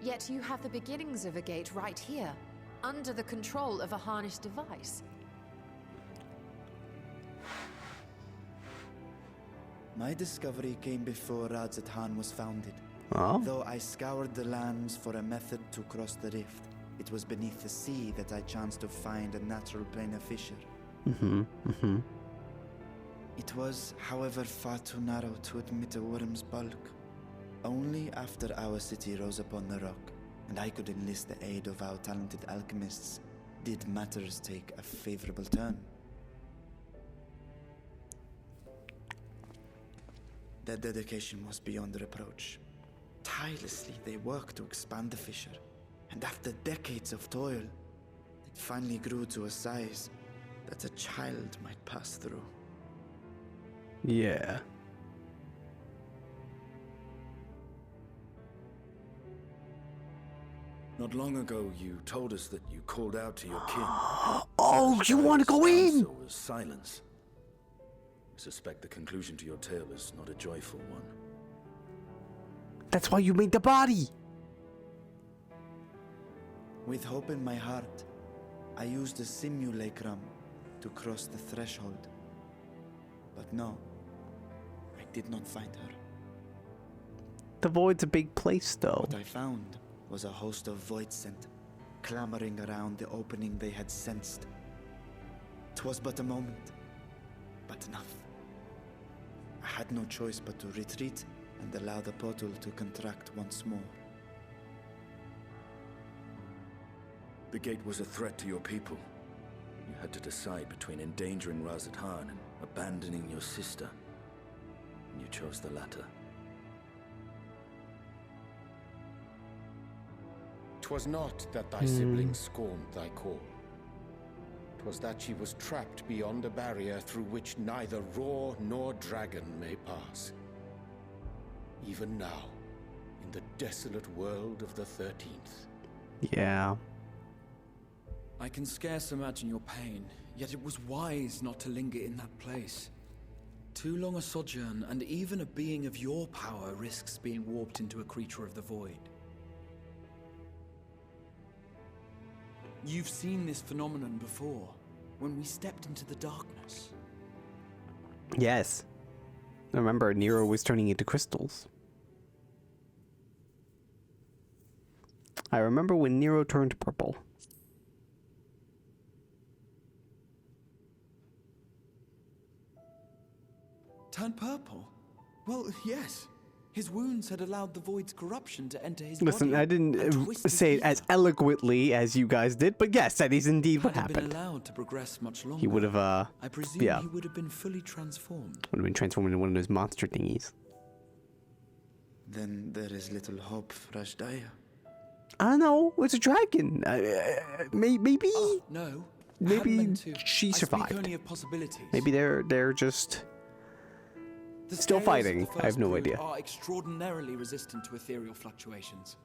Yet you have the beginnings of a gate right here, under the control of a harnessed device. My discovery came before Radzat was founded. Oh? Though I scoured the lands for a method to cross the rift, it was beneath the sea that I chanced to find a natural planar fissure. It was, however, far too narrow to admit a worm's bulk. Only after our city rose upon the rock, and I could enlist the aid of our talented alchemists, did matters take a favorable turn. Their dedication was beyond reproach. Tirelessly, they worked to expand the fissure, and after decades of toil, it finally grew to a size that a child might pass through. Yeah. Not long ago, you told us that you called out to your kin. Oh, you want to go in? So was silence. I suspect the conclusion to your tale is not a joyful one. That's why you made the body. With hope in my heart, I used a simulacrum to cross the threshold. But no, I did not find her. The void's a big place, though. What I found was a host of void scent, clamoring around the opening they had sensed. 'Twas but a moment, but enough. I had no choice but to retreat and allow the portal to contract once more. The gate was a threat to your people. You had to decide between endangering Radzat and abandoning your sister. And you chose the latter. 'Twas not that thy sibling scorned thy call. 'Twas that she was trapped beyond a barrier through which neither roar nor dragon may pass. Even now, in the desolate world of the 13th. Yeah. I can scarce imagine your pain, yet it was wise not to linger in that place. Too long a sojourn, and even a being of your power risks being warped into a creature of the void. You've seen this phenomenon before, when we stepped into the darkness. Yes. remember Nero was turning into crystals. I remember when Nero turned purple. Turned purple? Well, yes. His wounds had allowed the void's corruption to enter his Listen, body. I didn't say it as eloquently as you guys did, but yes, that is indeed what happened. Been allowed to progress much longer, He would have, I presume he would have been fully transformed. Would have been transformed into one of those monster thingies. Then there is little hope for Yshtola. I don't know. It's a dragon. Maybe. Oh, no. Maybe she survived. I speak only of possibilities. Maybe they're just still fighting. I have no idea. Are extraordinarily resistant to ethereal fluctuations.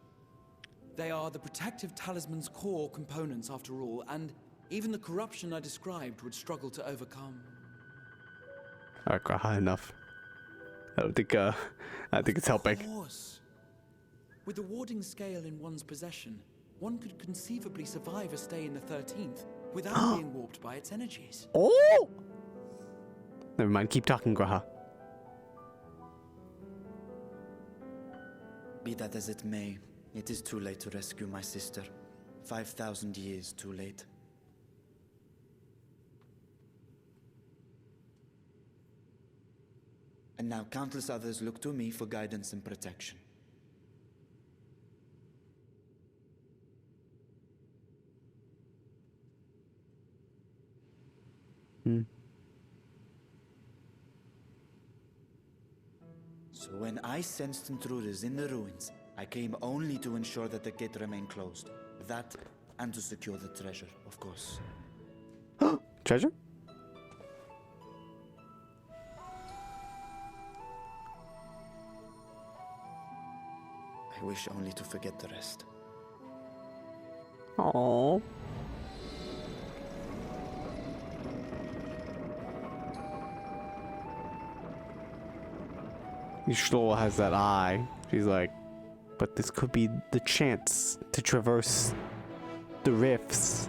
They are the protective talisman's core components, after all, and even the corruption I described would struggle to overcome. Alright, Graha, enough. I think it's helping. Of course. With the warding scale in one's possession, one could conceivably survive a stay in the 13th without being warped by its energies. Oh! Never mind, keep talking, Graha. Be that as it may, it is too late to rescue my sister. 5,000 years too late. And now countless others look to me for guidance and protection. So when I sensed intruders in the ruins, I came only to ensure that the gate remained closed. That, and to secure the treasure, of course. Treasure? I wish only to forget the rest. Aww. Yshtola has that eye. She's like, but this could be the chance to traverse the rifts.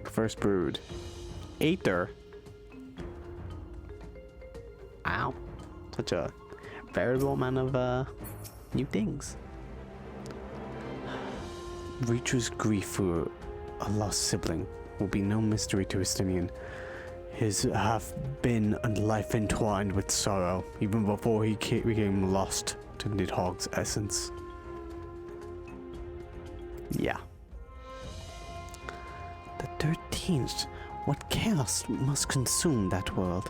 First brood. Aether. Wow. Such a variable amount of new things. Reacher's grief for a lost sibling will be no mystery to Estinian. His have been a life entwined with sorrow, even before he became lost to Nidhogg's essence. Yeah. The 13th. What chaos must consume that world?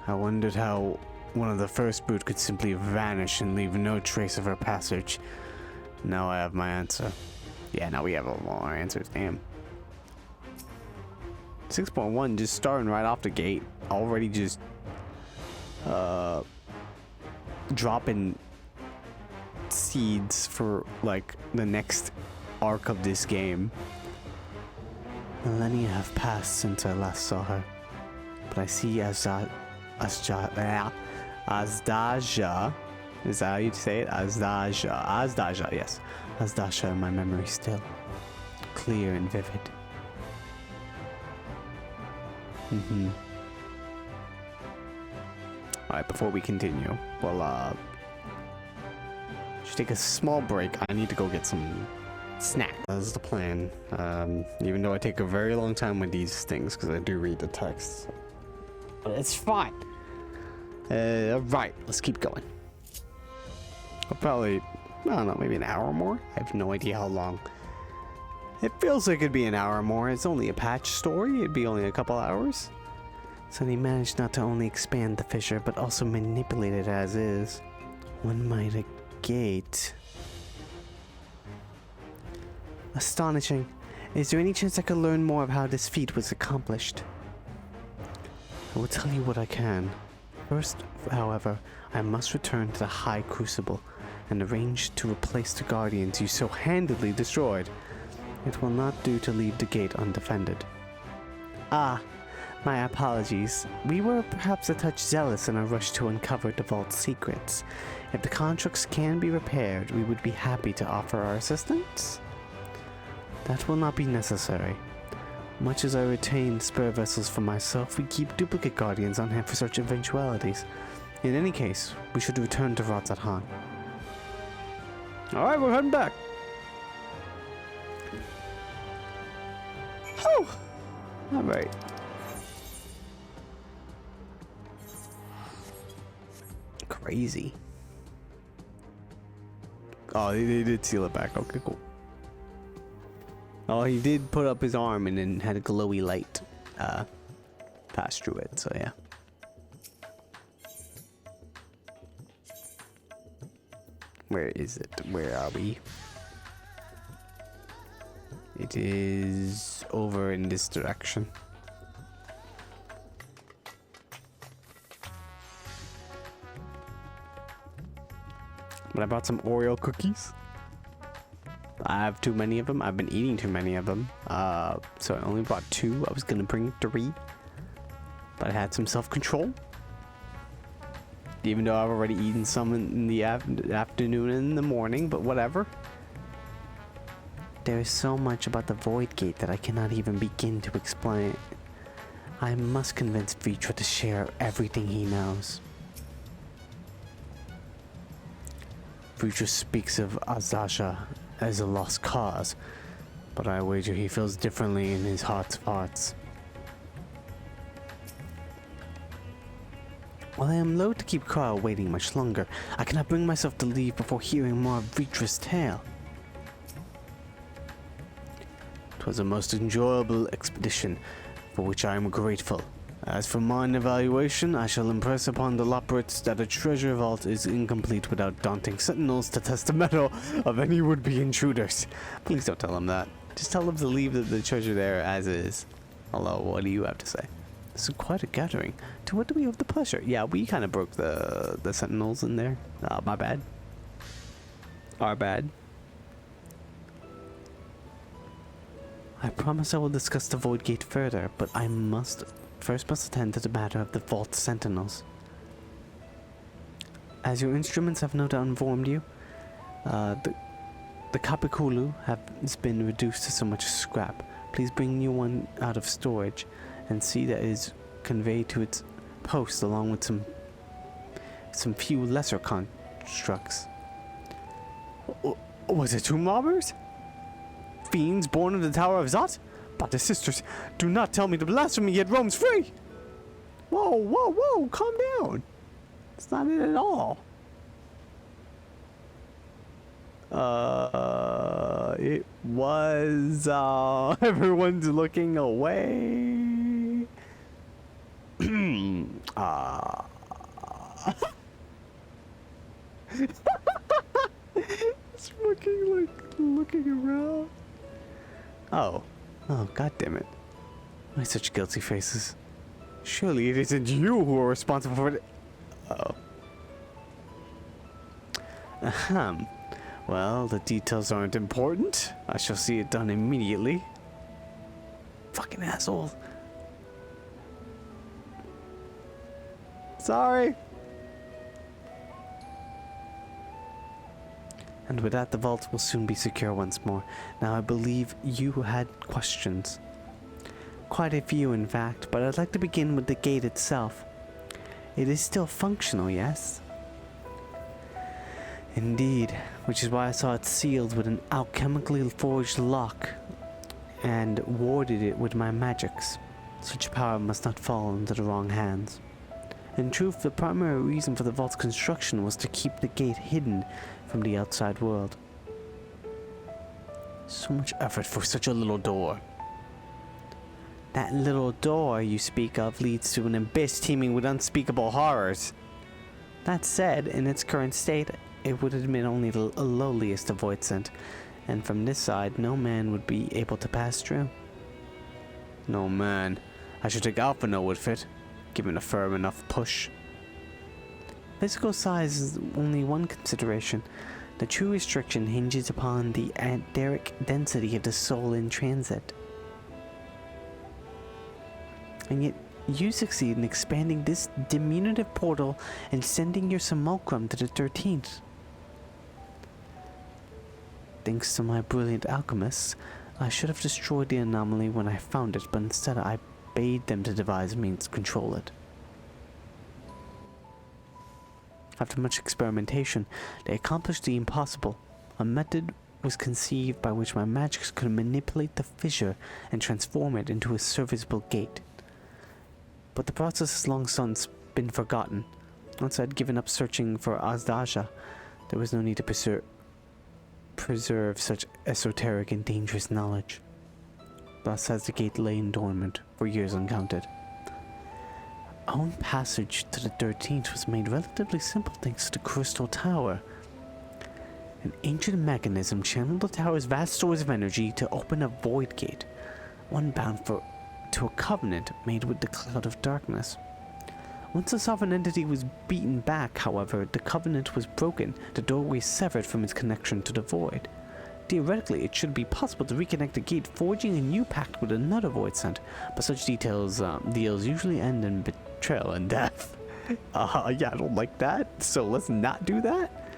I wondered how one of the first brood could simply vanish and leave no trace of her passage. Now I have my answer. Yeah, now we have all our answers. Damn. 6.1 just starting right off the gate. Already just dropping seeds for like the next arc of this game. Millennia have passed since I last saw her, but I see Azdaja, is that how you say it? Azdaja, yes. Azdaja in my memory still. Clear and vivid. Alright, before we continue, we'll should take a small break. I need to go get some snack. That's the plan. Even though I take a very long time with these things, because I do read the text. But it's fine. Right, let's keep going. I'll probably, I don't know, maybe an hour or more? I have no idea how long. It feels like it'd be an hour or more. It's only a patch story. It'd be only a couple hours. So they managed not to only expand the fissure, but also manipulate it as is. One might a gate. Astonishing. Is there any chance I could learn more of how this feat was accomplished? I will tell you what I can. First, however, I must return to the High Crucible and arrange to replace the Guardians you so handily destroyed. It will not do to leave the gate undefended. Ah, My apologies. We were perhaps a touch zealous in our rush to uncover the vault's secrets. If the constructs can be repaired, we would be happy to offer our assistance. That will not be necessary. Much as I retain spare vessels for myself, we keep duplicate guardians on hand for such eventualities. In any case, we should return to Razat Han. Alright, we're heading back. Oh! Alright. Crazy. Oh, they did seal it back. Okay, cool. Oh, he did put up his arm and then had a glowy light pass through it, so yeah. Where is it? Where are we? It is over in this direction. But I bought some Oreo cookies. I have too many of them. I've been eating too many of them. So I only bought 2. I was gonna bring 3. But I had some self-control. Even though I've already eaten some in the afternoon and in the morning, but whatever. There is so much about the Void Gate that I cannot even begin to explain. I must convince Vitra to share everything he knows. Vitra speaks of Azasha as a lost cause, but I wager he feels differently in his heart's of hearts. While I am loath to keep Carl waiting much longer, I cannot bring myself to leave before hearing more of Vitra's tale. 'Twas a most enjoyable expedition, for which I am grateful. As for mine evaluation, I shall impress upon the Loporits that a treasure vault is incomplete without daunting sentinels to test the mettle of any would-be intruders. Please don't tell them that. Just tell them to leave the treasure there as is. Hello, what do you have to say? This is quite a gathering. To what do we owe the pleasure? Yeah, we kind of broke the sentinels in there. My bad. Our bad. I promise I will discuss the Void Gate further, but I first must attend to the matter of the Vault Sentinels. As your instruments have no doubt informed you, the Kapikulu has been reduced to so much scrap. Please bring new one out of storage and see that it is conveyed to its post along with some few lesser constructs. Was it tomb robbers? Fiends born of the Tower of Zot? But the sisters, do not tell me the blasphemy yet roams free! Whoa, whoa, whoa, calm down. It's not it at all. It was, everyone's looking away. It's fucking like looking around. Oh, god damn it. Why such guilty faces? Surely it isn't you who are responsible for it. Uh-oh. Ahem. Well, the details aren't important. I shall see it done immediately. Fucking asshole. Sorry. And with that, the vault will soon be secure once more. Now, I believe you had questions. Quite a few, in fact, but I'd like to begin with the gate itself. It is still functional, yes? Indeed, which is why I saw it sealed with an alchemically forged lock and warded it with my magics. Such power must not fall into the wrong hands. In truth, the primary reason for the vault's construction was to keep the gate hidden from the outside world. So much effort for such a little door. That little door you speak of leads to an abyss teeming with unspeakable horrors. That said, in its current state, it would admit only the lowliest of voidsent, and from this side, no man would be able to pass through. No man. I should think Alpha No would fit, given a firm enough push. Physical size is only one consideration. The true restriction hinges upon the etheric density of the soul in transit. And yet, you succeed in expanding this diminutive portal and sending your simulacrum to the 13th. Thanks to my brilliant alchemists, I should have destroyed the anomaly when I found it, but instead I bade them to devise means to control it. After much experimentation, they accomplished the impossible. A method was conceived by which my magics could manipulate the fissure and transform it into a serviceable gate. But the process has long since been forgotten. Once I'd given up searching for Azdaja, there was no need to preserve such esoteric and dangerous knowledge. Thus has the gate lain dormant for years uncounted. Our own passage to the 13th was made relatively simple thanks to the Crystal Tower. An ancient mechanism channeled the tower's vast stores of energy to open a void gate, one bound to a covenant made with the Cloud of Darkness. Once the sovereign entity was beaten back, however, the covenant was broken, the doorway severed from its connection to the void. Theoretically, it should be possible to reconnect the gate, forging a new pact with another void sent, but such deals usually end in betrayal and death. Yeah, I don't like that, so let's not do that.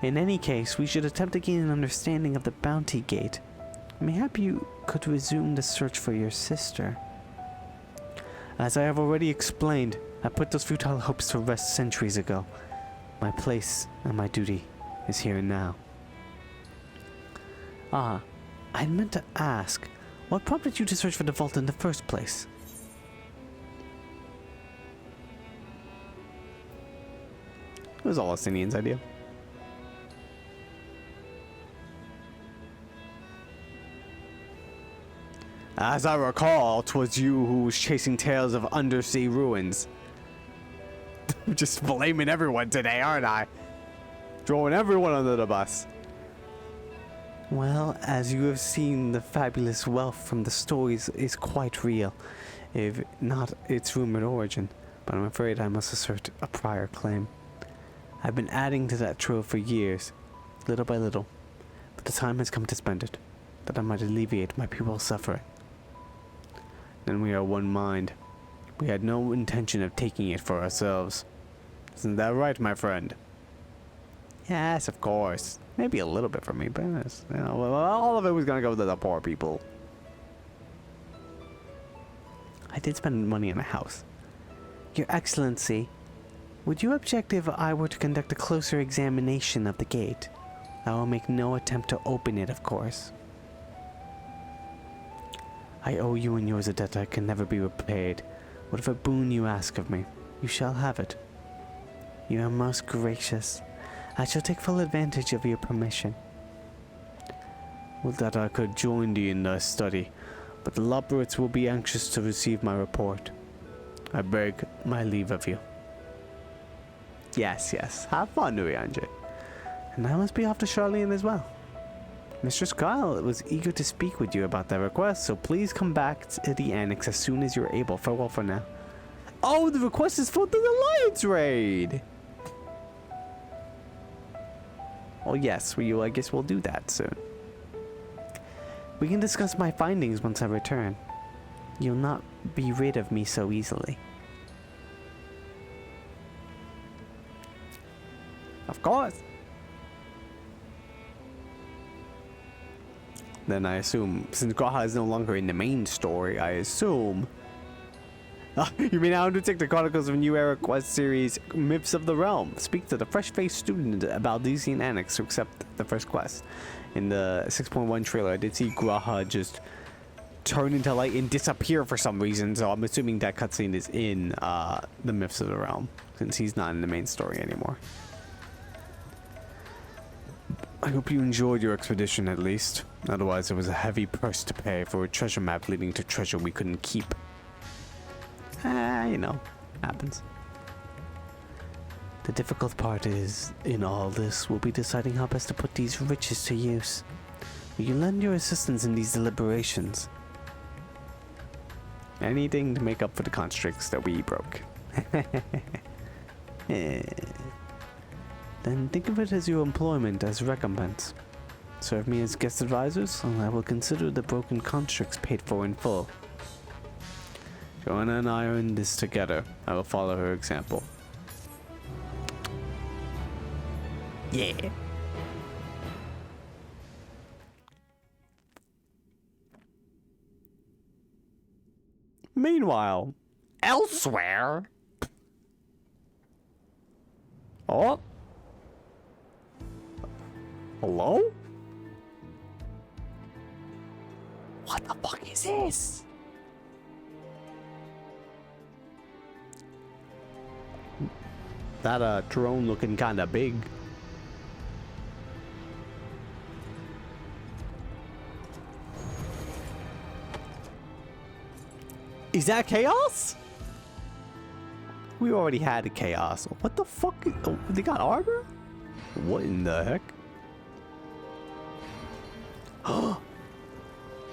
In any case, we should attempt to gain an understanding of the bounty gate. Mayhap you could resume the search for your sister. As I have already explained, I put those futile hopes to rest centuries ago. My place and my duty is here and now. I had meant to ask, what prompted you to search for the vault in the first place? It was all Austinian's idea. As I recall, 'twas you who was chasing tales of undersea ruins. I'm just blaming everyone today, aren't I? Throwing everyone under the bus. Well, as you have seen, the fabulous wealth from the stories is quite real, if not its rumored origin, but I'm afraid I must assert a prior claim. I've been adding to that trove for years, little by little, but the time has come to spend it, that I might alleviate my people's suffering. Then we are one mind. We had no intention of taking it for ourselves. Isn't that right, my friend? Yes, of course. Maybe a little bit for me, but all of it was gonna go to the poor people. I did spend money on a house. Your Excellency, would you object if I were to conduct a closer examination of the gate? I will make no attempt to open it, of course. I owe you and yours a debt I can never be repaid. Whatever boon you ask of me, you shall have it. You are most gracious. I shall take full advantage of your permission. Would that I could join thee in thy study, but the Loporits will be anxious to receive my report. I beg my leave of you. Yes, yes. Have fun, Urianje. And I must be off to Charlene as well. Mistress Kyle was eager to speak with you about that request, so please come back to the annex as soon as you're able. Farewell for now. Oh, the request is for the Alliance raid! Well, yes, I guess we'll do that soon. We can discuss my findings once I return. You'll not be rid of me so easily. Of course. Then I assume, since Graha is no longer in the main story, I assume... you may now undertake the Chronicles of New Era quest series, Myths of the Realm. Speak to the fresh-faced student about Elysian Annex to accept the first quest. In the 6.1 trailer, I did see Graha just turn into light and disappear for some reason, so I'm assuming that cutscene is in the Myths of the Realm, since he's not in the main story anymore. I hope you enjoyed your expedition at least. Otherwise, it was a heavy price to pay for a treasure map leading to treasure we couldn't keep. You know, happens. The difficult part is, in all this, we'll be deciding how best to put these riches to use. Will you lend your assistance in these deliberations? Anything to make up for the constricts that we broke. Then think of it as your employment as recompense. Serve me as guest advisors, and I will consider the broken constructs paid for in full. Joanna and I are in this together. I will follow her example. Yeah. Meanwhile, elsewhere. Oh. Hello? What the fuck is this? That drone looking kinda big. Is that chaos? We already had a chaos. What the fuck? Oh, they got armor? What in the heck?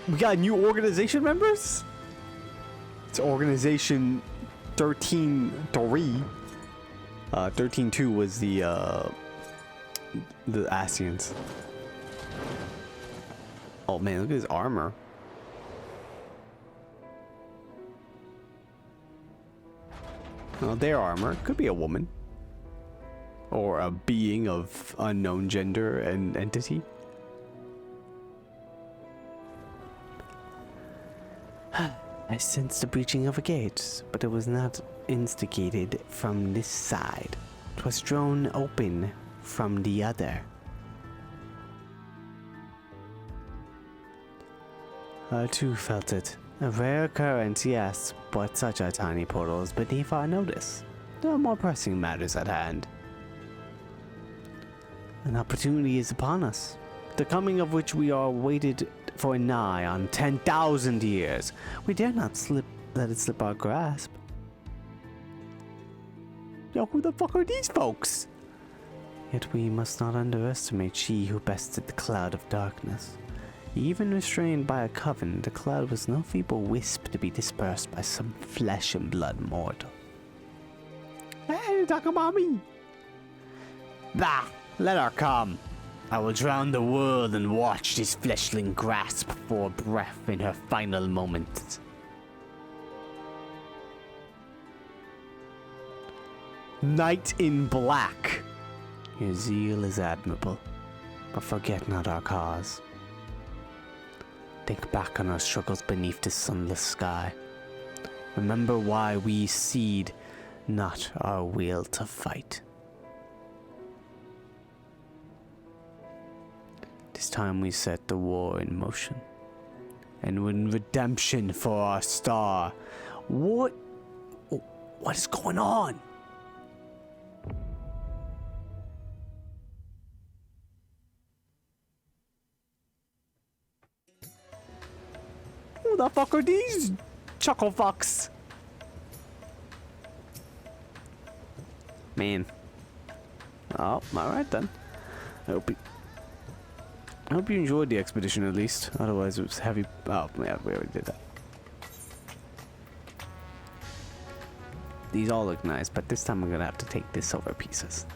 We got new organization members? It's organization 13-3. 13-2 was the Asians. Oh man, look at his armor. Well, their armor could be a woman. Or a being of unknown gender and entity. I sensed the breaching of a gate, but it was not instigated from this side. 'Twas thrown open from the other. I too felt it. A rare occurrence, yes, but such are tiny portals beneath our notice. There are more pressing matters at hand. An opportunity is upon us, the coming of which we are waited for nigh on 10,000 years. We dare not let it slip our grasp. Yo, who the fuck are these folks? Yet we must not underestimate she who bested the cloud of darkness. Even restrained by a coven, the cloud was no feeble wisp to be dispersed by some flesh and blood mortal. Hey, talk about me! Bah! Let her come. I will drown the world and watch this fleshling grasp for breath in her final moments. Knight in black. Your zeal is admirable, but forget not our cause. Think back on our struggles beneath this sunless sky. Remember why we cede not our will to fight. This time we set the war in motion. And when redemption for our star. What is going on? Who the fuck are these chuckle fucks? Man. Oh, alright then. I hope you enjoyed the expedition at least. Otherwise it was heavy. Oh, yeah, we already did that. These all look nice, but this time I'm gonna have to take the silver pieces.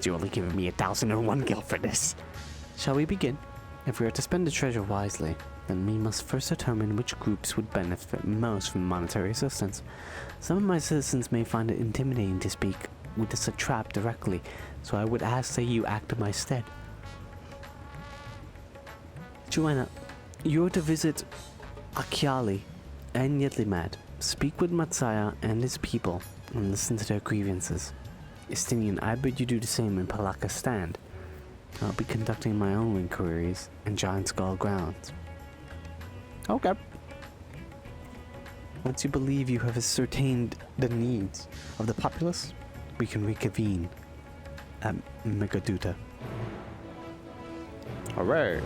You're only giving me 1,001 gil for this. Shall we begin? If we are to spend the treasure wisely, then we must first determine which groups would benefit most from monetary assistance. Some of my citizens may find it intimidating to speak with the satrap directly, so I would ask that you act in my stead. Joanna, you are to visit Akyali and Yetlimad. Speak with Matsaya and his people and listen to their grievances. Estinian, I bid you do the same in Palakistan. I'll be conducting my own inquiries in Giant Skull grounds. Okay. Once you believe you have ascertained the needs of the populace, we can reconvene at Megaduta. Alright.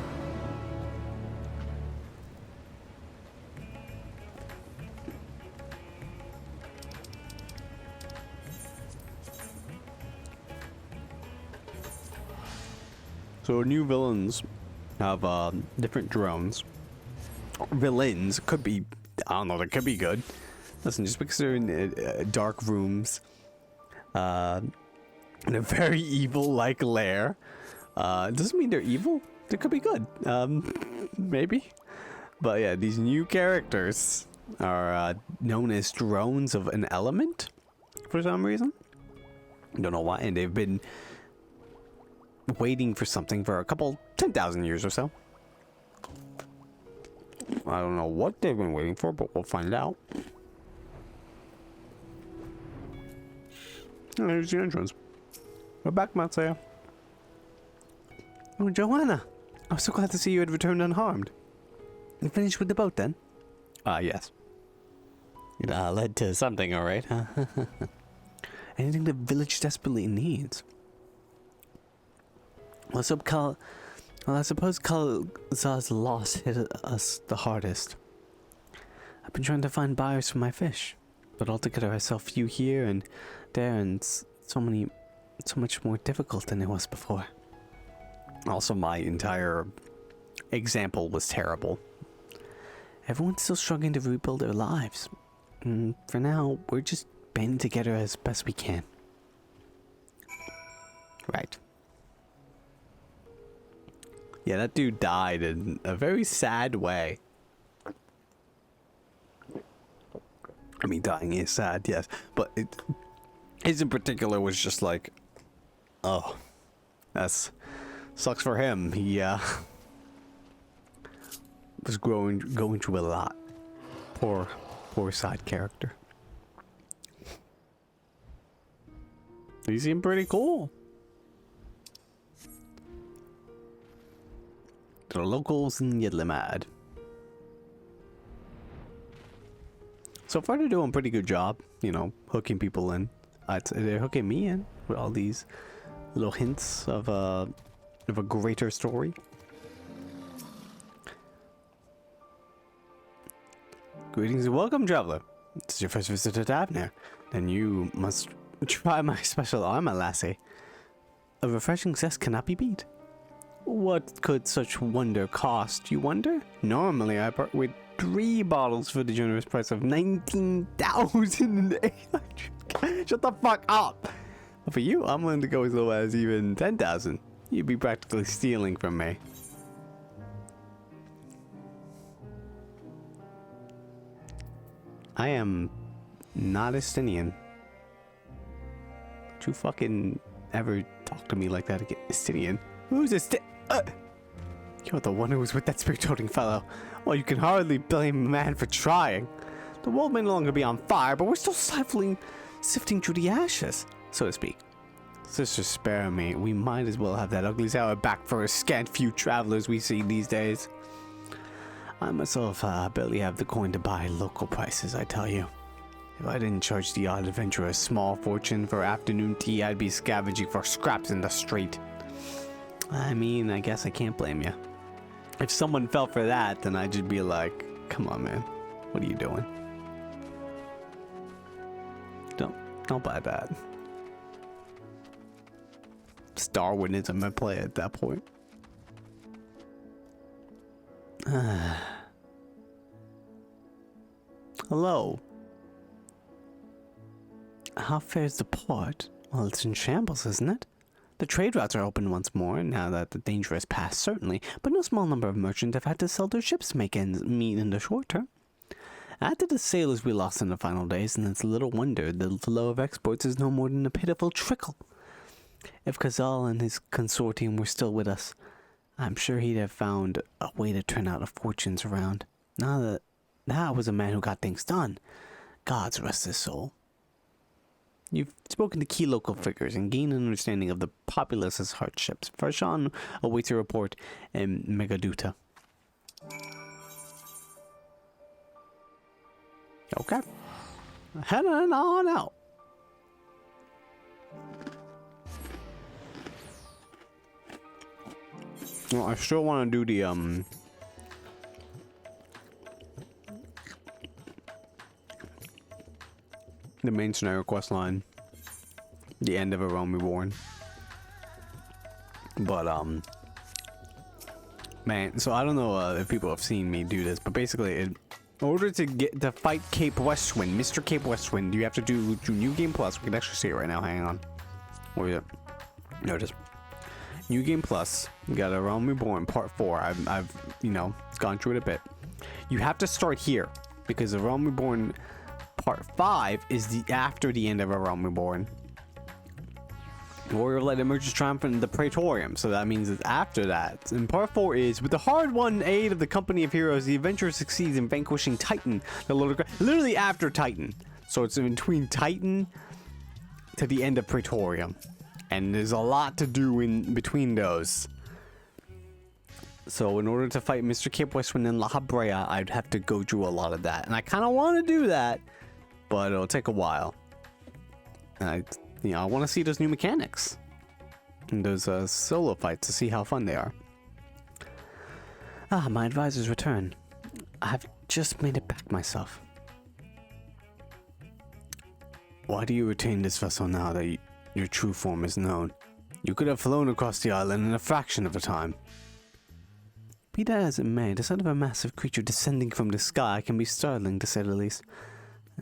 So new villains have different drones. Villains could be, I don't know, they could be good. Listen, just because they're in dark rooms, in a very evil-like lair, doesn't mean they're evil. They could be good. Maybe. But yeah, these new characters are known as drones of an element for some reason. Don't know why, and they've been waiting for something for a couple 10,000 years or so. I don't know what they've been waiting for, but we'll find out. Oh, here's the entrance. We're back, Matsaya. Oh, Joanna! I'm so glad to see you had returned unharmed. You finished with the boat, then? Yes. It led to something, alright, huh? Anything the village desperately needs. Well, I suppose Kalza's loss hit us the hardest. I've been trying to find buyers for my fish, but altogether I saw few here and there, and so much more difficult than it was before. Also, my entire example was terrible. Everyone's still struggling to rebuild their lives. And for now, we're just banding together as best we can. Right. Yeah, that dude died in a very sad way. I mean, dying is sad, yes. But his in particular was just like, oh, that's sucks for him. He was going through a lot. Poor side character. He seemed pretty cool. The locals in Yidlimad. So far, they're doing a pretty good job, you know, hooking people in. They're hooking me in with all these little hints of a greater story. Greetings and welcome, traveler. This is your first visit to Davner. Then you must try my special armor, lassie. A refreshing zest cannot be beat. What could such wonder cost, you wonder? Normally, I part with 3 bottles for the generous price of 19,800. Shut the fuck up! But for you, I'm willing to go as low as even 10,000. You'd be practically stealing from me. I am not Estinian. Don't you fucking ever talk to me like that again, Estinian? Who's You're the one who was with that spirit-toting fellow. Well, you can hardly blame a man for trying. The world may no longer be on fire, but we're still sifting through the ashes, so to speak. Sister, spare me. We might as well have that ugly sour back for a scant few travelers we see these days. I myself barely have the coin to buy local prices, I tell you. If I didn't charge the odd adventurer a small fortune for afternoon tea, I'd be scavenging for scraps in the street. I mean, I guess I can't blame you. If someone fell for that, then I'd just be like, come on, man. What are you doing? Don't buy that. It's Darwinism at play at that point. Hello. How fares the port? Well, it's in shambles, isn't it? The trade routes are open once more, now that the danger has passed, certainly, but no small number of merchants have had to sell their ships to make ends meet in the short term. Add to the sailors we lost in the final days, and it's little wonder the flow of exports is no more than a pitiful trickle. If Khazal and his consortium were still with us, I'm sure he'd have found a way to turn out our fortunes around. Now that was a man who got things done. God's rest his soul. You've spoken to key local figures and gained an understanding of the populace's hardships. Farshan awaits your report in Megaduta. Okay. Heading on out. Well, I still want to do the main scenario quest line, the end of A Realm Reborn. But man, so I don't know if people have seen me do this, but basically, in order to fight Cape Westwind, Mr. Cape Westwind, you have to do New Game Plus. We can actually see it right now. Hang on, where is it? No, just New Game Plus. We got A Realm Reborn Part 4. I've you know gone through it a bit. You have to start here because the Realm Reborn Part 5 is after the end of A Realm Reborn. Warrior of Light emerges triumphant in the Praetorium, so that means it's after that. And Part 4 is, with the hard-won aid of the Company of Heroes, the adventurer succeeds in vanquishing Titan, the Lord of literally after Titan. So it's in between Titan to the end of Praetorium. And there's a lot to do in between those. So in order to fight Mr. Cape Westwind and La Habrea, I'd have to go through a lot of that. And I kind of want to do that, but it'll take a while. And I want to see those new mechanics. And those solo fights to see how fun they are. Ah, my advisor's return. I have just made it back myself. Why do you retain this vessel now that your true form is known? You could have flown across the island in a fraction of a time. Be that as it may, the sight of a massive creature descending from the sky can be startling, to say the least.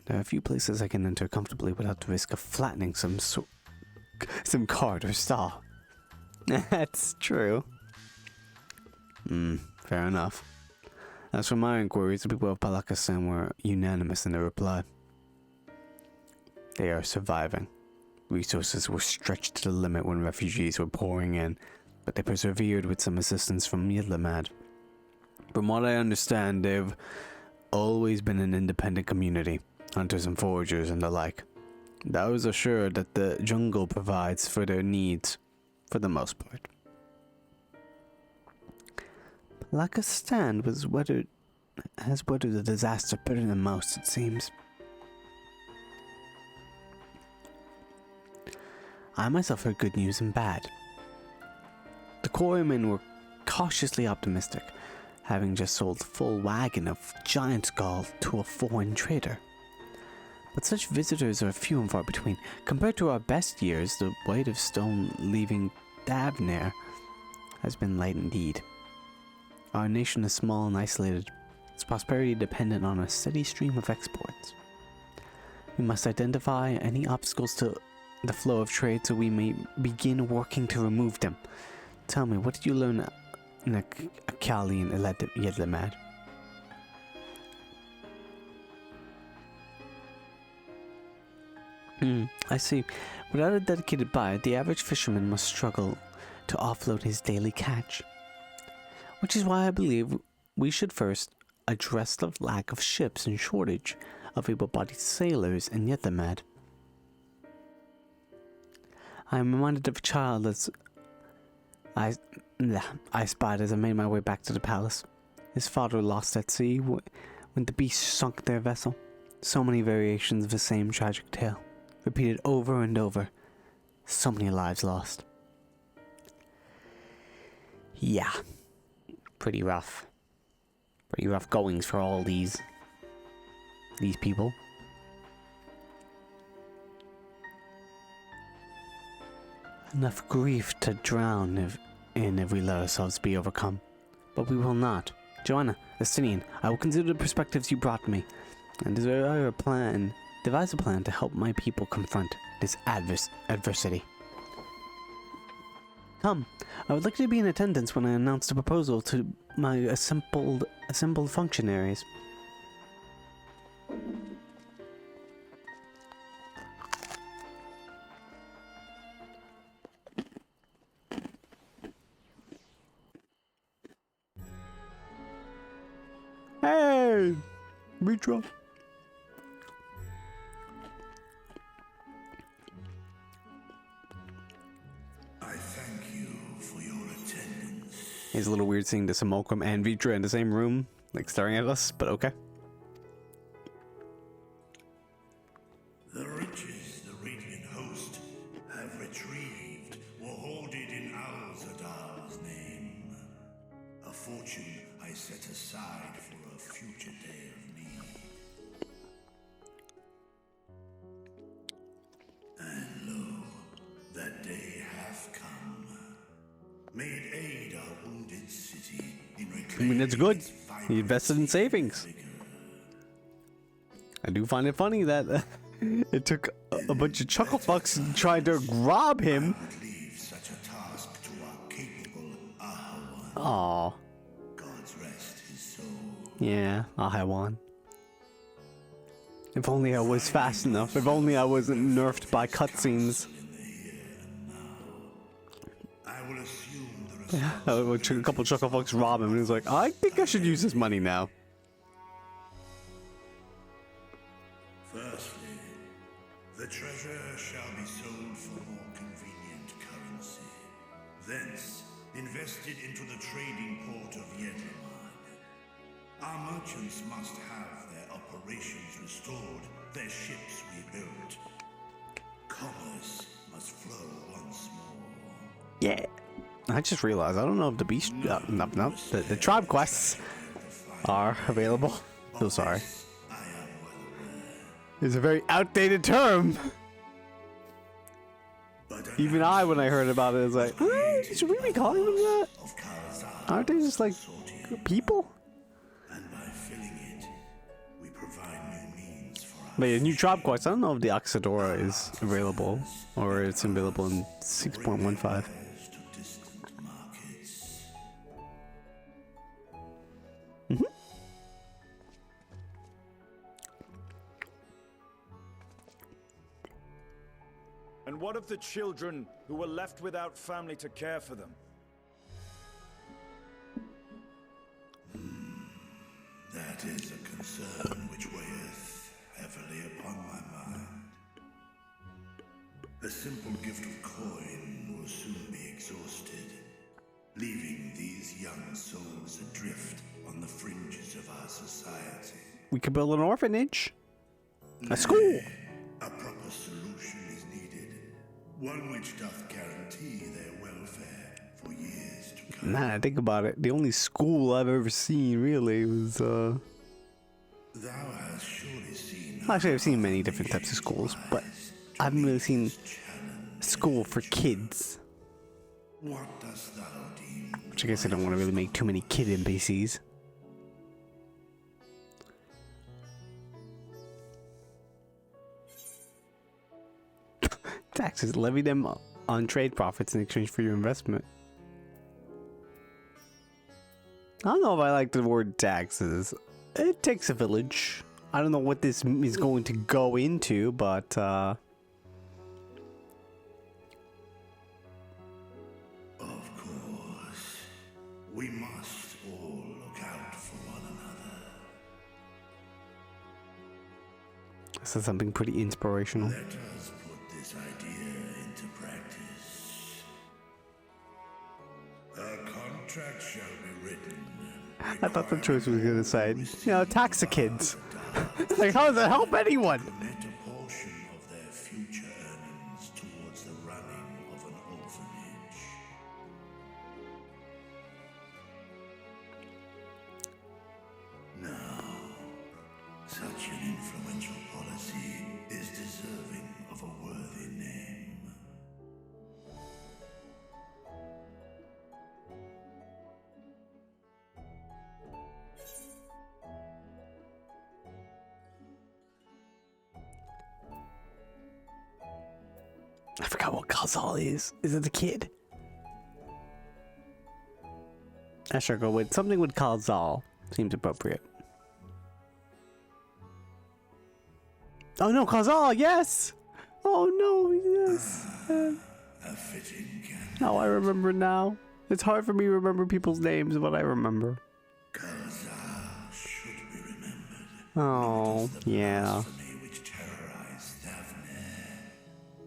There are a few places I can enter comfortably without the risk of flattening some cart or stall. That's true. Fair enough. As for my inquiries, the people of Palakastan were unanimous in their reply. They are surviving. Resources were stretched to the limit when refugees were pouring in, but they persevered with some assistance from Yshtola. From what I understand, they've always been an independent community, hunters and foragers and the like. Those assured that the jungle provides for their needs, for the most part. Palakastan has weathered the disaster better than most, it seems. I myself heard good news and bad. The quarrymen were cautiously optimistic, having just sold a full wagon of giant gall to a foreign trader. But such visitors are few and far between. Compared to our best years, the weight of stone leaving Davner has been light indeed. Our nation is small and isolated, its prosperity dependent on a steady stream of exports. We must identify any obstacles to the flow of trade so we may begin working to remove them. Tell me, what did you learn in Akali and Yshtola? I see. Without a dedicated buyer, the average fisherman must struggle to offload his daily catch. Which is why I believe we should first address the lack of ships and shortage of able-bodied sailors in Yshtola. I am reminded of a child as I spied as I made my way back to the palace. His father lost at sea when the beast sunk their vessel. So many variations of the same tragic tale, repeated over and over. So many lives lost. Yeah, pretty rough. Pretty rough goings for all these people. Enough grief to drown if we let ourselves be overcome. But we will not. Joanna, Estinian, I will consider the perspectives you brought me, and devise a plan to help my people confront this adversity. Come, I would like to be in attendance when I announce the proposal to my assembled functionaries. Hey, Mitra. I thank you for your attendance. It's a little weird seeing the Simulacrum and Vitra in the same room, like staring at us, but okay. The riches the Radiant Host have retrieved were hoarded in Alzadal's name. A fortune I set aside for a future day of need. And lo, that day hath come. Made aid our wounded city in reclaiming. I mean, that's good. He invested in savings. I do find it funny that it took a bunch of chuckle fucks trying to rob him. Such a task to our capable Ahawan. Aww. God's rest his soul. Yeah, I'll have one. If only I was fast enough. If only I wasn't nerfed by cutscenes. I will assume the A couple Chucklefucks rob him and he's like, I think I should use this money now. Firstly, the treasure shall be sold for more convenient currency. Thence, invested into the trading port of Yshtola. Our merchants must have their operations restored, their ships rebuilt. Commerce must flow once more. Yeah. I just realized, I don't know if the beast... the tribe quests are available. So sorry. It's a very outdated term. Even I, when I heard about it, was like, should we be calling them that? Aren't they just like people? But a new tribe quest. I don't know if the Oxidora is available or it's available in 6.15. And what of the children who were left without family to care for them? That is a concern which weigheth heavily upon my mind. The simple gift of coin will soon be exhausted, leaving these young souls adrift on the fringes of our society. We could build an orphanage. A school. A proper solution is needed, one which doth guarantee their welfare for years to come. Nah, think about it. The only school I've ever seen really was Thou hast surely seen. Actually, I've seen many different types of schools, but I haven't really seen a school for kids. What dost thou deem? Which I guess I don't want to really make too many kid NPCs. Taxes. Levy them on trade profits in exchange for your investment. I don't know if I like the word taxes. It takes a village. I don't know what this is going to go into, but Of course, we must all look out for one another. this is something pretty inspirational. Let us put this idea into practice. A contract shall be written. I thought the choice was gonna say, you know, tax the kids. Like, how does that help anyone? Commit a portion of their future earnings towards the running of an orphanage. Now, such an influential policy is deserving of a worthy name. I forgot what Khazal is. Is it the kid? I should go with something with Khazal. Seems appropriate. Oh no, Khazal, yes! Oh no, yes! A fitting candidate. Now I remember now. It's hard for me to remember people's names, but I remember. Khazal should be remembered. Oh, yeah. Which terrorized Daphne,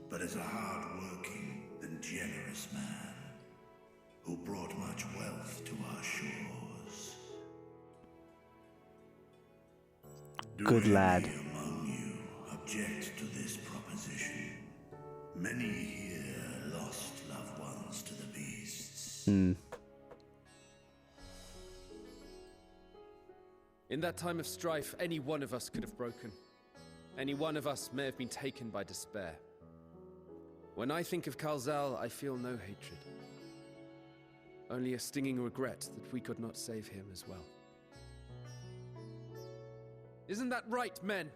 but as a hard-working and generous man who brought much wealth to our shores. Good lad. Any among you object to this proposition? Many here lost loved ones to the beasts. In that time of strife, any one of us could have broken. Any one of us may have been taken by despair. When I think of Khazal, I feel no hatred. Only a stinging regret that we could not save him as well. Isn't that right, men?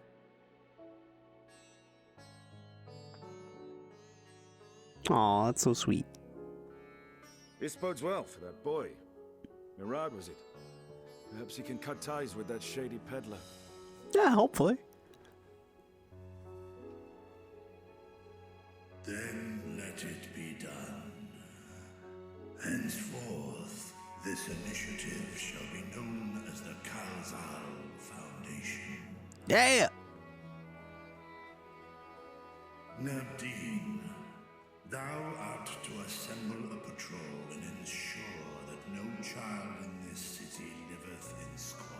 Aw, that's so sweet. This bodes well for that boy. Mirad, was it? Perhaps he can cut ties with that shady peddler. Yeah, hopefully. Then let it be done. Henceforth, this initiative shall be known as the Kalzal Foundation. Yeah! Nadine, thou art to assemble a patrol and ensure that no child in this city liveth in squalor.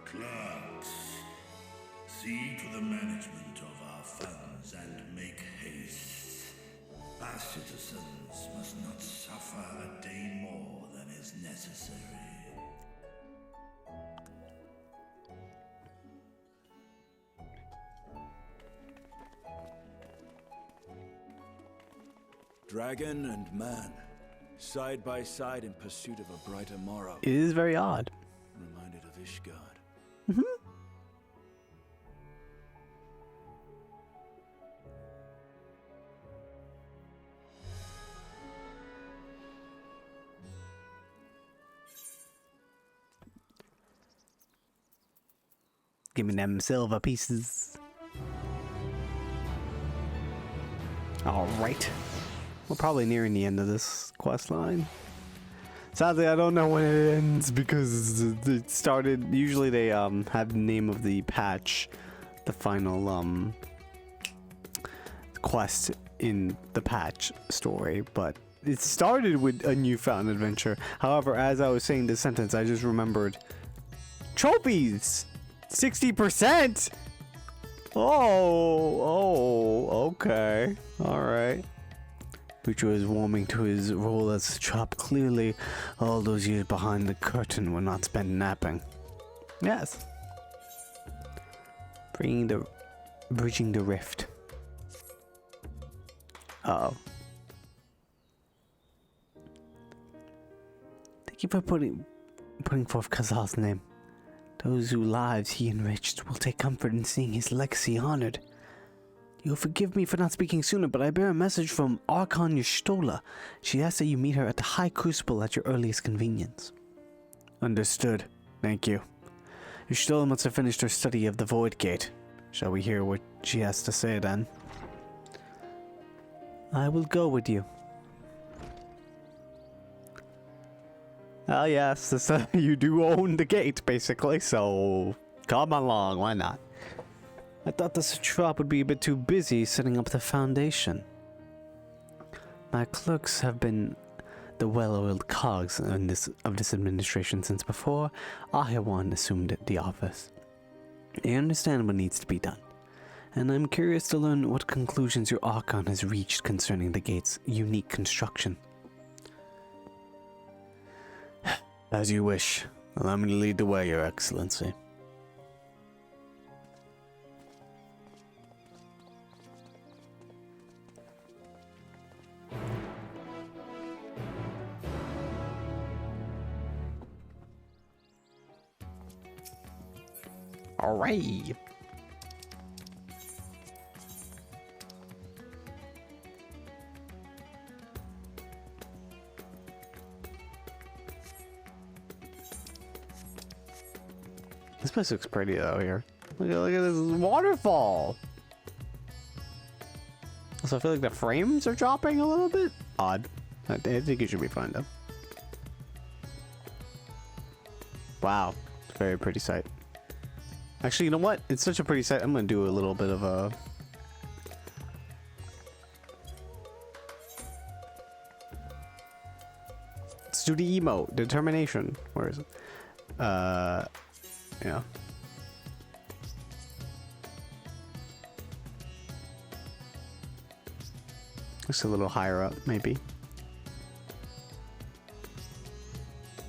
Clerks, see to the management of our funds and make haste. Our citizens must not suffer a day more than is necessary. Dragon and man, side by side in pursuit of a brighter morrow. It is very odd. Reminded of Ishgard. Give me them silver pieces. Alright. We're probably nearing the end of this quest line. Sadly, I don't know when it ends because it started. Usually they have the name of the patch, the final quest in the patch story, but it started with a Newfound adventure. However, as I was saying this sentence, I just remembered trophies. 60%. Oh, okay, all right. Preacher was warming to his role as chop. Clearly, all those years behind the curtain were not spent napping. Yes. Bridging the rift. Uh-oh. Thank you for putting forth Kazal's name. Those whose lives he enriched will take comfort in seeing his legacy honored. You'll forgive me for not speaking sooner, but I bear a message from Archon Yshtola. She asks that you meet her at the High Crucible at your earliest convenience. Understood. Thank you. Yshtola must have finished her study of the Void Gate. Shall we hear what she has to say then? I will go with you. Oh yes, you do own the gate, basically, so come along, why not? I thought the Satrap would be a bit too busy setting up the foundation. My clerks have been the well-oiled cogs of this administration since before Ahiwan assumed the office. They understand what needs to be done, and I'm curious to learn what conclusions your Archon has reached concerning the gate's unique construction. As you wish. Allow me to lead the way, Your Excellency. Alright. This place looks pretty though here. Look at this waterfall. So I feel like the frames are dropping a little bit. Odd. I think it should be fine though. Wow. It's a very pretty sight. Actually, you know what? It's such a pretty sight. I'm gonna do a little bit of a... Let's do the emote. Determination. Where is it? Yeah. Just a little higher up, maybe.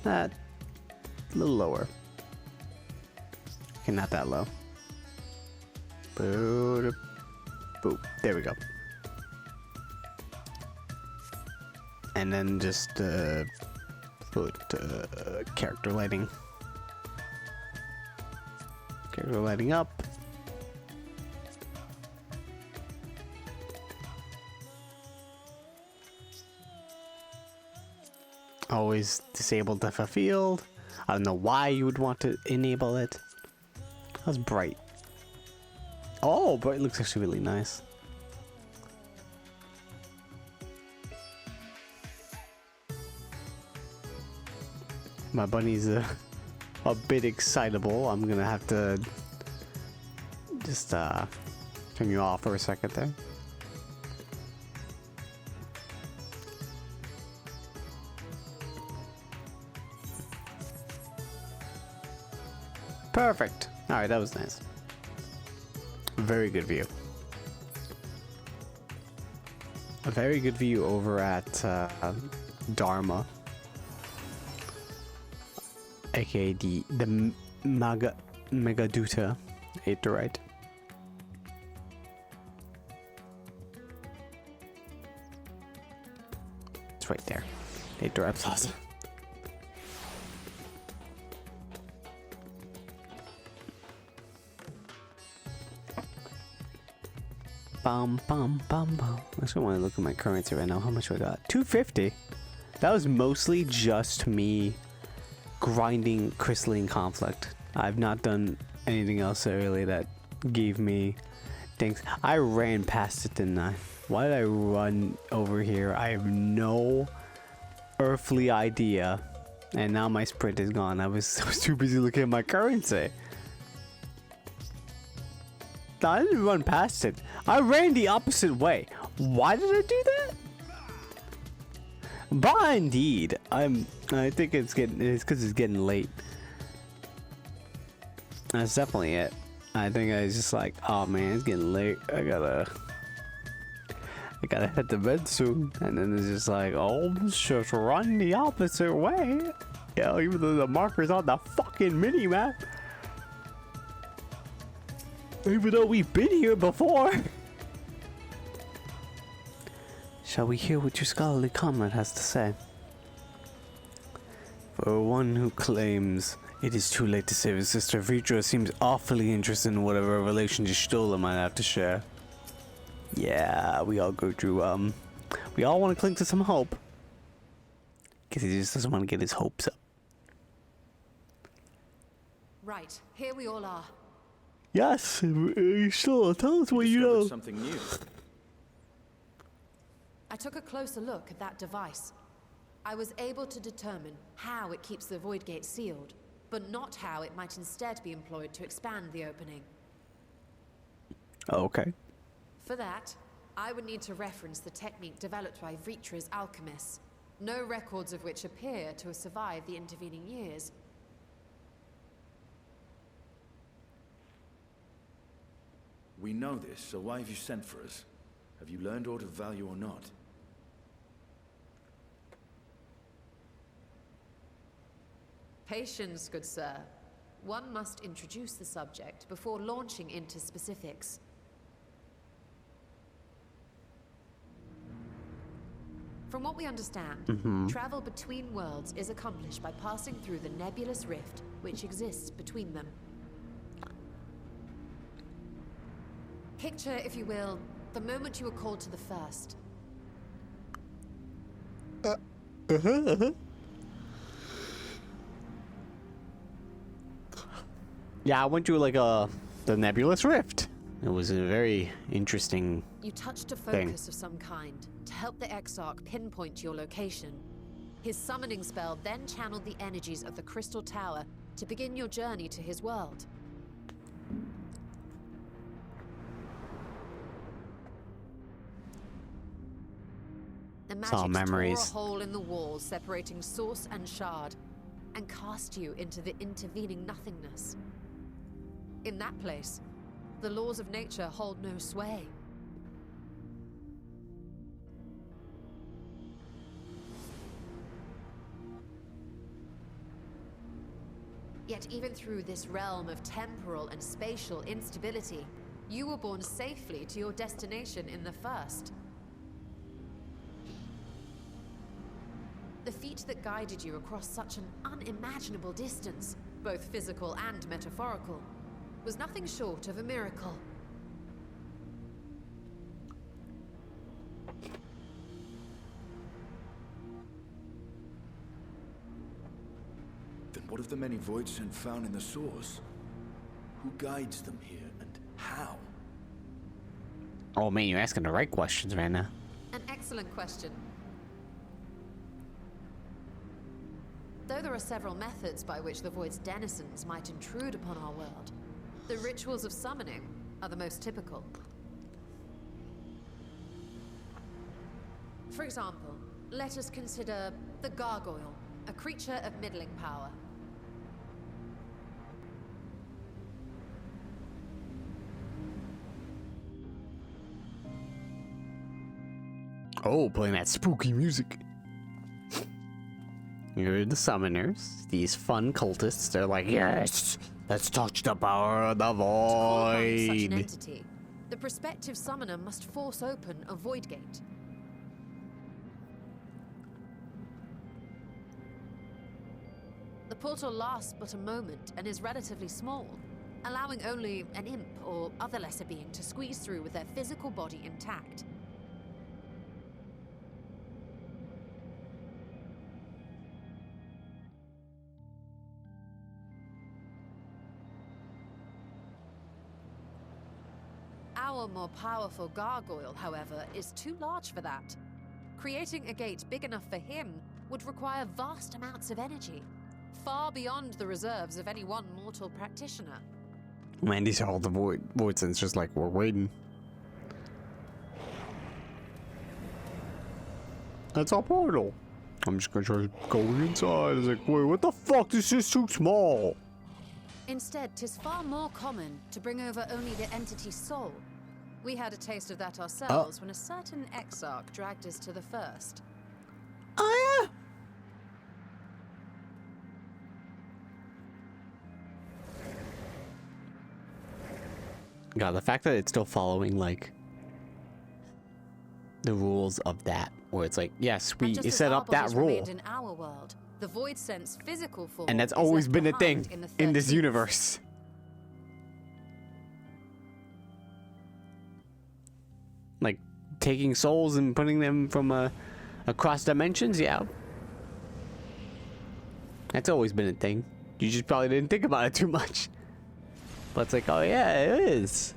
A little lower. Okay, not that low. Boop. There we go. And then just put character lighting. Okay, we're lighting up. Always disable depth of field. I don't know why you would want to enable it. That's bright. Oh, bright looks actually really nice. My bunny's a bit excitable. I'm gonna have to just turn you off for a second there. Perfect. All right, that was nice. Very good view. A very good view over at Dharma, aka the Megaduta Aetheryte. It's right there. Aetheryte Plaza. Bum bum bum bum. I actually want to look at my currency right now. How much I got? 250. That was mostly just me grinding crystalline conflict. I've not done anything else really that gave me things. I ran past it, didn't I? Why did I run over here? I have no earthly idea. And now my sprint is gone. I was too busy looking at my currency. I didn't run past it. I ran the opposite way. Why did I do that? But indeed, I think it's because it's getting late. That's definitely it. I think I was just like, oh man, it's getting late. I gotta head to bed soon. And then it's just like, oh, let's just run the opposite way. Yeah, even though the marker's on the fucking mini map. Even though we've been here before. Shall we hear what your scholarly comrade has to say? For one who claims it is too late to save his sister, Vitra seems awfully interested in whatever relation Yshtola might have to share. Yeah, we all go through, we all want to cling to some hope. Guess he just doesn't want to get his hopes up. Right, here we all are. Yes, Yshtola, tell us what you know. Something new. I took a closer look at that device. I was able to determine how it keeps the void gate sealed, but not how it might instead be employed to expand the opening. Okay. For that, I would need to reference the technique developed by Vritra's alchemists, no records of which appear to have survived the intervening years. We know this, so why have you sent for us? Have you learned aught of value or not? Patience, good sir. One must introduce the subject before launching into specifics. From what we understand, travel between worlds is accomplished by passing through the nebulous rift which exists between them. Picture, if you will, the moment you were called to the first. Yeah, I went through like the nebulous rift. It was a very interesting You touched a focus of some kind to help the Exarch pinpoint your location. His summoning spell then channeled the energies of the Crystal Tower to begin your journey to his world. The magic tore a hole in the wall separating source and shard, and cast you into the intervening nothingness. In that place, the laws of nature hold no sway. Yet even through this realm of temporal and spatial instability, you were borne safely to your destination in the first. The feat that guided you across such an unimaginable distance, both physical and metaphorical, was nothing short of a miracle. Then what of the many Voidsent found in the source? Who guides them here, and how? Oh man, you're asking the right questions right now. An excellent question. Though there are several methods by which the Void's denizens might intrude upon our world, the rituals of summoning are the most typical. For example, let us consider the Gargoyle, a creature of middling power. Oh, playing that spooky music. You're the summoners, these fun cultists. They're like, yes, let's touch the power of the To call upon such an void. entity, the prospective summoner must force open a void gate. The portal lasts but a moment and is relatively small, allowing only an imp or other lesser being to squeeze through with their physical body intact. Our more powerful gargoyle, however, is too large for that. Creating a gate big enough for him would require vast amounts of energy, far beyond the reserves of any one mortal practitioner. Man, these are all the Voidsents, just like, we're waiting. That's our portal. I'm just gonna try going inside. It's like, wait, what the fuck? This is too small. Instead, 'tis far more common to bring over only the entity's soul. We had a taste of that ourselves when a certain exarch dragged us to the first. Oh, yeah? God, the fact that it's still following, like, the rules of that, where it's like, yes, we set up that rule. In our world, the Voidsent's physical form And that's is always left been a behind thing the in this 13th. universe. Like, taking souls and putting them from across dimensions, yeah. That's always been a thing. You just probably didn't think about it too much. But it's like, oh yeah, it is.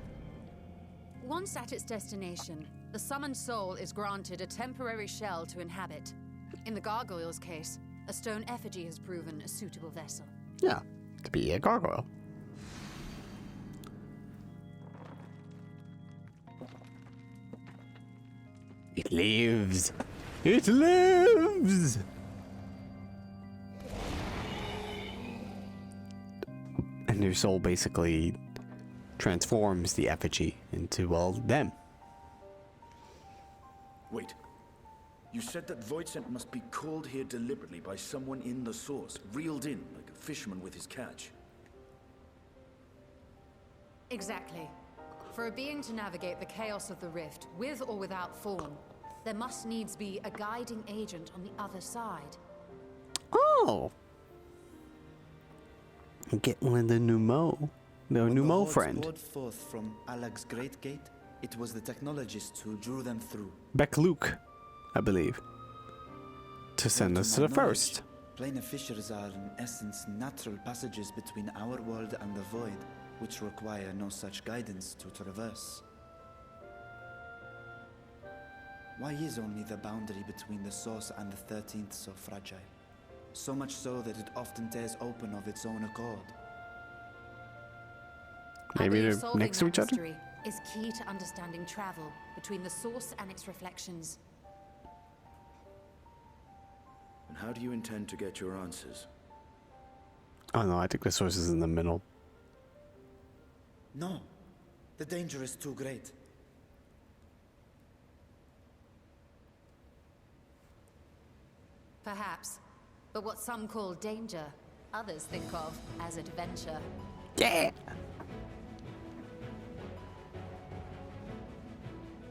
Once at its destination, the summoned soul is granted a temporary shell to inhabit. In the gargoyle's case, a stone effigy has proven a suitable vessel. Yeah, to be a gargoyle. It lives. It lives. And your soul basically transforms the effigy into, well, them. Wait. You said that Voidsent must be called here deliberately by someone in the source, reeled in like a fisherman with his catch. Exactly. For a being to navigate the chaos of the rift, with or without form, there must needs be a guiding agent on the other side. Oh. Get one of the Numo. The Numo friend. Poured forth from Alag's Great Gate, it was the technologists who drew them through. Beck Luke, I believe. To send us to the first. Planar fissures are, in essence, natural passages between our world and the void, which require no such guidance to traverse. Why is only the boundary between the source and the 13th so fragile? So much so that it often tears open of its own accord. Maybe they're next to each other? Mystery is key to understanding travel between the source and its reflections. And how do you intend to get your answers? Oh no, I think the source is in the middle. No, the danger is too great. Perhaps. But what some call danger, others think of as adventure. Yeah!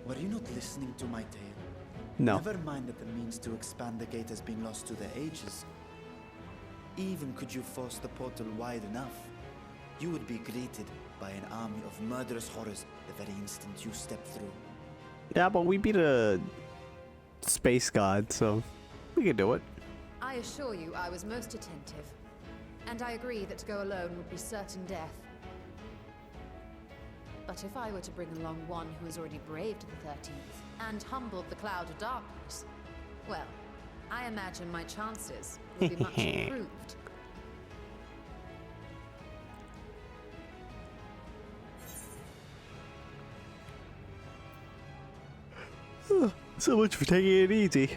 Were you not listening to my tale? No. Never mind that the means to expand the gate has been lost to the ages. Even could you force the portal wide enough, you would be greeted by an army of murderous horrors the very instant you step through. Yeah, but we beat a space god, so we could do it. I assure you I was most attentive. And I agree that to go alone would be certain death. But if I were to bring along one who has already braved the 13th and humbled the cloud of darkness, well, I imagine my chances would be much improved. So much for taking it easy.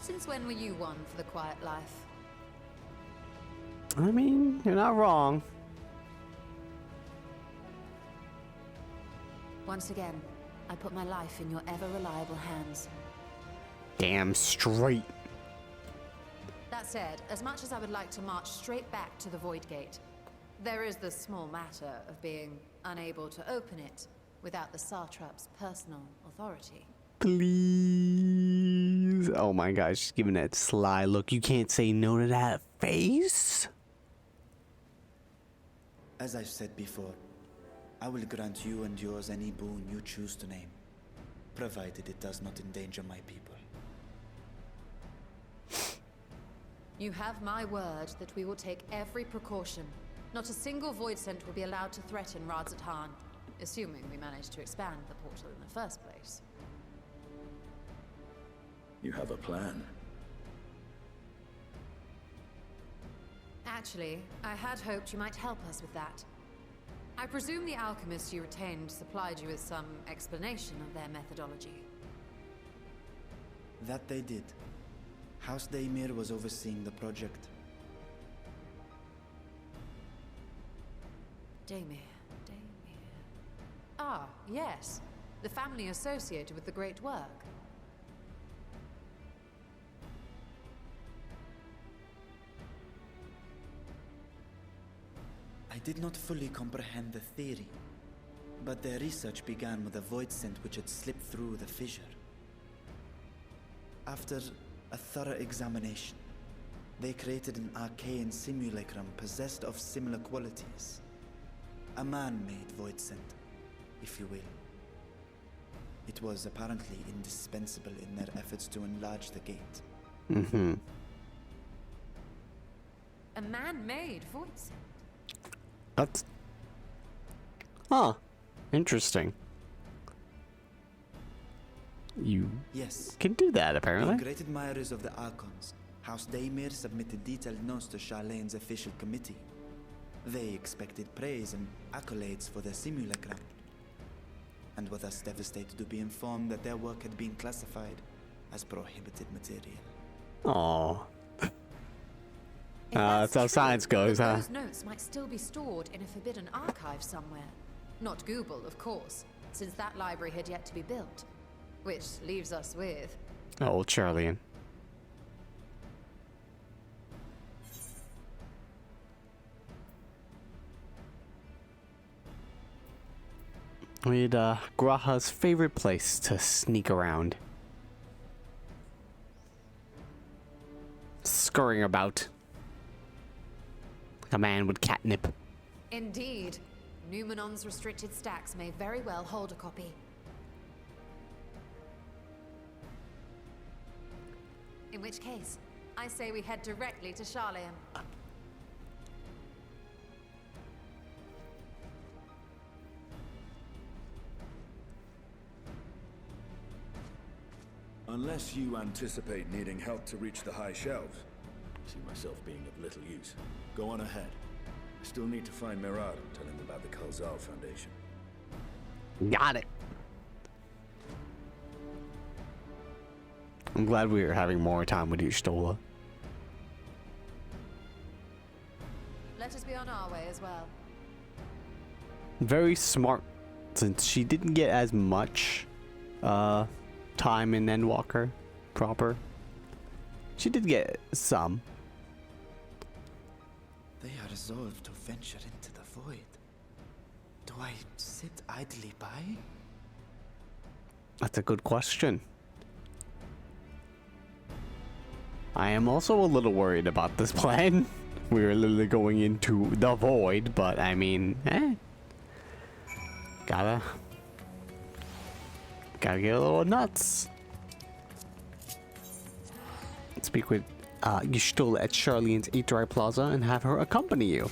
Since when were you one for the quiet life? I mean, you're not wrong. Once again, I put my life in your ever-reliable hands. Damn straight. That said, as much as I would like to march straight back to the Void Gate, there is the small matter of being unable to open it without the Satrap's personal authority. Please. Oh my gosh, she's giving that sly look. You can't say no to that face. As I've said before, I will grant you and yours any boon you choose to name, provided it does not endanger my people. You have my word that we will take every precaution. Not a single void scent will be allowed to threaten Radzat-Han, assuming we manage to expand the portal in the first place. You have a plan. Actually, I had hoped you might help us with that. I presume the alchemists you retained supplied you with some explanation of their methodology. That they did. House Daimir was overseeing the project. Daimir. Ah, yes. The family associated with the great work. I did not fully comprehend the theory, but their research began with a void scent which had slipped through the fissure. After a thorough examination, they created an arcane simulacrum possessed of similar qualities. A man-made void scent, if you will. It was apparently indispensable in their efforts to enlarge the gate. Mm-hmm. A man-made void scent? That's... Huh. Interesting. You can do that, apparently. Being great admirers of the Archons, House Daimir submitted detailed notes to Charlene's official committee. They expected praise and accolades for their simulacrum, and were thus devastated to be informed that their work had been classified as prohibited material. Aww. That's how science goes, huh? Those notes might still be stored in a forbidden archive somewhere. Not Google, of course, since that library had yet to be built. Which leaves us with... Oh, Charlian. With Graha's favorite place to sneak around. Scurrying about. Like a man with catnip. Indeed. Numenon's restricted stacks may very well hold a copy. In which case, I say we head directly to Charlian. Unless you anticipate needing help to reach the high shelves. I see myself being of little use. Go on ahead. I still need to find Mirad and tell him about the Kalzal Foundation. Got it. I'm glad we are having more time with Yshtola. Let us be on our way as well. Very smart, since she didn't get as much time in Endwalker proper. She did get some. They are resolved to venture into the void. Do I sit idly by? That's a good question. I am also a little worried about this plan. We're literally going into the void, but I mean, gotta get a little nuts. Speak with Yshtola at Charlene's Eatery Plaza and have her accompany you.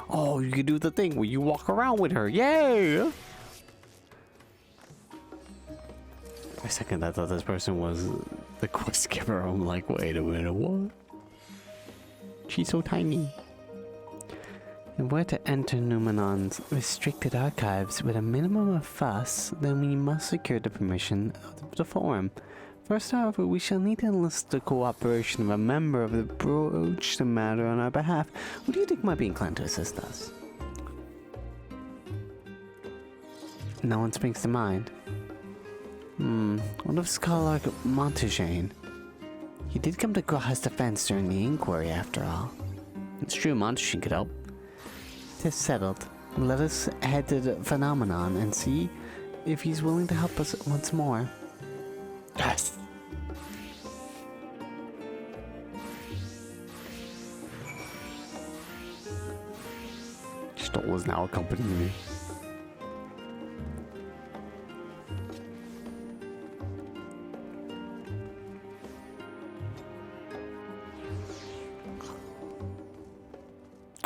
Oh, you can do the thing where you walk around with her. Yay! For a second, I thought this person was the quest giver. I'm like, wait a minute, what? She's so tiny. If we're to enter Numenon's restricted archives with a minimum of fuss, then we must secure the permission of the forum. First, however, we shall need to enlist the cooperation of a member of the broach the matter on our behalf. Who do you think might be inclined to assist us? No one springs to mind. What of Scholar Montaigne? He did come to Graha's defense during the inquiry, after all. It's true, Montaigne could help. Tis settled. Let us head to the phenomenon and see if he's willing to help us once more. Yes! Yshtola's now accompanying me.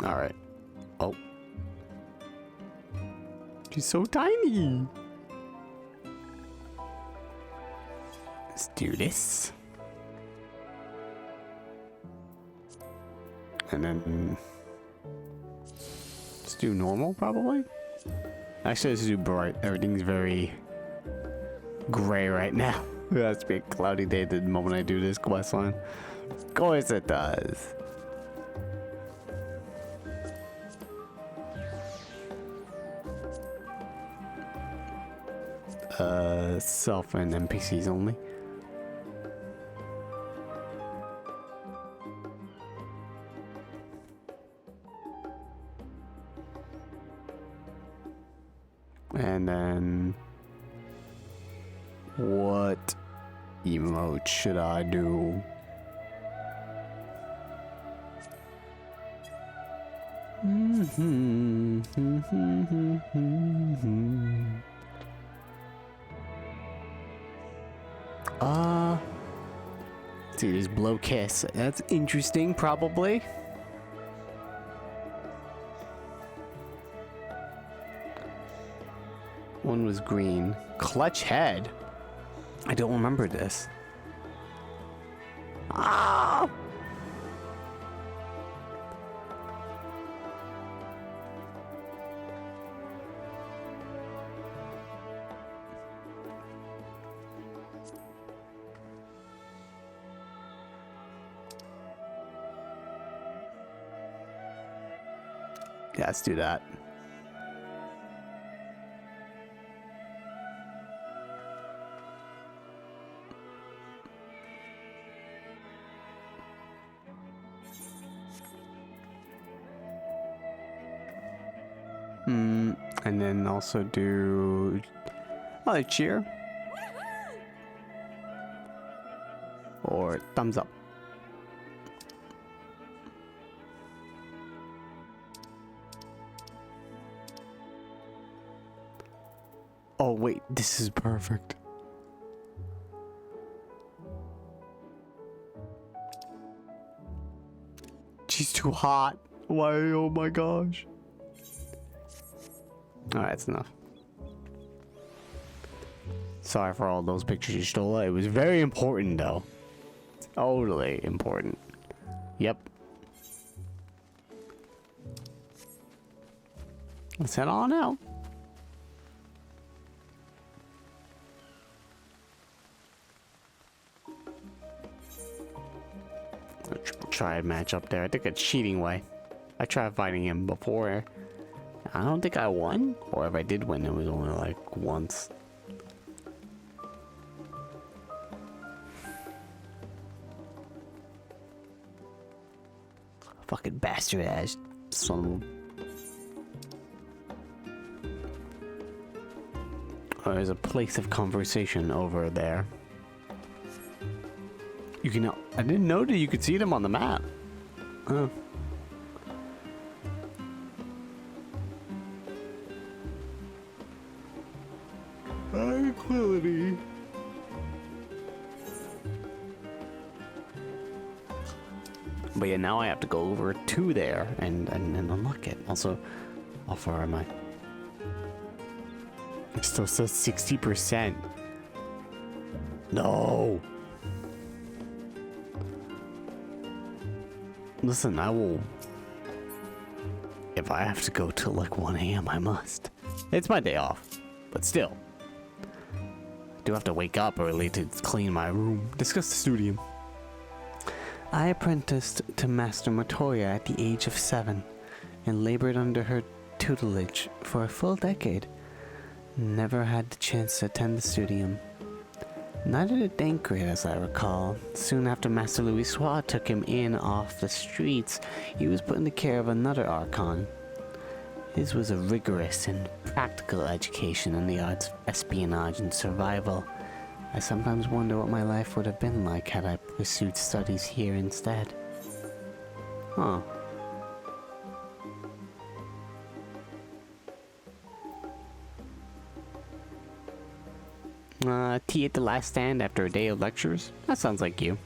Alright. Oh. She's so tiny! Let's do this. And then... let's do normal, probably? Actually, let's do bright. Everything's very... gray right now. It has to be a cloudy day the moment I do this questline. Of course it does. Self and NPCs only. And then what emote should I do? See, there's blow kiss. That's interesting, probably. One was green. Clutch head. I don't remember this. Ah! Yeah, let's do that. And then also do cheer or thumbs up. Oh wait, this is perfect. She's too hot. Why? Oh my gosh. Alright, that's enough. Sorry for all those pictures you stole. It was very important though. Totally important. Yep. Let's head on out. Try a match up there. I think a cheating way. I tried fighting him before. I don't think I won. Or if I did win, it was only like once. Fucking bastard ass son of a... there's a place of conversation over there. You can I didn't know that you could see them on the map. Huh. High quality. But yeah, now I have to go over to there and unlock it. Also, how far am I? It still says 60%. No. Listen, I will. If I have to go till like 1 a.m., I must. It's my day off, but still. I do have to wake up early to clean my room. Discuss the studium. I apprenticed to Master Matoya at the age of 7 and labored under her tutelage for a full decade. Never had the chance to attend the studium. Neither did Dankred, as I recall. Soon after Master Louis took him in off the streets, he was put into care of another Archon. His was a rigorous and practical education in the arts of espionage and survival. I sometimes wonder what my life would have been like had I pursued studies here instead. Huh. Tea at the last stand after a day of lectures? That sounds like you.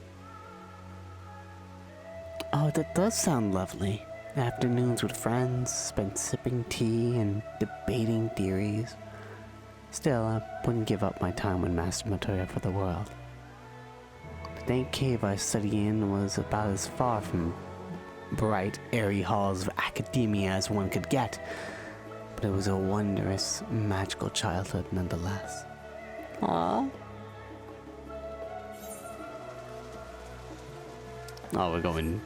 Oh, that does sound lovely. Afternoons with friends, spent sipping tea and debating theories. Still, I wouldn't give up my time with Master Matoya for the world. The dank cave I studied in was about as far from bright, airy halls of academia as one could get, but it was a wondrous, magical childhood nonetheless. Aww. Oh, we're going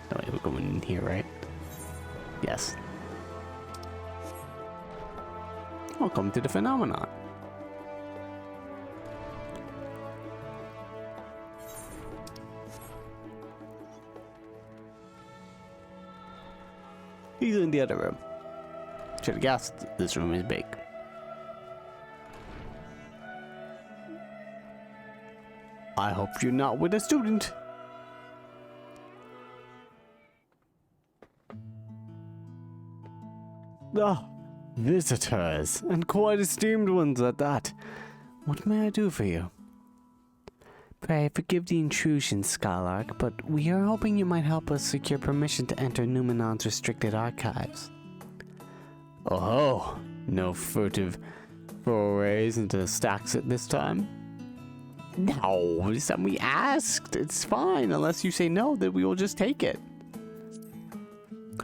in here, right? Yes. Welcome to the phenomenon. He's in the other room. Should have guessed this room is big. I hope you're not with a student. Ah, visitors, and quite esteemed ones at that. What may I do for you? Pray forgive the intrusion, Skylark, but we are hoping you might help us secure permission to enter Numenon's restricted archives. Oh, no furtive forays into the stacks at this time? No, this time we asked. It's fine, unless you say no, then we will just take it.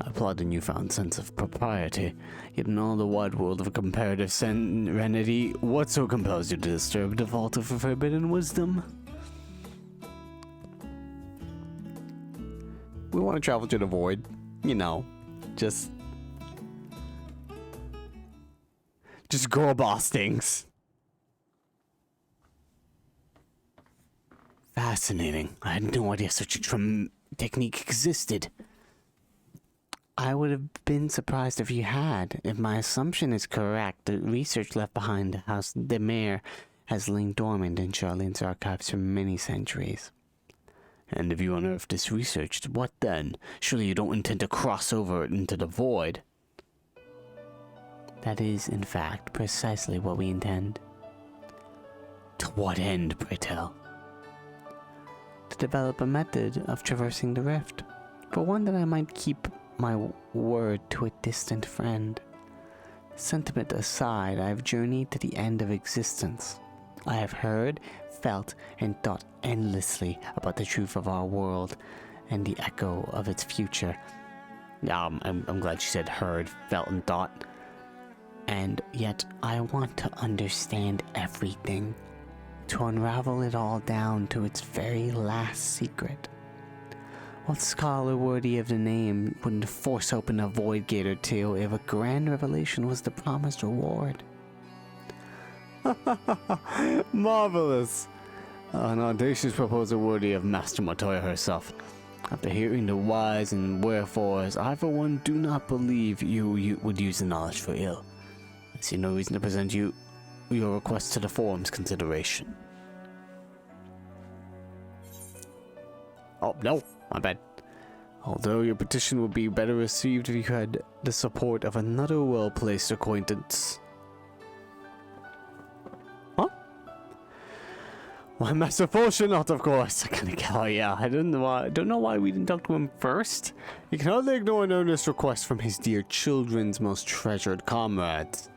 I applaud the newfound sense of propriety, yet in all the wide world of comparative serenity, what so compels you to disturb the vault of forbidden wisdom? We want to travel to the void, you know, just girl boss things. Fascinating. I had no idea such a technique existed. I would have been surprised if you had. If my assumption is correct, the research left behind the House de Mayor has lain dormant in Charlene's archives for many centuries. And if you unearth this research, what then? Surely you don't intend to cross over into the void. That is, in fact, precisely what we intend. To what end, pray tell? To develop a method of traversing the rift, for one that I might keep my word to a distant friend. Sentiment aside, I have journeyed to the end of existence. I have heard, felt, and thought endlessly about the truth of our world and the echo of its future. I'm glad she said heard, felt, and thought. And yet I want to understand everything, to unravel it all down to its very last secret. What scholar worthy of the name wouldn't force open a void gate or two if a grand revelation was the promised reward? Marvelous! An audacious proposal worthy of Master Matoya herself. After hearing the whys and wherefores, I for one do not believe you would use the knowledge for ill. I see no reason to present you your request to the forum's consideration. Oh, no, my bad. Although your petition would be better received if you had the support of another well-placed acquaintance. Huh? Why, Master Fortunato, of course. I can't tell ya. I don't know why we didn't talk to him first. You can hardly ignore an earnest request from his dear children's most treasured comrades.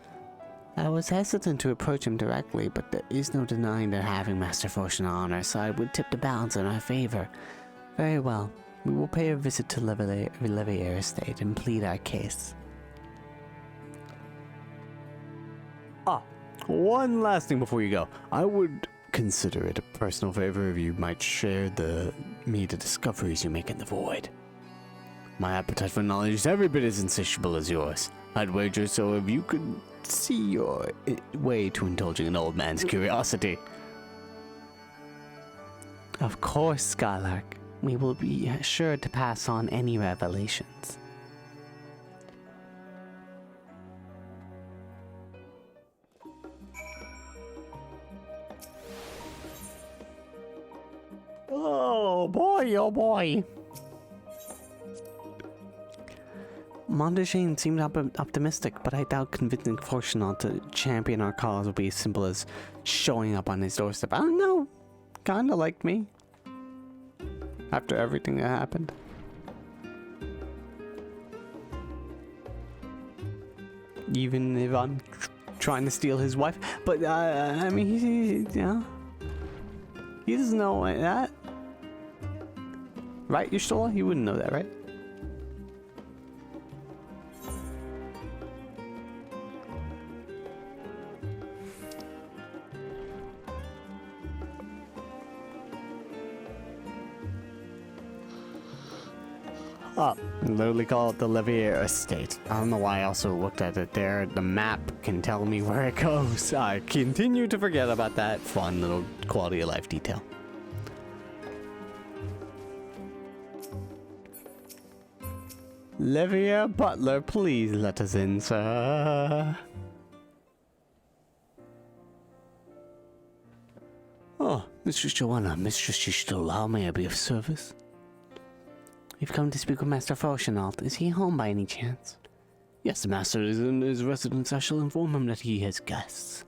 I was hesitant to approach him directly, but there is no denying that having Master Fortunato on our side would tip the balance in our favor. Very well. We will pay a visit to Levier Estate and plead our case. One last thing before you go. I would consider it a personal favor if you might share the discoveries you make in the void. My appetite for knowledge is every bit as insatiable as yours. I'd wager so if you could see your way to indulging an old man's curiosity. Of course, Skylark. We will be sure to pass on any revelations. Oh boy, oh boy. Montaigne seemed optimistic, but I doubt convincing Fortunato to champion our cause will be as simple as showing up on his doorstep. I don't know. Kinda liked me. After everything that happened. Even if I'm trying to steal his wife. But, I mean, he doesn't know that. Right, Yshtola? He wouldn't know that, right? Literally call it the Levier Estate. I don't know why I also looked at it there. The map can tell me where it goes. I continue to forget about that fun little quality of life detail. Levier Butler, please let us in, sir. Oh, Mistress Joanna, Mistress Yshtola, how may I be of service? We've come to speak with Master Fortunato. Is he home by any chance? Yes, the master is in his residence. I shall inform him that he has guests.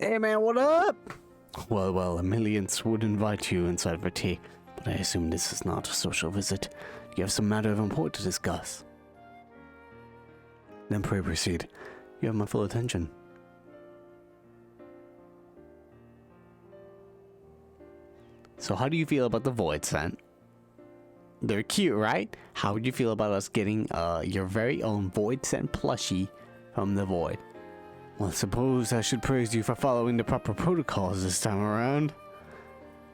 Hey man, what up? Well, Emilians would invite you inside for tea, but I assume this is not a social visit. You have some matter of import to discuss. Then pray proceed. You have my full attention. So how do you feel about the void scent? They're cute, right? How would you feel about us getting your very own void scent plushie from the void? Well, I suppose I should praise you for following the proper protocols this time around.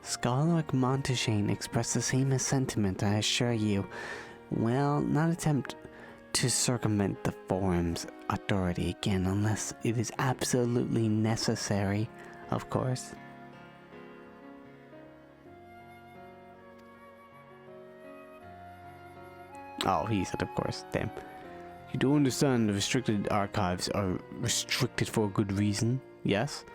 Skylark Montaigne expressed the same sentiment, I assure you. Well, not attempt to circumvent the forum's authority again unless it is absolutely necessary, of course. Oh, he said of course, damn. You do understand the restricted archives are restricted for a good reason, yes?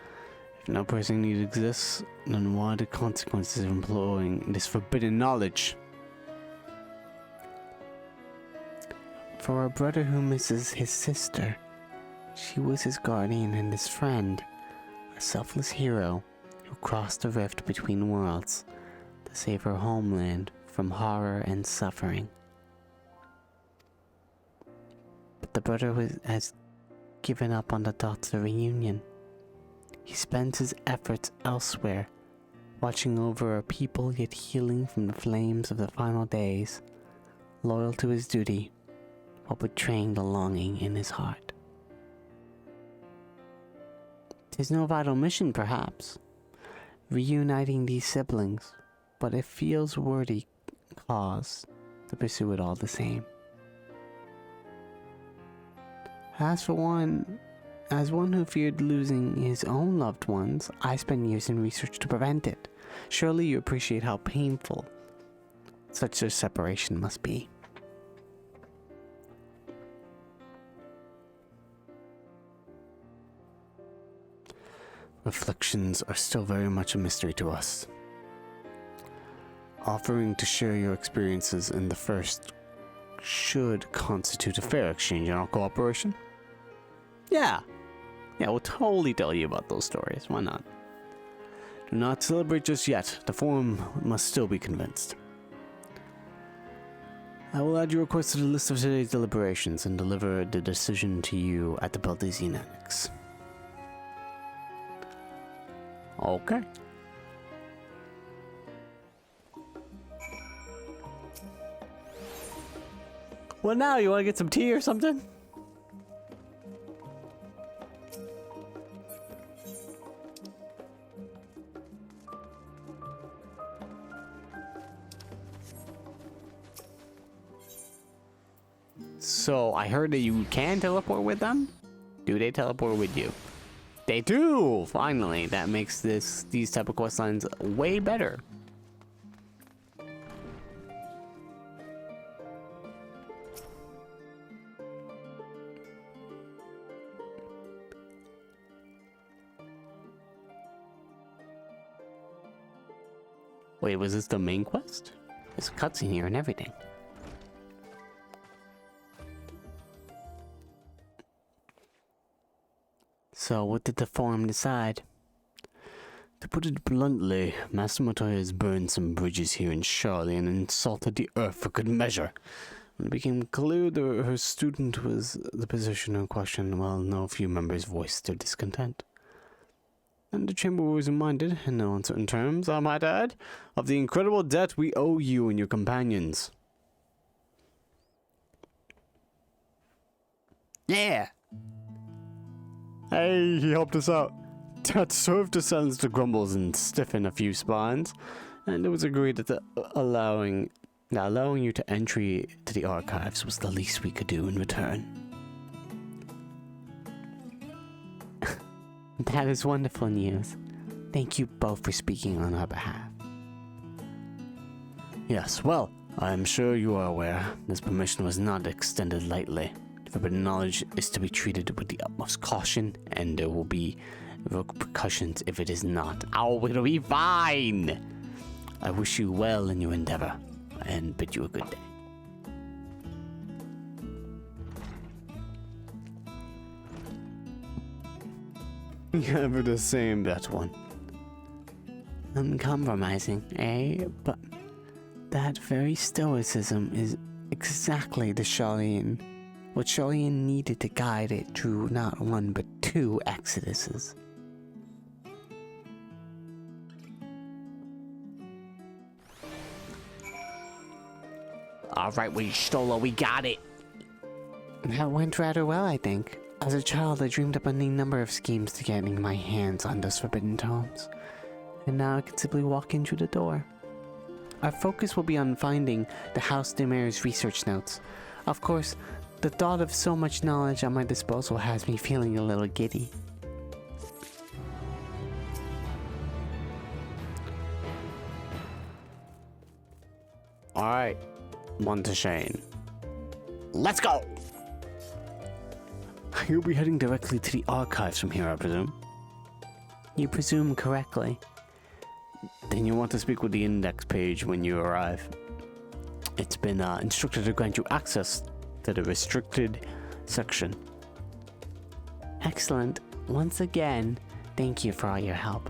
If no pressing need exists, then what are the consequences of employing this forbidden knowledge? For our brother who misses his sister, she was his guardian and his friend, a selfless hero who crossed the rift between worlds to save her homeland from horror and suffering. But the brother has given up on the thoughts of reunion. He spends his efforts elsewhere, watching over a people yet healing from the flames of the final days, loyal to his duty, while betraying the longing in his heart. 'Tis no vital mission, perhaps, reuniting these siblings, but it feels worthy cause to pursue it all the same. As one who feared losing his own loved ones, I spent years in research to prevent it. Surely you appreciate how painful such a separation must be. Reflections are still very much a mystery to us. Offering to share your experiences in the first should constitute a fair exchange in our cooperation. Yeah, we'll totally tell you about those stories. Why not? Do not celebrate just yet. The forum must still be convinced. I will add your request to the list of today's deliberations and deliver the decision to you at the Baldesian Annex. Okay. Well, now you want to get some tea or something? So, I heard that you can teleport with them? Do they teleport with you? They do! Finally, that makes these type of quest lines way better. Wait, was this the main quest? There's a cutscene here and everything. So, what did the forum decide? To put it bluntly, Master Matoya has burned some bridges here in Charlie and insulted the earth for good measure. When it became clear that her student was the position in question, well, no few members voiced their discontent. And the chamber was reminded, in no uncertain terms, I might add, of the incredible debt we owe you and your companions. Yeah! Hey, he helped us out. That served to silence the grumbles and stiffen a few spines, and it was agreed that allowing you to entry to the archives was the least we could do in return. That is wonderful news. Thank you both for speaking on our behalf. Yes, well, I am sure you are aware this permission was not extended lightly. Forbidden knowledge is to be treated with the utmost caution, and there will be repercussions if it is not. Oh, it'll be fine! I wish you well in your endeavor, and bid you a good day. Never the same, that one. Uncompromising, eh? But that very stoicism is exactly the Charlian. What Charlian needed to guide it through not one but two exoduses. Alright, Yshtola, we got it! That went rather well, I think. As a child, I dreamed up any number of schemes to getting my hands on those forbidden tomes. And now I can simply walk in through the door. Our focus will be on finding the House de Mayor's research notes. Of course, the thought of so much knowledge at my disposal has me feeling a little giddy. Alright, Monteshane. Let's go! You'll be heading directly to the archives from here, I presume? You presume correctly. Then you'll want to speak with the index page when you arrive. It's been instructed to grant you access to the restricted section. Excellent. Once again, thank you for all your help.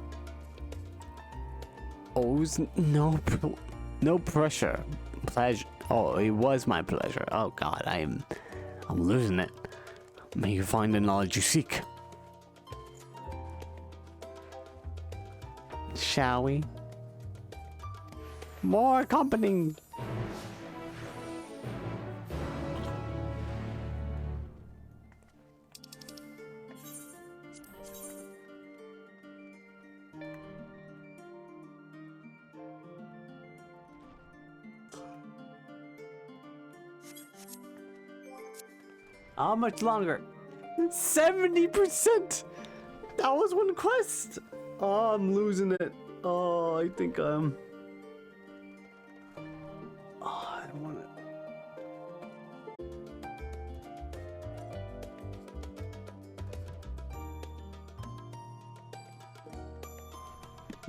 Oh, no pressure. Pleasure. Oh, it was my pleasure. Oh God, I'm losing it. May you find the knowledge you seek. Shall we? More company. How much longer? 70%! That was one quest! Oh, I'm losing it. Oh, I think Oh, I don't want it.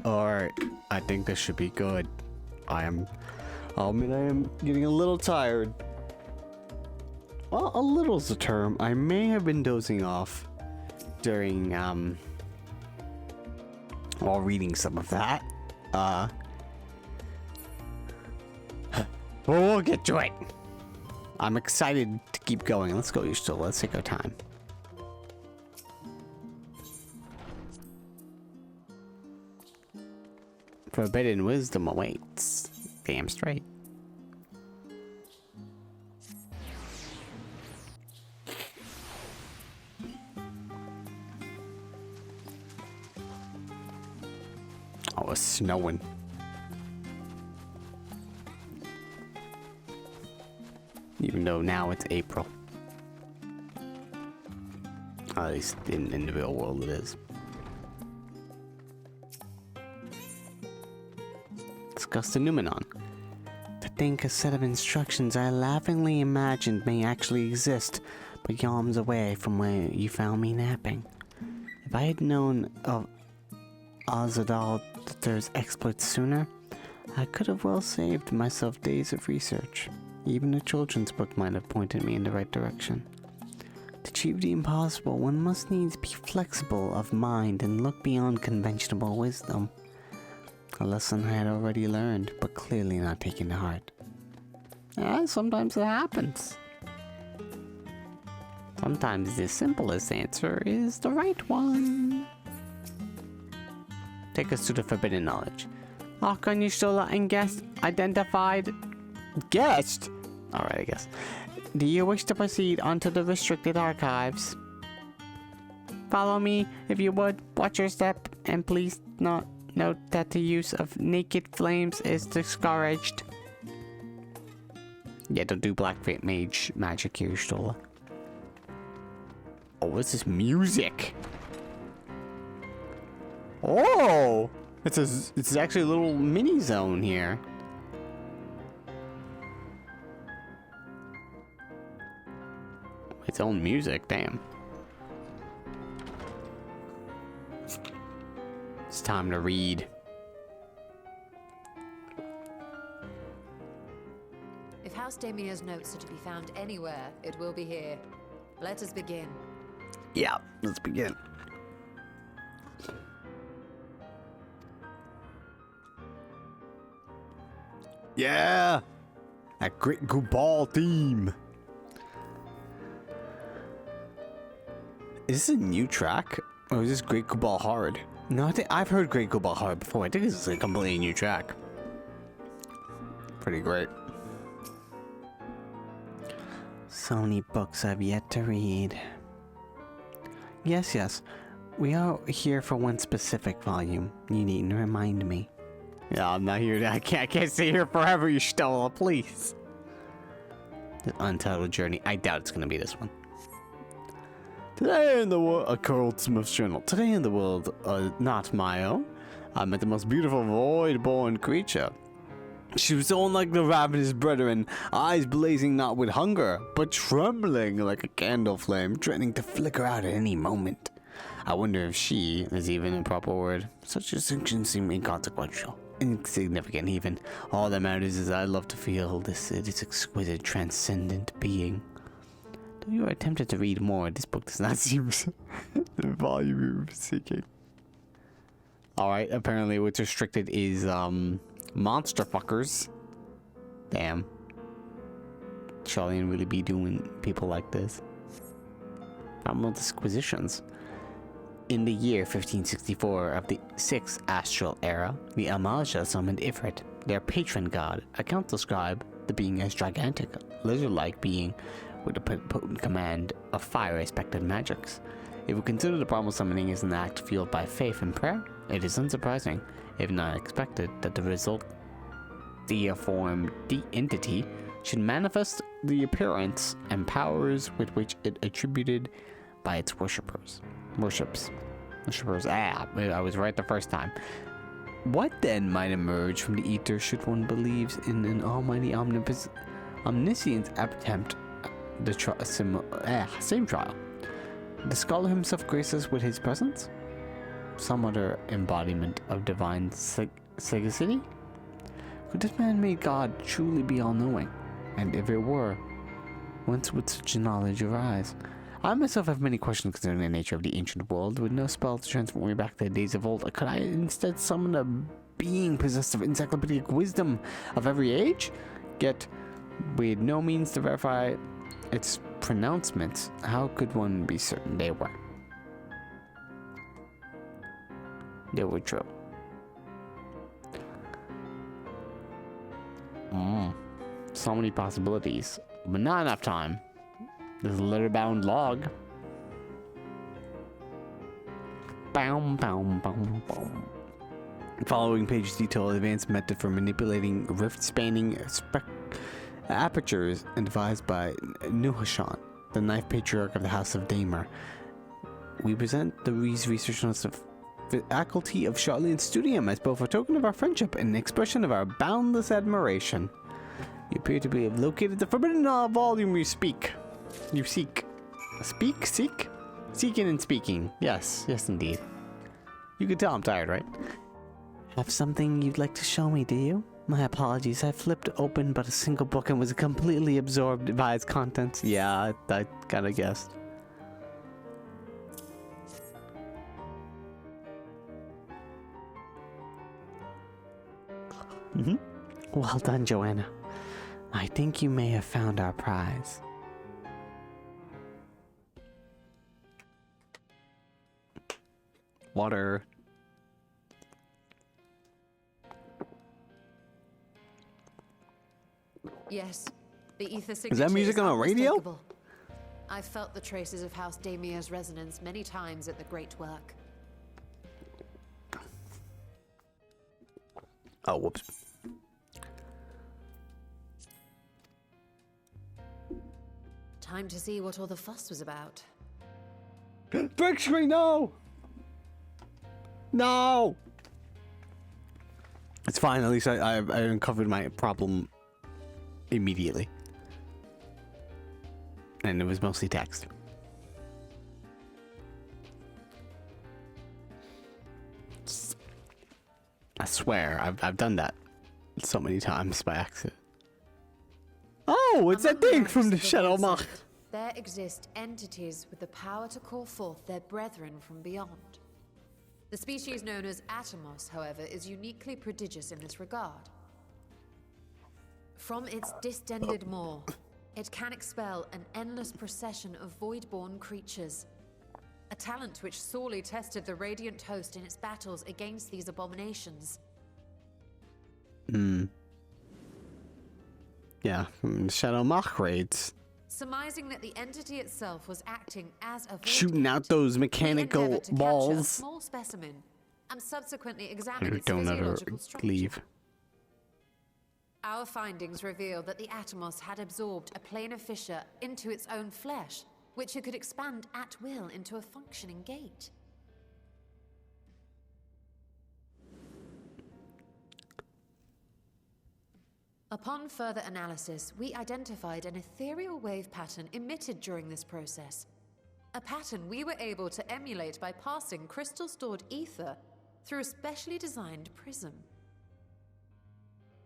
Alright, I think this should be good. I'll admit I am getting a little tired. Well, a little's the term. I may have been dozing off during, while reading some of that. We'll get to it. I'm excited to keep going. Let's go, Yshtola. Let's take our time. Forbidden wisdom awaits. Damn straight. Oh, it's snowing. Even though now it's April. At least in the real world it is. Discuss the Numenon. To think a set of instructions I laughingly imagined may actually exist, but yawns away from where you found me napping. If I had known of Azadal III's exploits sooner, I could have well saved myself days of research. Even a children's book might have pointed me in the right direction. To achieve the impossible, one must needs be flexible of mind and look beyond conventional wisdom. A lesson I had already learned, but clearly not taken to heart. Yeah, sometimes it happens. Sometimes the simplest answer is the right one. Take us to the forbidden knowledge. Archon Yshtola and guest identified. Guest? Alright, I guess. Do you wish to proceed onto the restricted archives? Follow me, if you would. Watch your step, and please note that the use of naked flames is discouraged. Yeah, don't do black mage magic here, Yshtola. Oh, what's this music? Oh! It's actually a little mini zone here. Its own music, damn. It's time to read. If House Damia's notes are to be found anywhere, it will be here. Let us begin. Yeah, let's begin. Yeah! A Great Gubal theme. Is this a new track? Or is this Great Gubal Hard? No, I think I've heard Great Gubal Hard before. I think this is a completely new track. Pretty great. So many books I've yet to read. Yes. We are here for one specific volume. You needn't remind me. Yeah, I'm not here. I can't stay here forever, Yshtola, please. The Untitled Journey. I doubt it's gonna be this one. Today in the world, a Goldsmith's Journal. Today in the world, not my own, I met the most beautiful void-born creature. She was so unlike the ravenous brethren, eyes blazing not with hunger, but trembling like a candle flame, threatening to flicker out at any moment. I wonder if she is even a proper word. Such distinctions seem inconsequential, insignificant even. All that matters is I love to feel this exquisite, transcendent being. Though you are tempted to read more, this book does not seem the volume you're seeking. Alright, apparently what's restricted is, monster fuckers. Damn. Charlian really be doing people like this. Problem with disquisitions. In the year 1564 of the 6th astral era, the Amaja summoned Ifrit, their patron god, a council scribe, the being as gigantic, lizard-like being with a potent command of fire-aspected magics. If we consider the problem of summoning as an act fueled by faith and prayer, it is unsurprising, if not expected, that the result deiform entity should manifest the appearance and powers with which it attributed by its worshippers. I was right the first time. What then might emerge from the ether should one believes in an almighty omniscience attempt the same trial? The scholar himself graces with his presence? some other embodiment of divine sagacity? Could this man-made god truly be all-knowing? And if it were, whence would such knowledge arise? I myself have many questions concerning the nature of the ancient world. With no spell to transport me back to the days of old, could I instead summon a being possessed of encyclopedic wisdom of every age? Yet, with no means to verify its pronouncements, how could one be certain they were? They were true. So many possibilities, but not enough time. There's a letter-bound log. Boom, boom, boom, boom. Following page detail advanced method for manipulating rift-spanning apertures devised by Newfound, the ninth patriarch of the House of Damer. We present these research notes of faculty of Charlene Studium as both a token of our friendship and an expression of our boundless admiration. You appear to have located the forbidden volume you seek. Seek? Seeking and speaking. Yes, indeed. You can tell I'm tired, right? Have something you'd like to show me, do you? My apologies, I flipped open but a single book and was completely absorbed by its contents. Yeah, I kinda guessed. Well done, Joanna. I think you may have found our prize. Water. Yes, the ether signature is that music on a radio? I've felt the traces of House Damir's resonance many times at the Great Work. Oh, whoops. Time to see what all the fuss was about. Brick screen, no! No! It's fine, at least I uncovered my problem immediately. And it was mostly text. I swear, I've done that so many times by accident. Oh, it's that thing from the Shadow Mach. There exist entities with the power to call forth their brethren from beyond. The species known as Atomos, however, is uniquely prodigious in this regard. From its distended maw, it can expel an endless procession of void-born creatures. A talent which sorely tested the Radiant host in its battles against these abominations. Yeah, from Shadow Mach raids. Surmising that the entity itself was acting as a shooting out those mechanical balls. A small specimen and subsequently examine its don't ever physiological structure. leave. Our findings reveal that the Atomos had absorbed a planar fissure into its own flesh, which it could expand at will into a functioning gate. Upon further analysis, we identified an ethereal wave pattern emitted during this process. A pattern we were able to emulate by passing crystal-stored ether through a specially designed prism.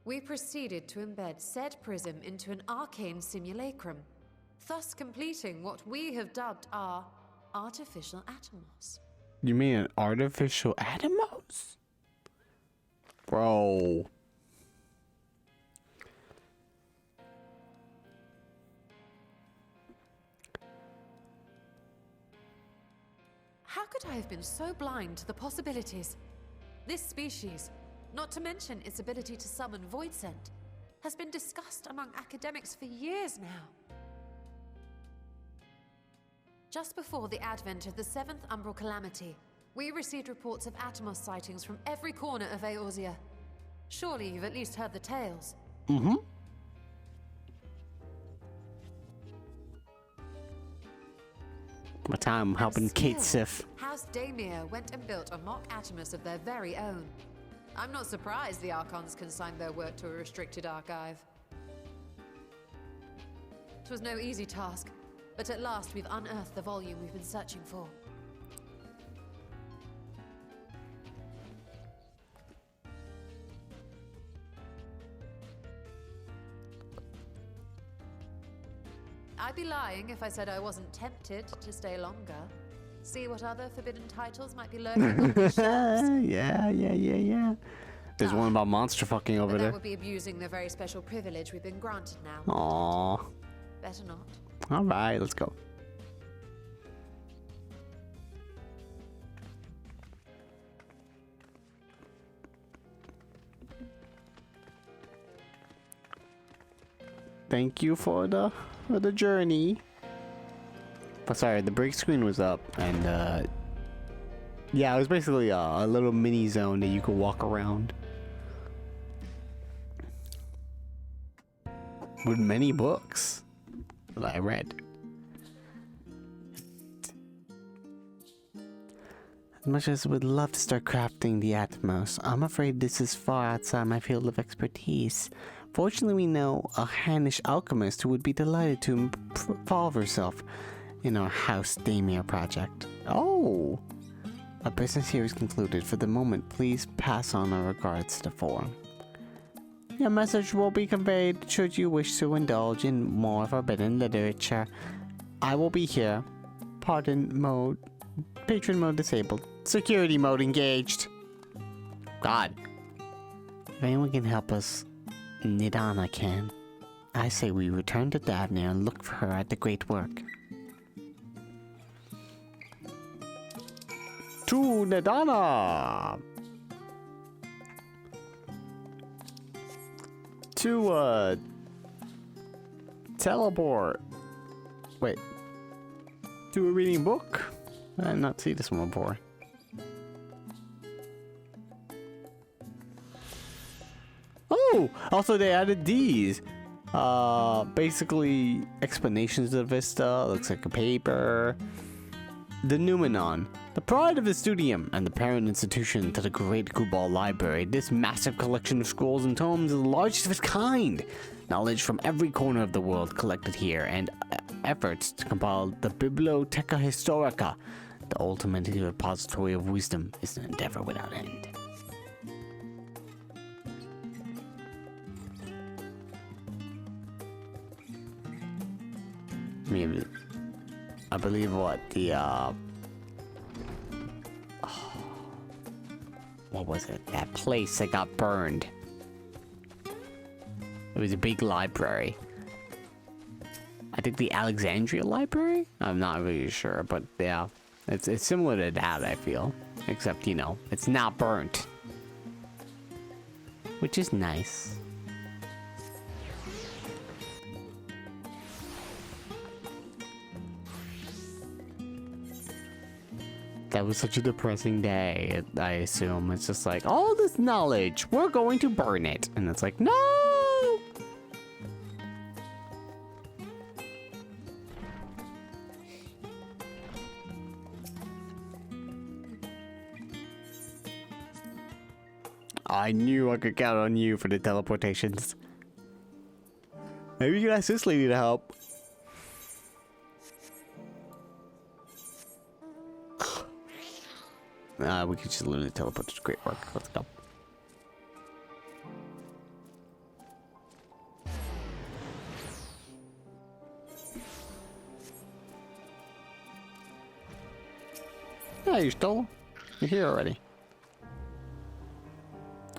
We proceeded to embed said prism into an arcane simulacrum, thus completing what we have dubbed our artificial Atomos. You mean an artificial Atomos? Bro. How could I have been so blind to the possibilities? This species, not to mention its ability to summon void scent, has been discussed among academics for years now. Just before the advent of the 7th Umbral Calamity, we received reports of Atomos sightings from every corner of Eorzea. Surely you've at least heard the tales. Mm-hmm. My time helping Kate Sif. House Damir went and built a mock Atomos of their very own. I'm not surprised the Archons consigned their work to a restricted archive. It was no easy task, but at last we've unearthed the volume we've been searching for. I'd be lying if I said I wasn't tempted to stay longer. See what other forbidden titles might be lurking on these shelves. Yeah. There's one about monster fucking over But there. that would be abusing the very special privilege we've been granted now. Aww. Better not. Alright, let's go. Thank you for the journey. Oh, sorry, the break screen was up, and yeah, it was basically a little mini zone that you could walk around with many books that I read. As much as I would love to start crafting the Atmos, I'm afraid this is far outside my field of expertise. Fortunately, we know a Hannish alchemist who would be delighted to involve herself in our House Daimir project. Oh! Our business here is concluded. For the moment, please pass on our regards to the forum. Your message will be conveyed should you wish to indulge in more forbidden literature. I will be here. Patron mode disabled. Security mode engaged. God. If anyone can help us, Nidana can. I say we return to Davnir and look for her at the great work. To Nidana! To, teleport. Wait. To a reading book? I did not see this one before. Oh! Also, they added these. Basically, explanations of Vista. Looks like a paper. The Numenon. The pride of the studium and the parent institution to the great Kubal Library, this massive collection of scrolls and tomes is the largest of its kind. Knowledge from every corner of the world collected here, and efforts to compile the Bibliotheca Historica, the ultimate repository of wisdom, is an endeavor without end. Maybe, I believe what the what was it? That place that got burned. It was a big library. I think the Alexandria Library? I'm not really sure, but yeah. It's similar to that, I feel. Except, you know, it's not burnt. Which is nice. That was such a depressing day, I assume. It's just like, all this knowledge, we're going to burn it. And it's like, no! I knew I could count on you for the teleportations. Maybe you can ask this lady to help. We could just literally teleport to great work. Let's go. Yeah, Yshtola. You're here already.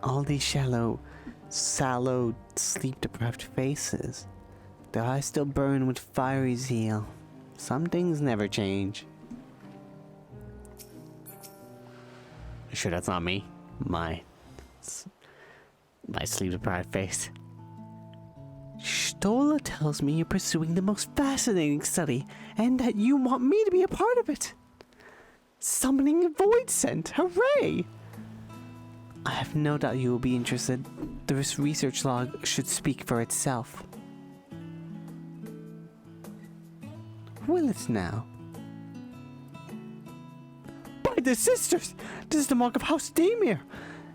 All these sallow, sleep-deprived faces. Their eyes still burn with fiery zeal. Some things never change. You sure that's not me? My sleep-deprived face. Yshtola tells me you're pursuing the most fascinating study, and that you want me to be a part of it. Summoning a void scent, hooray! I have no doubt you will be interested. This research log should speak for itself. Will it now? By the sisters! This is the mark of House Daimir!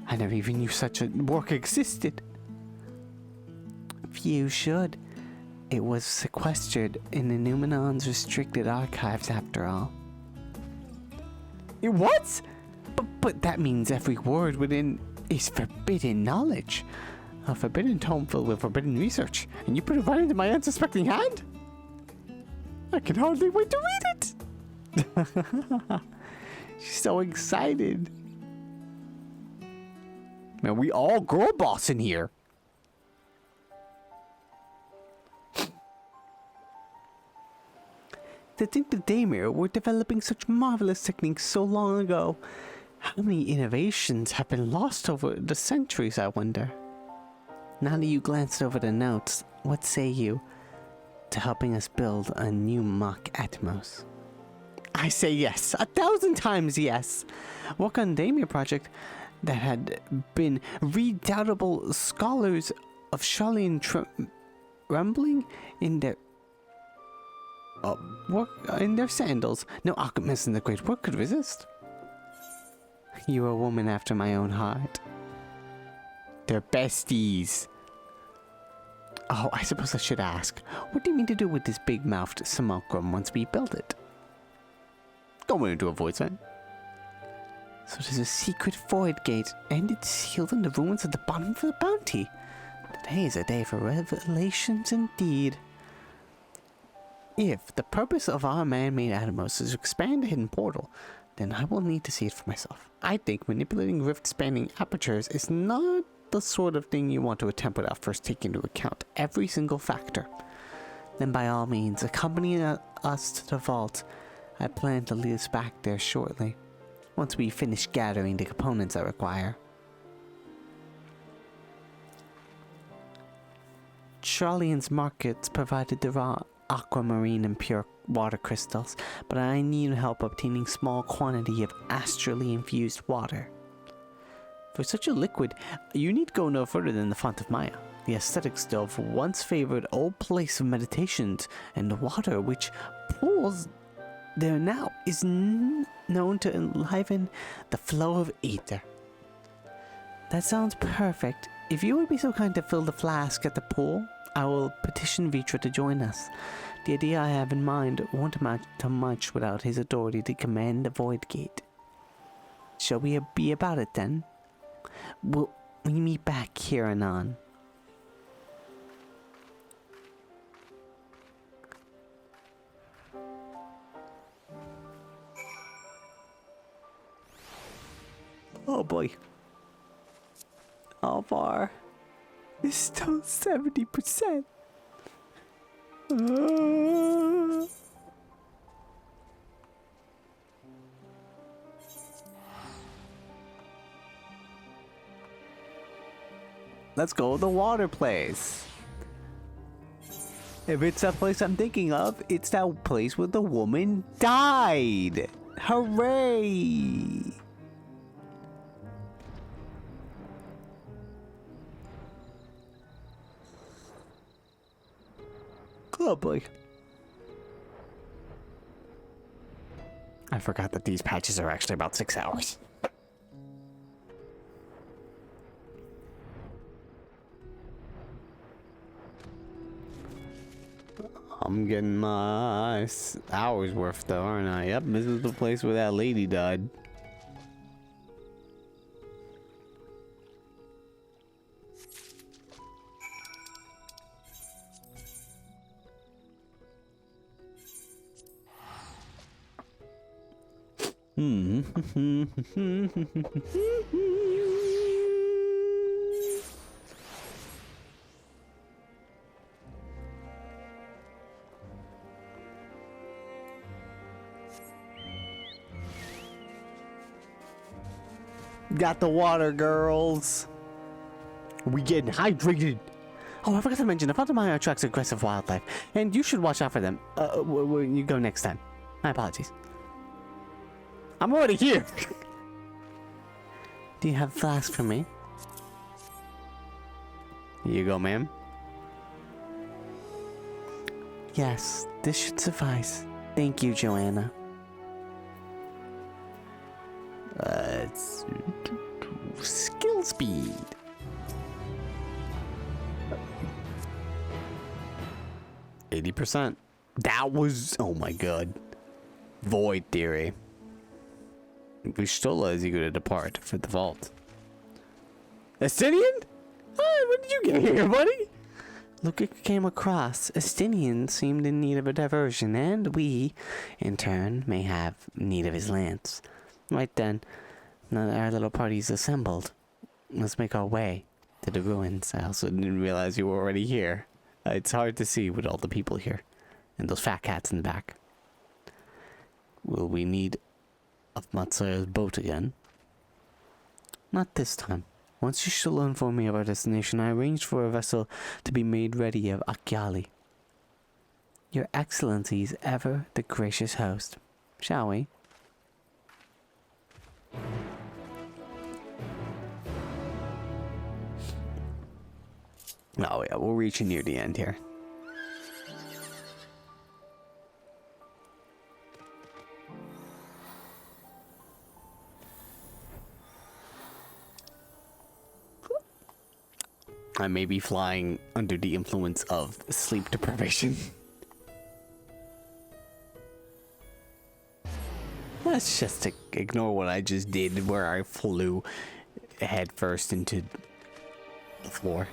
I never even knew such a work existed. Few should. It was sequestered in the Numenon's restricted archives after all. What? But that means every word within is forbidden knowledge. A forbidden tome filled with forbidden research. And you put it right into my unsuspecting hand? I can hardly wait to read it. She's so excited. Man, we all girl boss in here. To think the Daimyo were developing such marvelous techniques so long ago. How many innovations have been lost over the centuries, I wonder? Now that you glanced over the notes, what say you to helping us build a new mock Atmos? I say yes, 1,000 times yes. Work on the Daimyo project that had been redoubtable scholars of Charlian trembling in their work in their sandals. No alchemist in the great work could resist. You are a woman after my own heart. They're besties. Oh, I suppose I should ask. What do you mean to do with this big-mouthed simulacrum once we build it? Going into a void sign. So there's a secret void gate, and it's sealed in the ruins at the bottom of the bounty. Today is a day for revelations indeed. If the purpose of our man-made Atmos is to expand the hidden portal, then I will need to see it for myself. I think manipulating rift-spanning apertures is not the sort of thing you want to attempt without first taking into account every single factor. Then by all means, accompany us to the vault. I plan to lead us back there shortly, once we finish gathering the components I require. Charlian's markets provided the raw aquamarine and pure water crystals, but I need help obtaining small quantity of astrally infused water. For such a liquid, you need go no further than the Font of Maya, the aesthetic stove once favored old place of meditations, and the water which pools there now is known to enliven the flow of ether. That sounds perfect. If you would be so kind to fill the flask at the pool, I will petition Vitra to join us. The idea I have in mind won't amount to much without his authority to command the Void Gate. Shall we be about it then? Will we meet back here anon? Oh boy. How far? It's still 70%. Let's go to the water place. If it's that place I'm thinking of, it's that place where the woman died. Hooray! Oh boy. I forgot that these patches are actually about 6 hours. I'm getting my hours worth though, aren't I? Yep, this is the place where that lady died. Got the water, girls. We getting hydrated. Oh, I forgot to mention, the Font of Maya attracts aggressive wildlife, and you should watch out for them when you go next time. My apologies. I'm already here. Do you have a flask for me? Here you go, ma'am. Yes, this should suffice. Thank you, Joanna. It's skill speed. %. That was, oh my god. Void theory. Yshtola is eager to depart for the vault. Estinian? When did you get here, buddy? Luca came across Estinian seemed in need of a diversion, and we, in turn, may have need of his lance. Right then, now that our little party's assembled, let's make our way to the ruins. I also didn't realize you were already here. It's hard to see with all the people here, and those fat cats in the back. Will we need of Matsuya's boat again? Not this time. Once Yshtola informed me of our destination, I arranged for a vessel to be made ready of Akyali. Your Excellency's ever the gracious host. Shall we? Oh yeah, we're reaching near the end here. I may be flying under the influence of sleep deprivation. Let's just ignore what I just did, where I flew head first into the floor.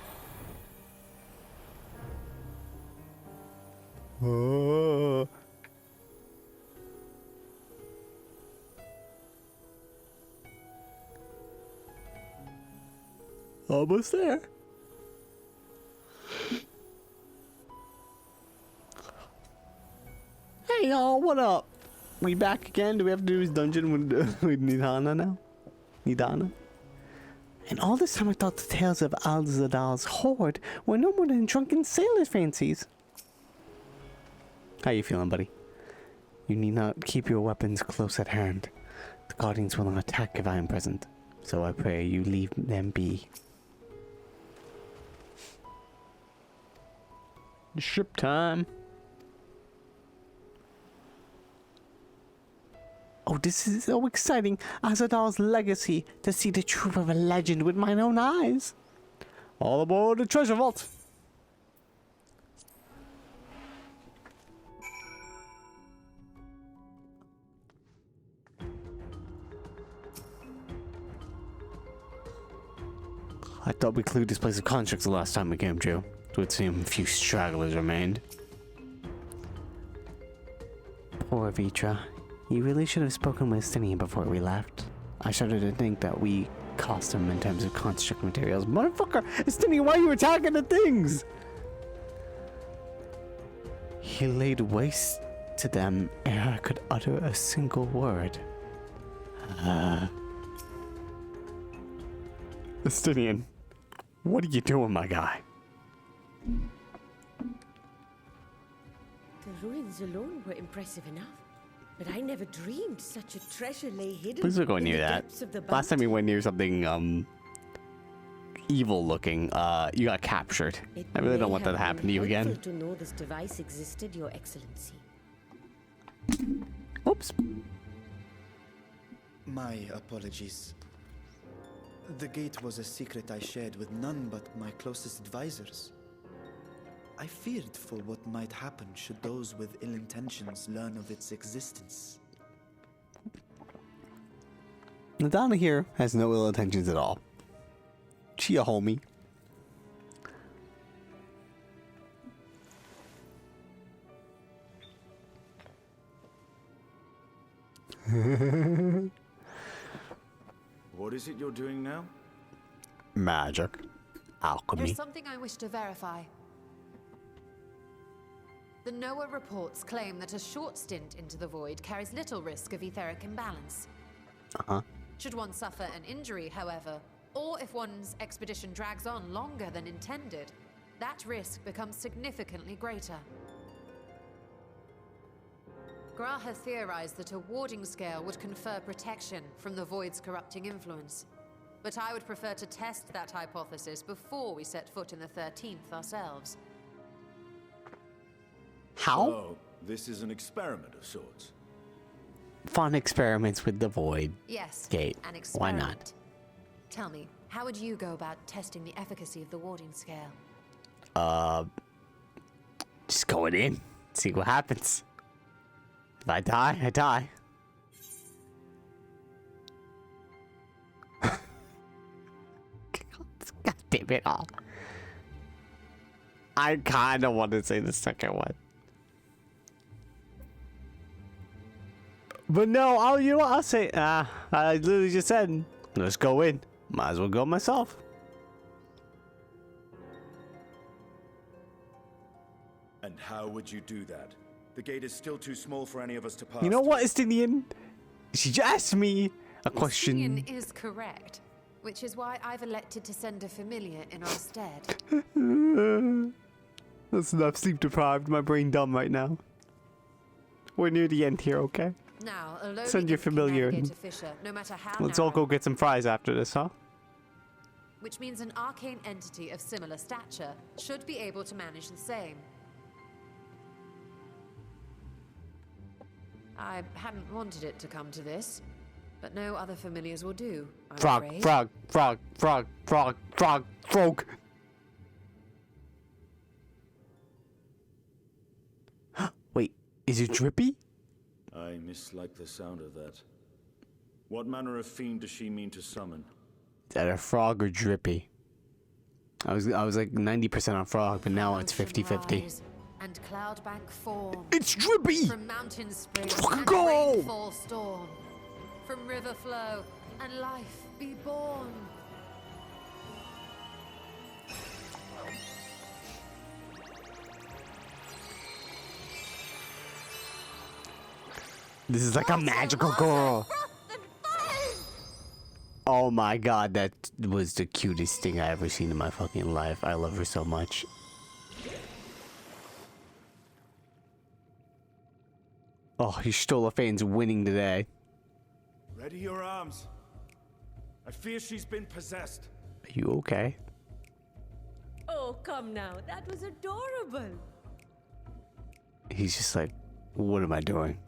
Oh. Almost there. Hey y'all, what up? We back again? Do we have to do this dungeon with Nidana now? Nidana? And all this time I thought the tales of Al-Zadal's horde were no more than drunken sailors' fancies. How you feeling, buddy? You need not keep your weapons close at hand. The guardians will not attack if I am present, so I pray you leave them be. Ship time. Oh, this is so exciting. Azadal's legacy, to see the truth of a legend with mine own eyes. All aboard the treasure vault. I thought we cleared this place of constructs the last time we came, Joe. It would seem a few stragglers remained. Poor Vitra. You really should have spoken with Stinian before we left. I started to think that we cost him in terms of construct materials. Motherfucker! Stinian, why are you attacking the things? He laid waste to them ere I could utter a single word. Stinian, what are you doing, my guy? The ruins alone were impressive enough, but I never dreamed such a treasure lay hidden. Please don't go near that. Last time we went near something evil looking, you got captured. I really don't want that to happen to you again. To know this device existed, Your Excellency. Oops. My apologies. The gate was a secret I shared with none but my closest advisors. I feared for what might happen should those with ill intentions learn of its existence. Nadana here has no ill intentions at all. She a homie. What is it you're doing now? Magic. Alchemy. There's something I wish to verify. The NOAA reports claim that a short stint into the void carries little risk of etheric imbalance. Should one suffer an injury, however, or if one's expedition drags on longer than intended, that risk becomes significantly greater. Graha theorized that a warding scale would confer protection from the void's corrupting influence. But I would prefer to test that hypothesis before we set foot in the 13th ourselves. How? So, this is an experiment of sorts. Fun experiments with the void. Yes, gate. an Why experiment. not? Tell me, how would you go about testing the efficacy of the warding scale? Just going in. See what happens. If I die, I die. God damn it all. I kind of want to say the second one. But no, you know what? I'll say, I literally just said, let's go in. Might as well go myself. And how would you do that? The gate is still too small for any of us to pass. You know what, Estinian? She just asked me a question. Estinian is correct, which is why I've elected to send a familiar in our stead. That's enough sleep deprived. My brain dumb right now. We're near the end here, okay? Now, send your familiar. Fisher, no matter how Let's all narrow, go get some fries after this, huh? which means an arcane entity of similar stature should be able to manage the same. I hadn't wanted it to come to this, but no other familiars will do, I'm afraid. Frog. Wait, is it Drippy? I mislike the sound of that. What manner of fiend does she mean to summon? Is that a frog or Drippy? I was like 90% on frog, but now it's 50-50. And cloudbank form. It's Drippy! From mountain spring and go! rainfall storm. From river flow and life be born. This is like a magical girl. Oh my god, that was the cutest thing I ever seen in my fucking life. I love her so much. Oh, Yshtola fans winning today. Ready your arms. I fear she's been possessed. Are you okay? Oh, come now. That was adorable. He's just like, what am I doing?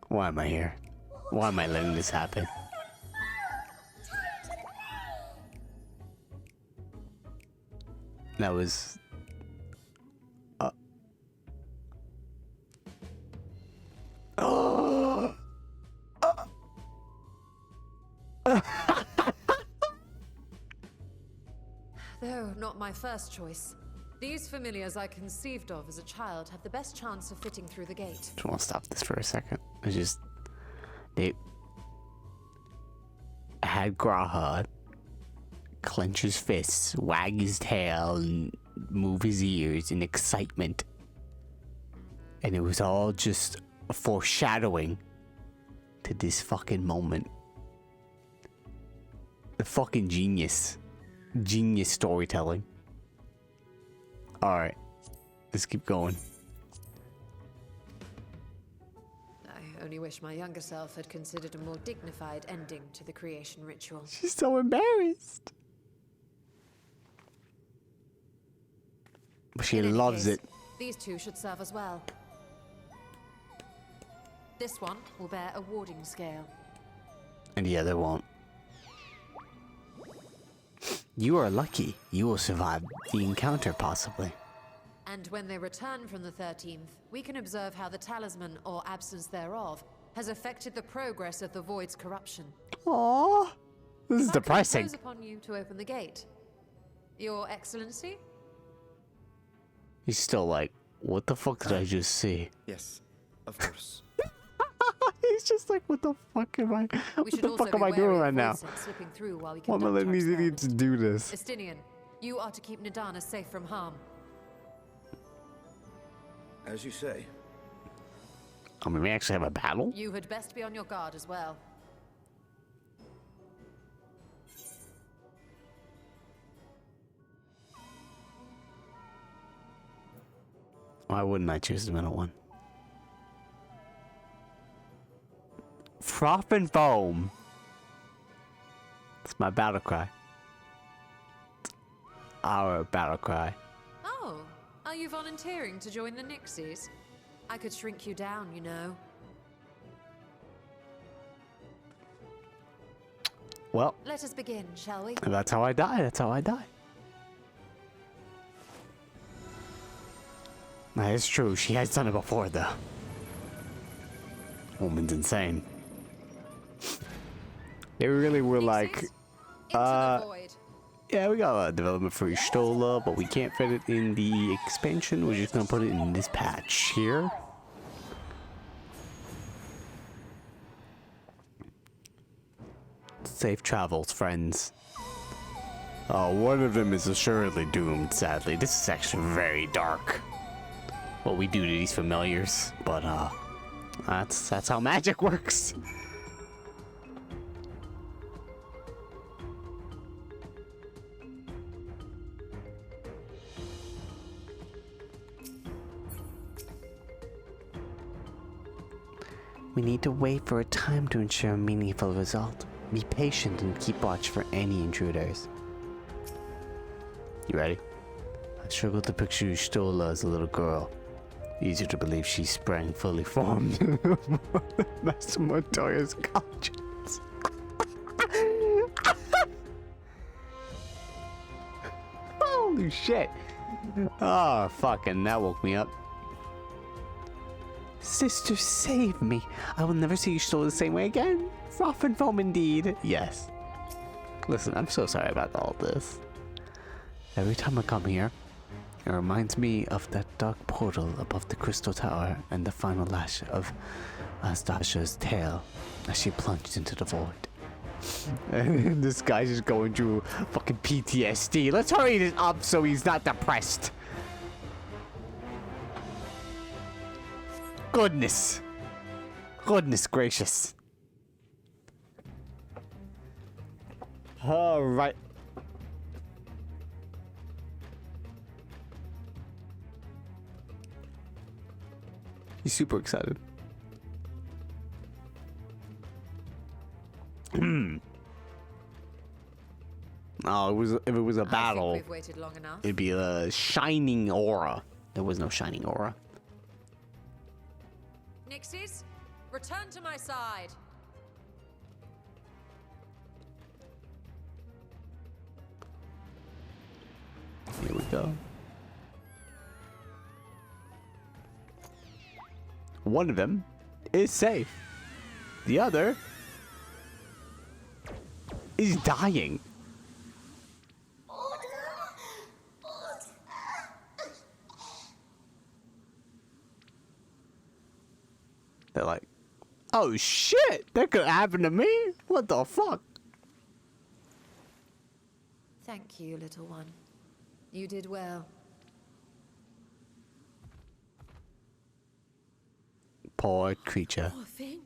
Why am I here? Why am I letting this happen? That was... Though not my first choice. These familiars I conceived of as a child have the best chance of fitting through the gate. Just want to stop this for a second. It's just... They... had Graha clench his fists, wag his tail, and move his ears in excitement. And it was all just a foreshadowing to this fucking moment. The fucking genius. Genius storytelling. Alright. Let's keep going. I only wish my younger self had considered a more dignified ending to the creation ritual. She's so embarrassed. But she loves it. These two should serve as well. This one will bear a warding scale. And the other won't. You are lucky. You will survive the encounter, possibly. And when they return from the 13th, we can observe how the talisman, or absence thereof, has affected the progress of the Void's corruption. Aww. This is depressing. I impose upon you to open the gate. Your Excellency? He's still like, what the fuck did I just see? Yes, of course. He's just like, what the fuck am I? What the fuck am I doing right now? Why am I letting these idiots do this? Estinian, you are to keep Nadana safe from harm. As you say. I mean, we actually have a battle? You had best be on your guard as well. Why wouldn't I choose the middle one? Froth and foam. It's my battle cry. It's our battle cry. Oh, are you volunteering to join the Nixies? I could shrink you down, you know. Well, let us begin, shall we? That's how I die. That's how I die. That is true. She has done it before, though. Woman's insane. They really were like, the void. Yeah, we got a development for Yshtola, but we can't fit it in the expansion. We're just gonna put it in this patch here. Safe travels, friends. One of them is assuredly doomed, sadly. This is actually very dark. What we do to these familiars, but that's how magic works. We need to wait for a time to ensure a meaningful result. Be patient and keep watch for any intruders. You ready? I struggle to picture Yshtola as a little girl. Easier to believe she sprang fully formed. Master Montoya's conscience. Holy shit. Oh, fucking, that woke me up. Sister, save me. I will never see Yshtola the same way again. Rough and foam indeed. Yes. Listen, I'm so sorry about all this. Every time I come here, it reminds me of that dark portal above the Crystal Tower and the final lash of Astasha's tail as she plunged into the void. And this guy's just going through fucking PTSD. Let's hurry this up so he's not depressed. Goodness. Goodness gracious. All right. He's super excited. Oh, if it was a battle, we've waited long enough. It'd be a shining aura. There was no shining aura. Nixies, return to my side. Here we go. One of them is safe. The other is dying. They're like, oh shit, that could happen to me? What the fuck? Thank you, little one. You did well. Poor creature. Poor thing.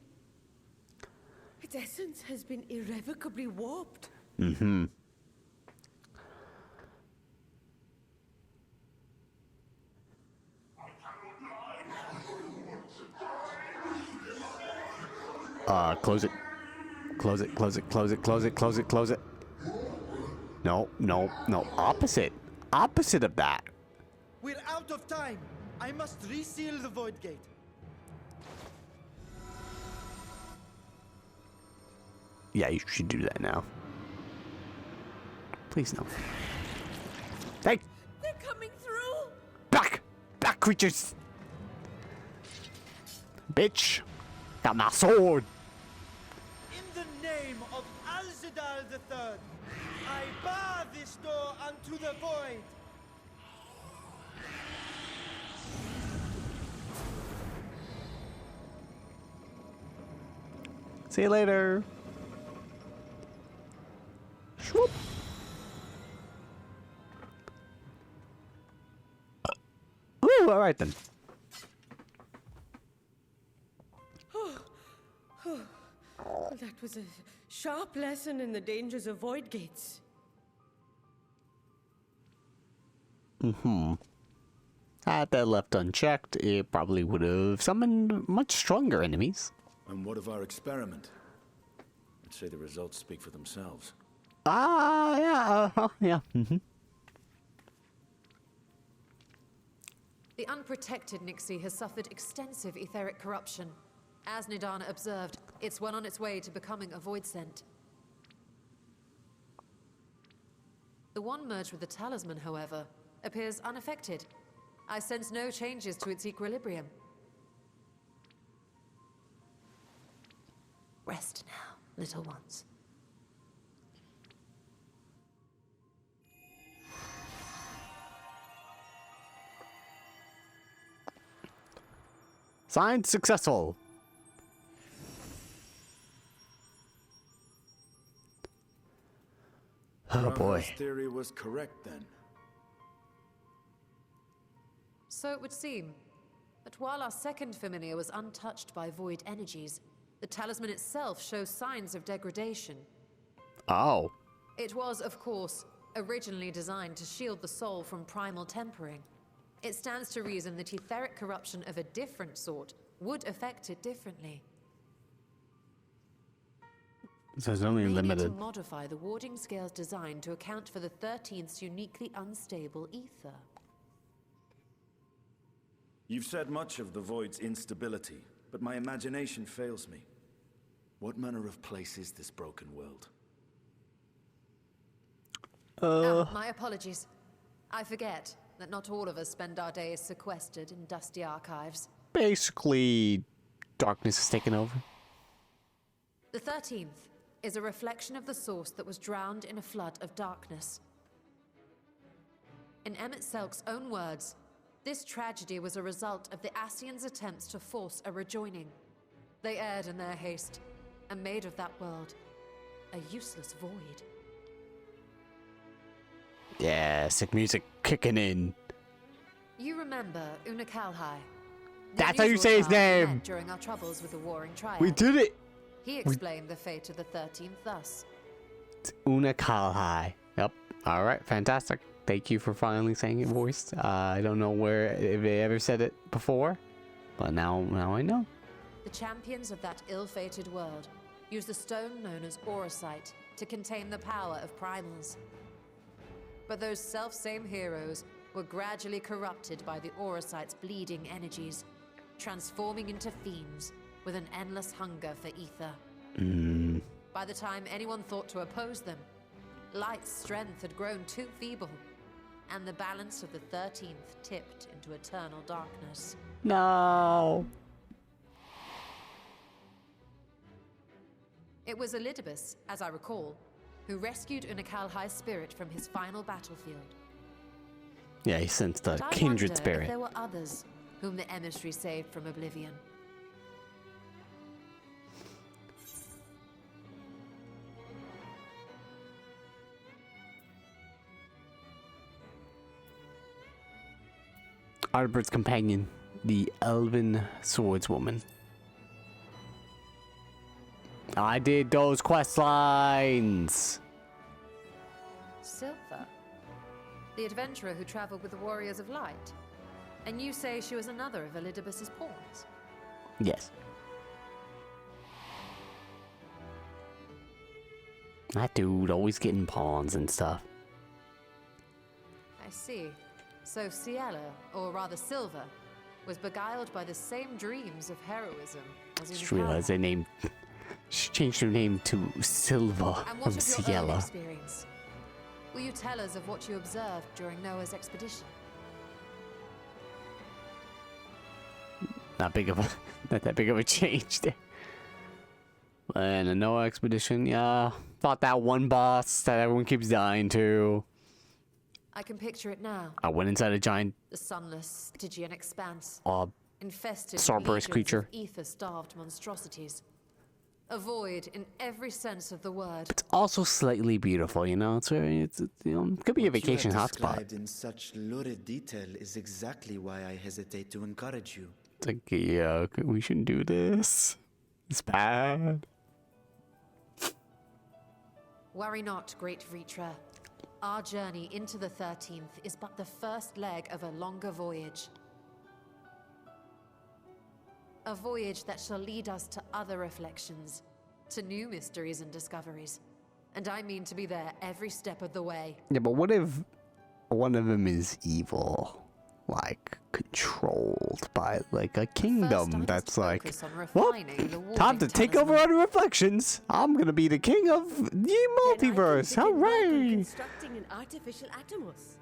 Its essence has been irrevocably warped. Mm-hmm. Close it. Close it, close it, close it, close it, close it, close it. No, no, no. Opposite. Opposite of that. We're out of time. I must reseal the void gate. Yeah, you should do that now. Please no. Hey! They're coming through! Back! Back, creatures! Bitch! Got my sword! In the name of Alzadal III, I bar this door unto the void. See you later. Swoop. Ooh, all right then. Well, that was a sharp lesson in the dangers of void gates. Mm-hmm. Had that left unchecked, it probably would have summoned much stronger enemies. And what of our experiment? I'd say the results speak for themselves. Yeah, yeah. Mm-hmm. The unprotected Nixie has suffered extensive etheric corruption. As Nidana observed, it's well on its way to becoming a void scent. The one merged with the talisman, however, appears unaffected. I sense no changes to its equilibrium. Rest now, little ones. Science successful. Oh boy. Raha's theory was correct then. So it would seem. But while our second familiar was untouched by void energies, the talisman itself shows signs of degradation. Oh. It was, of course, originally designed to shield the soul from primal tempering. It stands to reason that etheric corruption of a different sort would affect it differently. So it's only Maybe limited. to modify the warding scale's design to account for the 13th's uniquely unstable ether. You've said much of the Void's instability, but my imagination fails me. What manner of place is this broken world? My apologies. I forget that not all of us spend our days sequestered in dusty archives. Basically, darkness is taken over. The 13th is a reflection of the source that was drowned in a flood of darkness. In Emmett Selk's own words, this tragedy was a result of the Ascians' attempts to force a rejoining. They erred in their haste, and made of that world a useless void. Yeah, sick music kicking in. You remember Unakalhai? That's how you say his name! During our troubles with the Warring Triad. We did it! He explained the fate of the 13th thus. It's Unakalhai. Yep. Alright, fantastic. Thank you for finally saying it voiced. I don't know if they ever said it before, but now I know. The champions of that ill-fated world used the stone known as Auracite to contain the power of primals. But those self-same heroes were gradually corrupted by the Auracite's bleeding energies, transforming into fiends with an endless hunger for ether. By the time anyone thought to oppose them, Light's strength had grown too feeble, and the balance of the 13th tipped into eternal darkness. No. It was Elidibus, as I recall, who rescued Unakalhai's spirit from his final battlefield. Yeah, he sensed the But I kindred wonder spirit. if there were others whom the emissary saved from oblivion. Albert's companion, the elven swordswoman. I did those quest lines. Silva, the adventurer who traveled with the Warriors of Light. And you say she was another of Elidibus's pawns? Yes. That dude always getting pawns and stuff. I see. So Ciela, or rather Silva, was beguiled by the same dreams of heroism as Just realized they named. She changed her name to Silva And from what of your own Ciela. experience? Will you tell us of what you observed during Noah's expedition? Not that big of a change there. And a Noah expedition, yeah. Fought that one boss that everyone keeps dying to. I can picture it now. I went inside a giant The sunless Stygian expanse. Infested Cerberus legions creature. of ether-starved monstrosities. A void in every sense of the word. It's also slightly beautiful, you know. It's you know, could be a vacation hotspot. Described in such lurid detail is exactly why I hesitate to encourage you. It's like, yeah, we shouldn't do this. It's bad. Worry not, great Vritra. Our journey into the 13th is but the first leg of a longer voyage. A voyage that shall lead us to other reflections, to new mysteries and discoveries. And I mean to be there every step of the way. Yeah, but what if one of them is evil? Like, controlled by, like, a kingdom that's like, well, time to take over other reflections. I'm gonna be the king of the multiverse. Hooray! Constructing an artificial Atomos.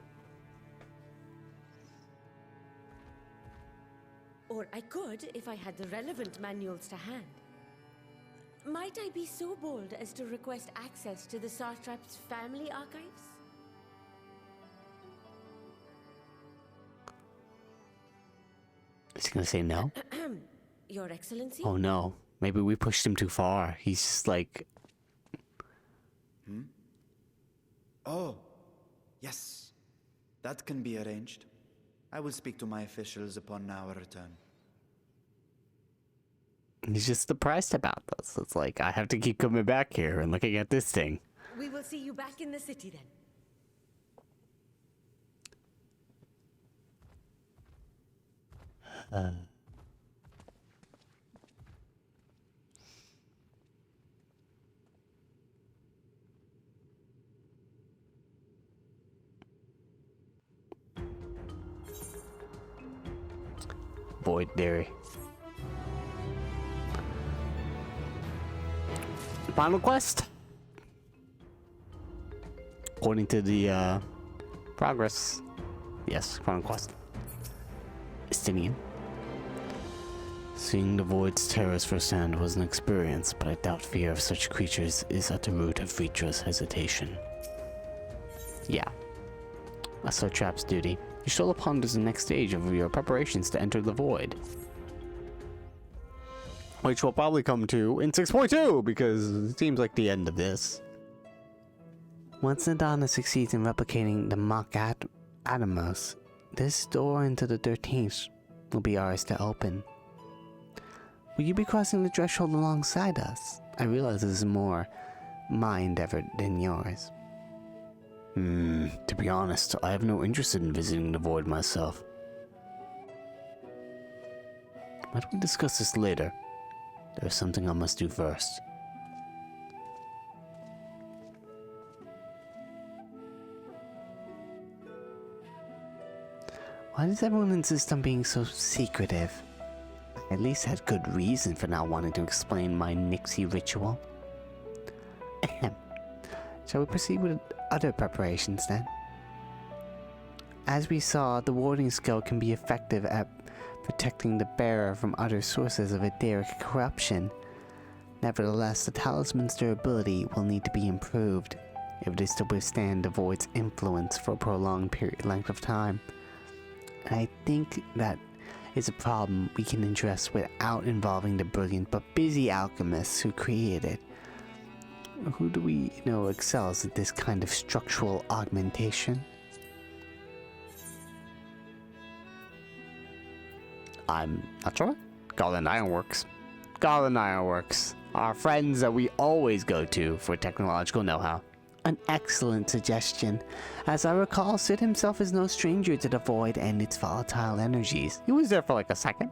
Or I could if I had the relevant manuals to hand. Might I be so bold as to request access to the Satrap's family archives? Is he gonna say no? Your Excellency? Oh no, maybe we pushed him too far. He's just like... Oh, yes. That can be arranged. I will speak to my officials upon our return. He's just depressed about this. It's like, I have to keep coming back here and looking at this thing. We will see you back in the city then. Void Dairy. Final quest. According to the progress. Yes, final quest. Estinian. Seeing the Void's terrors firsthand was an experience, but I doubt fear of such creatures is at the root of Vitra's hesitation. Yeah. A Satrap's duty. Yshtola ponders the next stage of your preparations to enter the Void. Which will probably come to in 6.2, because it seems like the end of this. Once Nadana succeeds in replicating the mock Atomos, this door into the 13th will be ours to open. Will you be crossing the threshold alongside us? I realize this is more my endeavor than yours. To be honest, I have no interest in visiting the Void myself. Why don't we discuss this later? There's something I must do first. Why does everyone insist on being so secretive? I at least had good reason for not wanting to explain my Nixie ritual. Ahem. Shall we proceed with other preparations then? As we saw, the warding skill can be effective at protecting the bearer from other sources of etheric corruption. Nevertheless, the talisman's durability will need to be improved if it is to withstand the Void's influence for a prolonged length of time. And I think that is a problem we can address without involving the brilliant but busy alchemists who created it. Who do we know excels at this kind of structural augmentation? I'm not sure. Garland Ironworks. Garland Ironworks. Our friends that we always go to for technological know-how. An excellent suggestion. As I recall, Sid himself is no stranger to the Void and its volatile energies. He was there for like a second.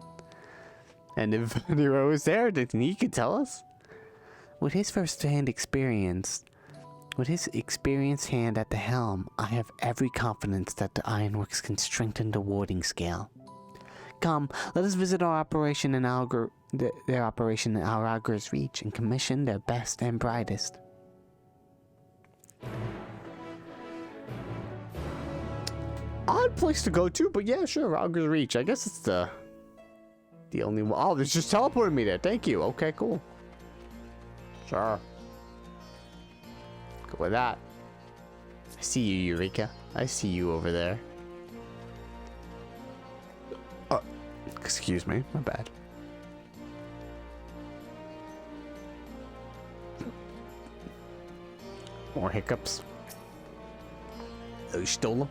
And if Nero was there, then he could tell us. With his first-hand experience, with his experienced hand at the helm, I have every confidence that the Ironworks can strengthen the warding scale. Come, let us visit our operation in their operation in Algar's Reach and commission their best and brightest. Odd place to go to, but yeah, sure, Algar's Reach. I guess it's the only one. Oh, there's just teleporting me there. Thank you. Okay, cool. Sure. Go with that. I see you, Eureka. I see you over there. Excuse me, my bad. More hiccups. Yshtola.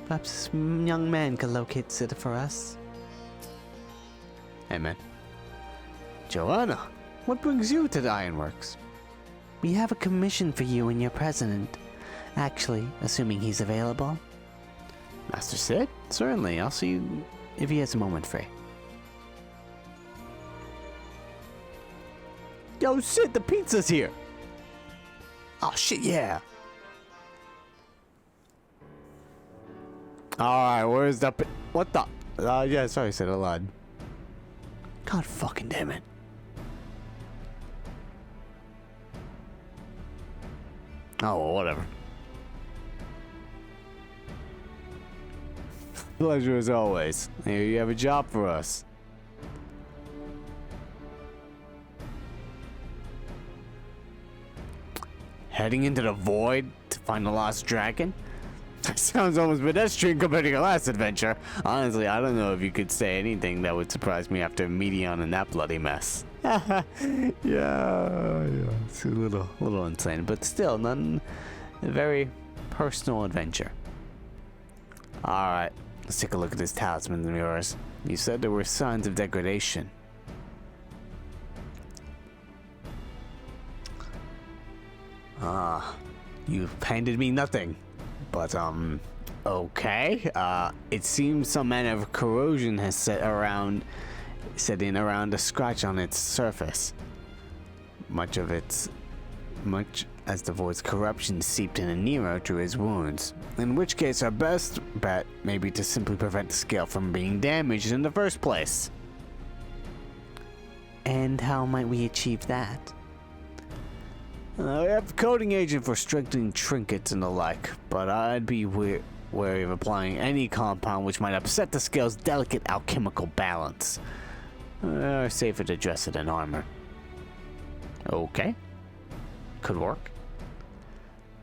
Perhaps this young man could locate Sid for us. Hey man. Joanna, what brings you to the Ironworks? We have a commission for you and your president. Actually, assuming he's available. Master Sid? Certainly, I'll see you if he has a moment free. Yo, Sid, the pizza's here! Oh, shit, yeah! Alright, where's the what the? Yeah, sorry, Sid, I lied. God fucking damn it. Oh, well, whatever. Pleasure as always. Here you have a job for us. Heading into the Void to find the lost dragon? sounds almost pedestrian compared to your last adventure. Honestly, I don't know if you could say anything that would surprise me after meeting on in that bloody mess. yeah, it's a little insane, but still, a very personal adventure. Alright, let's take a look at this talisman of yours. You said there were signs of degradation. You've handed me nothing. But, okay. It seems some manner of corrosion has set in around a scratch on its surface. Much as the void's corruption seeped in Nero through his wounds. In which case, our best bet may be to simply prevent the scale from being damaged in the first place. And how might we achieve that? We have a coating agent for strengthening trinkets and the like, but I'd be wary of applying any compound which might upset the scale's delicate alchemical balance. Or safer to dress it in armor. Okay. Could work.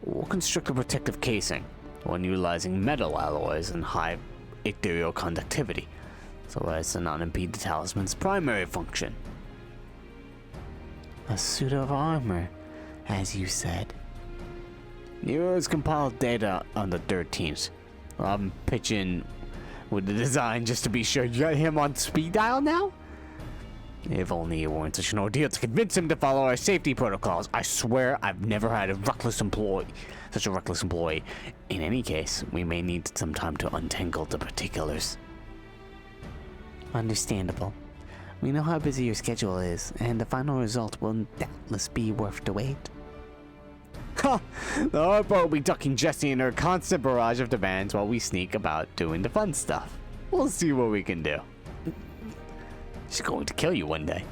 We'll construct a protective casing, one utilizing metal alloys and high ethereal conductivity, so as to not impede the talisman's primary function. A suit of armor, as you said. Nero has compiled data on the 13th. I'm pitching with the design just to be sure. You got him on speed dial now? If only it weren't such an ordeal to convince him to follow our safety protocols. I swear I've never had such a reckless employee. In any case, we may need some time to untangle the particulars. Understandable. We know how busy your schedule is, and the final result will doubtless be worth the wait. Ha! The hard part will be ducking Jessie and her constant barrage of demands while we sneak about doing the fun stuff. We'll see what we can do. She's going to kill you one day.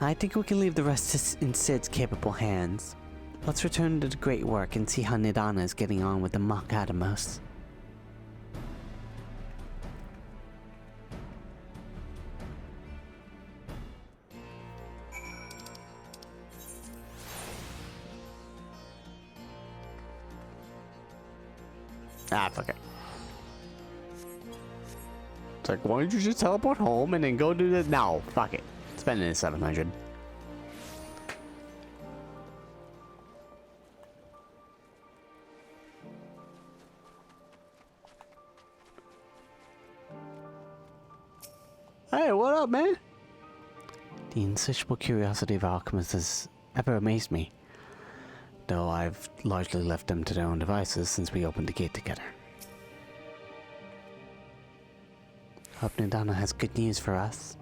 I think we can leave the rest in Sid's capable hands. Let's return to the great work and see how Nidana is getting on with the Mock Atomos. Fuck it. It's like, why don't you just teleport home and then go do this? No, fuck it. Spending the 700. Hey, what up, man? The insatiable curiosity of alchemists has ever amazed me, though I've largely left them to their own devices since we opened the gate together. Hope Nidana has good news for us.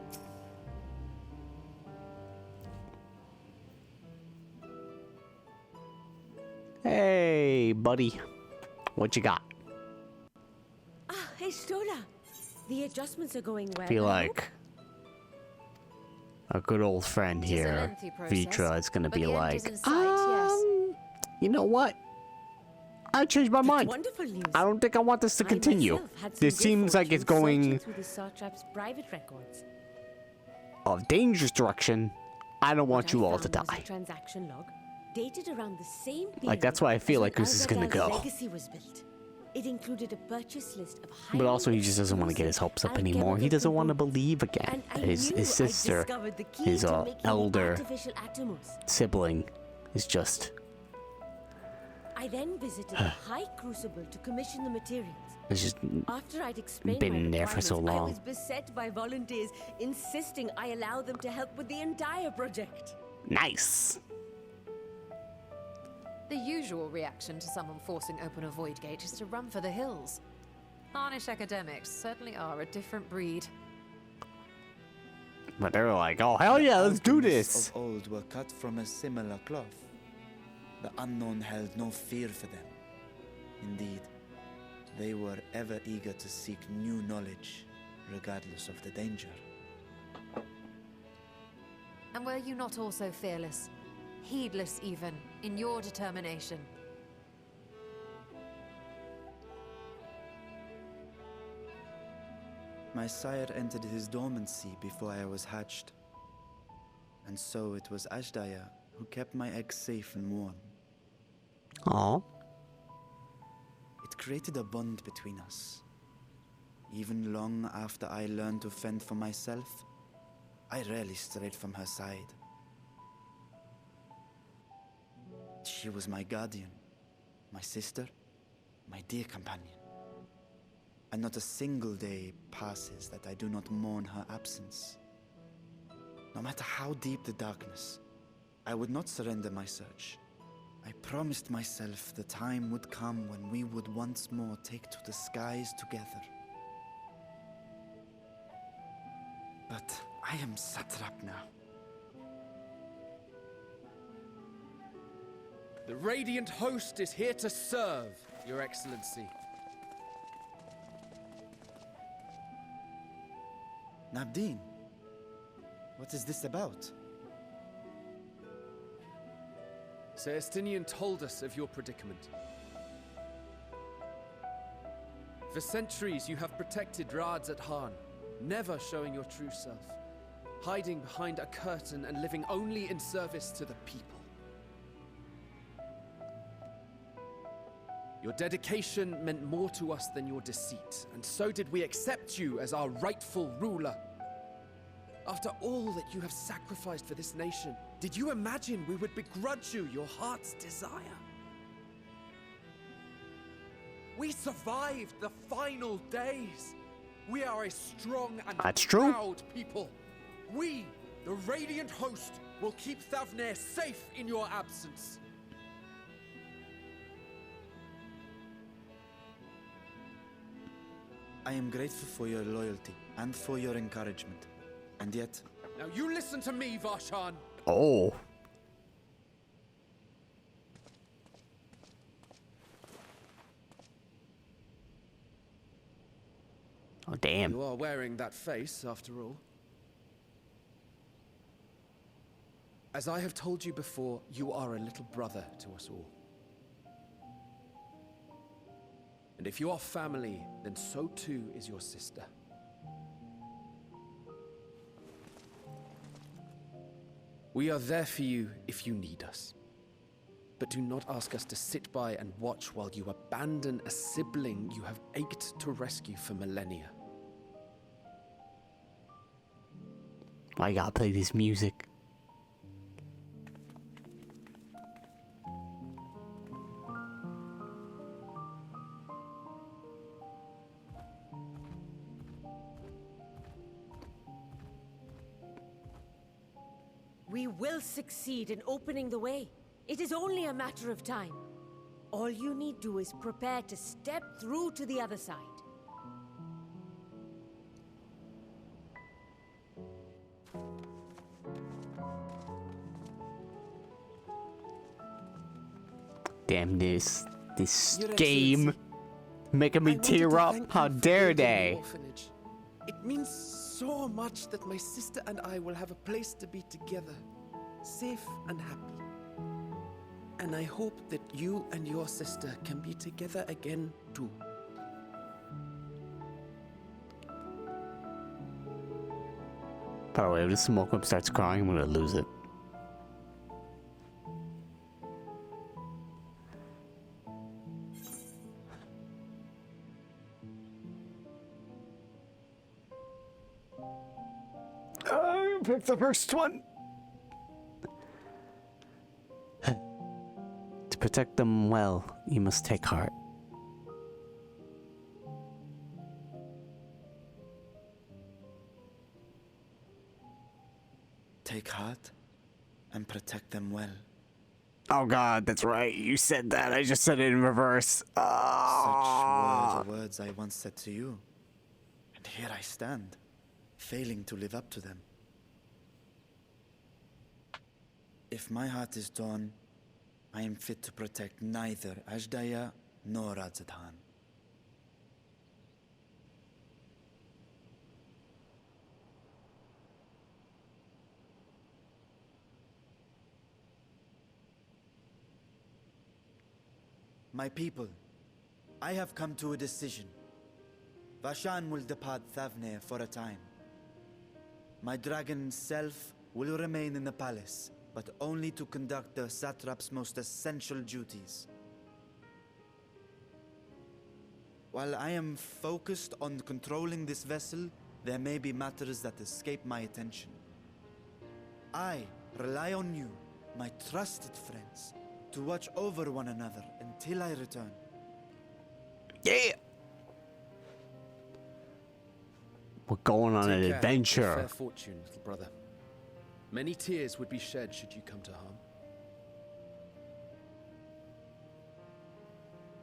Hey, buddy. What you got? Ah, Yshtola. The adjustments are going well. I feel like a good old friend here, Vitra, is gonna be like, you know what? I changed my mind. I don't think I want this to continue. This seems like it's going a dangerous direction. I don't want you all to die. Transaction log dated around the same Like, that's why I feel like this is gonna go. Legacy was built. It included a purchase list of But also, he just doesn't want to get his hopes up anymore. He doesn't want to believe again. His sister, his elder sibling, is just. I then visited the High Crucible to commission the materials. It's just After I'd explained been there for so I long. was beset by volunteers insisting I allow them to help with the entire project. Nice. The usual reaction to someone forcing open a void gate is to run for the hills. Harnish academics certainly are a different breed. But they were like, oh, hell yeah, let's do this. Of old were cut from a similar cloth. The unknown held no fear for them. Indeed, they were ever eager to seek new knowledge, regardless of the danger. And were you not also fearless? Heedless even, in your determination? My sire entered his dormancy before I was hatched. And so it was Ashdaya who kept my eggs safe and warm. Aww. It created a bond between us. Even long after I learned to fend for myself, I rarely strayed from her side. She was my guardian, my sister, my dear companion. And not a single day passes that I do not mourn her absence. No matter how deep the darkness, I would not surrender my search. I promised myself the time would come when we would once more take to the skies together. But I am satrap now. The Radiant Host is here to serve, Your Excellency. Nabdeen, what is this about? Sir Estinian told us of your predicament. For centuries you have protected Rads at Han, never showing your true self, hiding behind a curtain and living only in service to the people. Your dedication meant more to us than your deceit, and so did we accept you as our rightful ruler. After all that you have sacrificed for this nation, did you imagine we would begrudge you your heart's desire? We survived the final days. We are a strong and proud people. We, the Radiant Host, will keep Thavnair safe in your absence. I am grateful for your loyalty and for your encouragement. And yet... Now you listen to me, Varshan. Oh. Oh, damn. You are wearing that face, after all. As I have told you before, you are a little brother to us all. And if you are family, then so too is your sister. We are there for you if you need us. But do not ask us to sit by and watch while you abandon a sibling you have ached to rescue for millennia. I gotta play this music. We will succeed in opening the way. It is only a matter of time. All you need do is prepare to step through to the other side. Damn this game making me tear up. How dare they? It means so much that my sister and I will have a place to be together, safe and happy. And I hope that you and your sister can be together again too. By the way, if this smoke whip starts crying, I'm gonna lose it. Pick the first one. To protect them well, you must take heart. Take heart and protect them well. Oh God, that's right. You said that. I just said it in reverse. Such were the words I once said to you. And here I stand, failing to live up to them. If my heart is torn, I am fit to protect neither Ashdaya nor Radzadhan. My people, I have come to a decision. Vashan will depart Thavnair for a time. My dragon self will remain in the palace, but only to conduct the satrap's most essential duties. While I am focused on controlling this vessel, there may be matters that escape my attention. I rely on you, my trusted friends, to watch over one another until I return. Yeah! We're going on an Take care. adventure. Fair fortune, little brother. Many tears would be shed should you come to harm.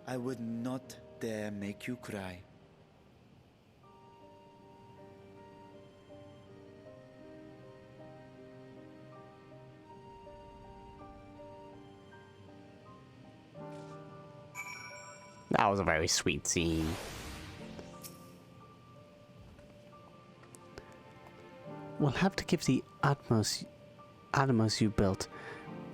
I would not dare make you cry. That was a very sweet scene. We'll have to give the Atmos you built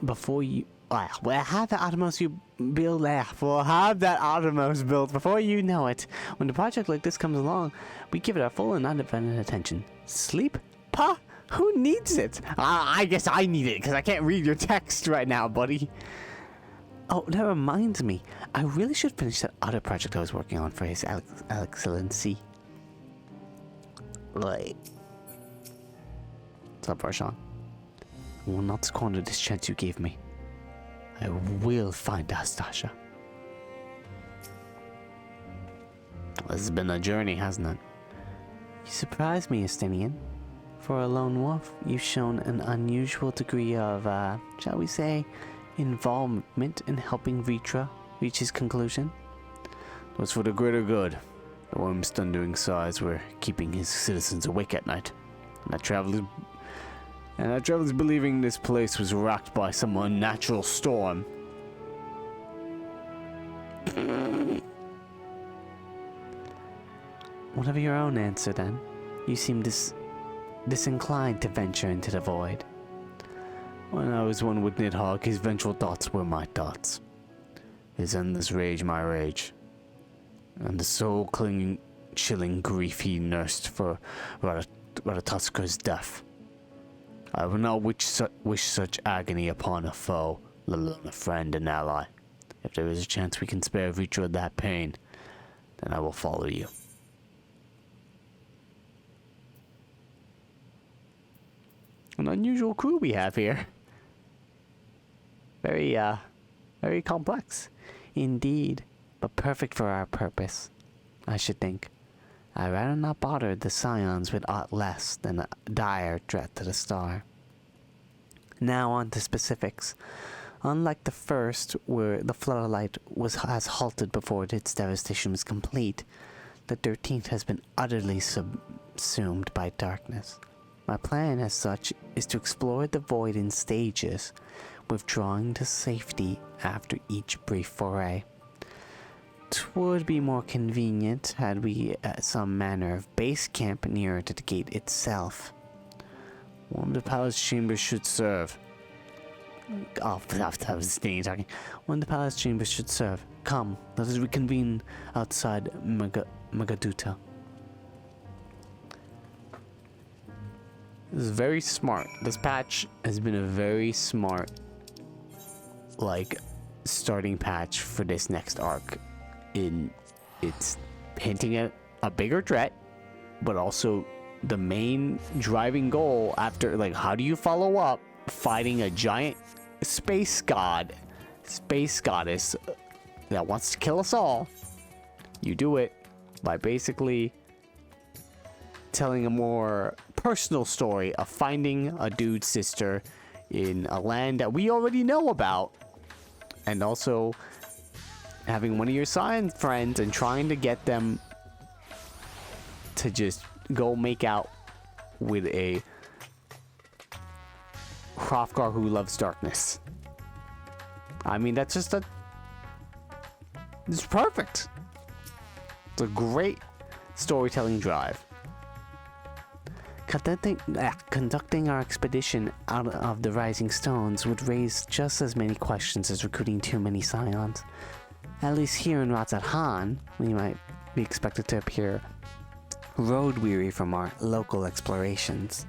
before you. We'll have the Atmos you build. We'll have that Atmos built before you know it. When a project like this comes along, we give it our full and undivided attention. Sleep? Pa? Who needs it? I guess I need it because I can't read your text right now, buddy. Oh, that reminds me. I really should finish that other project I was working on for His Excellency. What's up, Varshan? I will not squander this chance you gave me. I will find Astasha. This has been a journey, hasn't it? You surprised me, Estinian. For a lone wolf, you've shown an unusual degree of, shall we say, involvement in helping Vitra reach his conclusion. It was for the greater good. The worm's thundering sighs were keeping his citizens awake at night. And I traveled believing this place was rocked by some unnatural storm. Whatever your own answer, then. You seem disinclined to venture into the void. When I was one with Nidhogg, his vengeful thoughts were my thoughts. His endless rage my rage. And the soul-chilling grief he nursed for Ratatoska's death. I would not wish such agony upon a foe, let alone a friend and ally. If there is a chance we can spare Vitra that pain, then I will follow you. An unusual crew we have here. Very complex. Indeed, but perfect for our purpose, I should think. I'd rather not bother the Scions with aught less than a dire threat to the star. Now on to specifics. Unlike the first, where the Floodlight has halted before its devastation was complete, the 13th has been utterly subsumed by darkness. My plan as such is to explore the void in stages, withdrawing to safety after each brief foray. 'Twould be more convenient had we some manner of base camp nearer to the gate itself. One of the palace chambers should serve. Oh, that was Steve talking. One of the palace chambers should serve. Come, let us reconvene outside Magaduta. This is very smart. This patch has been a very smart, starting patch for this next arc. It's hinting at a bigger threat, but also the main driving goal after, how do you follow up fighting a giant space goddess that wants to kill us all? You do it by basically telling a more personal story of finding a dude's sister in a land that we already know about, and also having one of your science friends and trying to get them to just go make out with a Hrothgar who loves darkness. I mean, it's perfect. It's a great storytelling drive. Conducting our expedition out of the Rising Stones would raise just as many questions as recruiting too many Scions. At least here in Razat-Han, we might be expected to appear road-weary from our local explorations.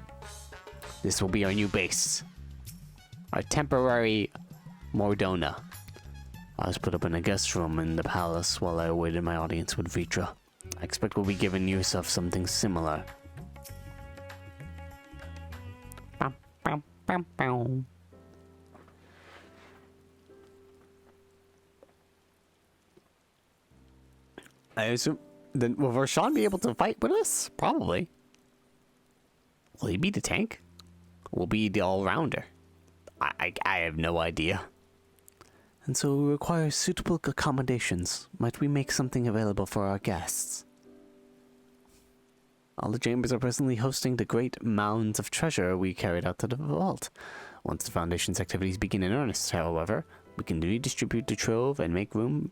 This will be our new base. Our temporary Mordona. I was put up in a guest room in the palace while I awaited my audience with Vitra. I expect we'll be giving Yusuf something similar. Bum, bum, bum, bum. I assume, then will Roshan be able to fight with us? Probably. Will he be the tank? Will be the all-rounder? I have no idea. And so we require suitable accommodations. Might we make something available for our guests? All the chambers are presently hosting the great mounds of treasure we carried out to the vault. Once the Foundation's activities begin in earnest, however, we can redistribute the trove and make room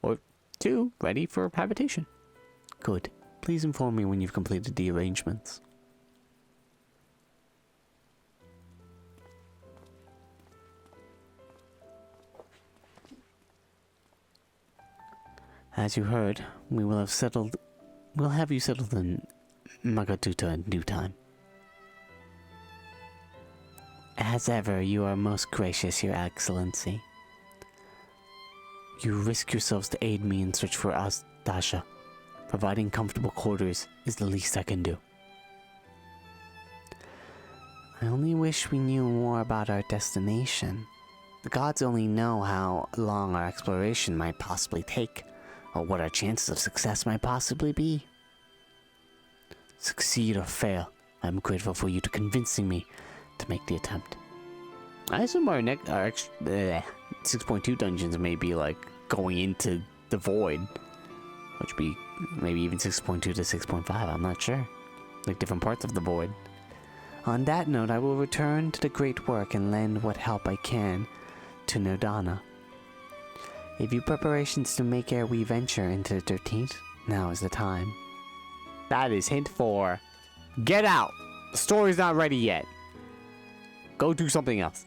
or two ready for habitation. Good. Please inform me when you've completed the arrangements. As you heard, we'll have you settled in Magatuta in due time. As ever, you are most gracious, Your Excellency. You risk yourselves to aid me in search for Astasha. Providing comfortable quarters is the least I can do. I only wish we knew more about our destination. The gods only know how long our exploration might possibly take, or what our chances of success might possibly be. Succeed or fail, I'm grateful for you to convincing me to make the attempt. I assume our 6.2 dungeons may be like going into the void, which would be maybe even 6.2 to 6.5, I'm not sure. Like different parts of the void. On that note, I will return to the great work and lend what help I can to Nodana. If you preparations to make ere we venture into the 13th, now is the time. That is hint 4. Get out! The story's not ready yet. Go do something else.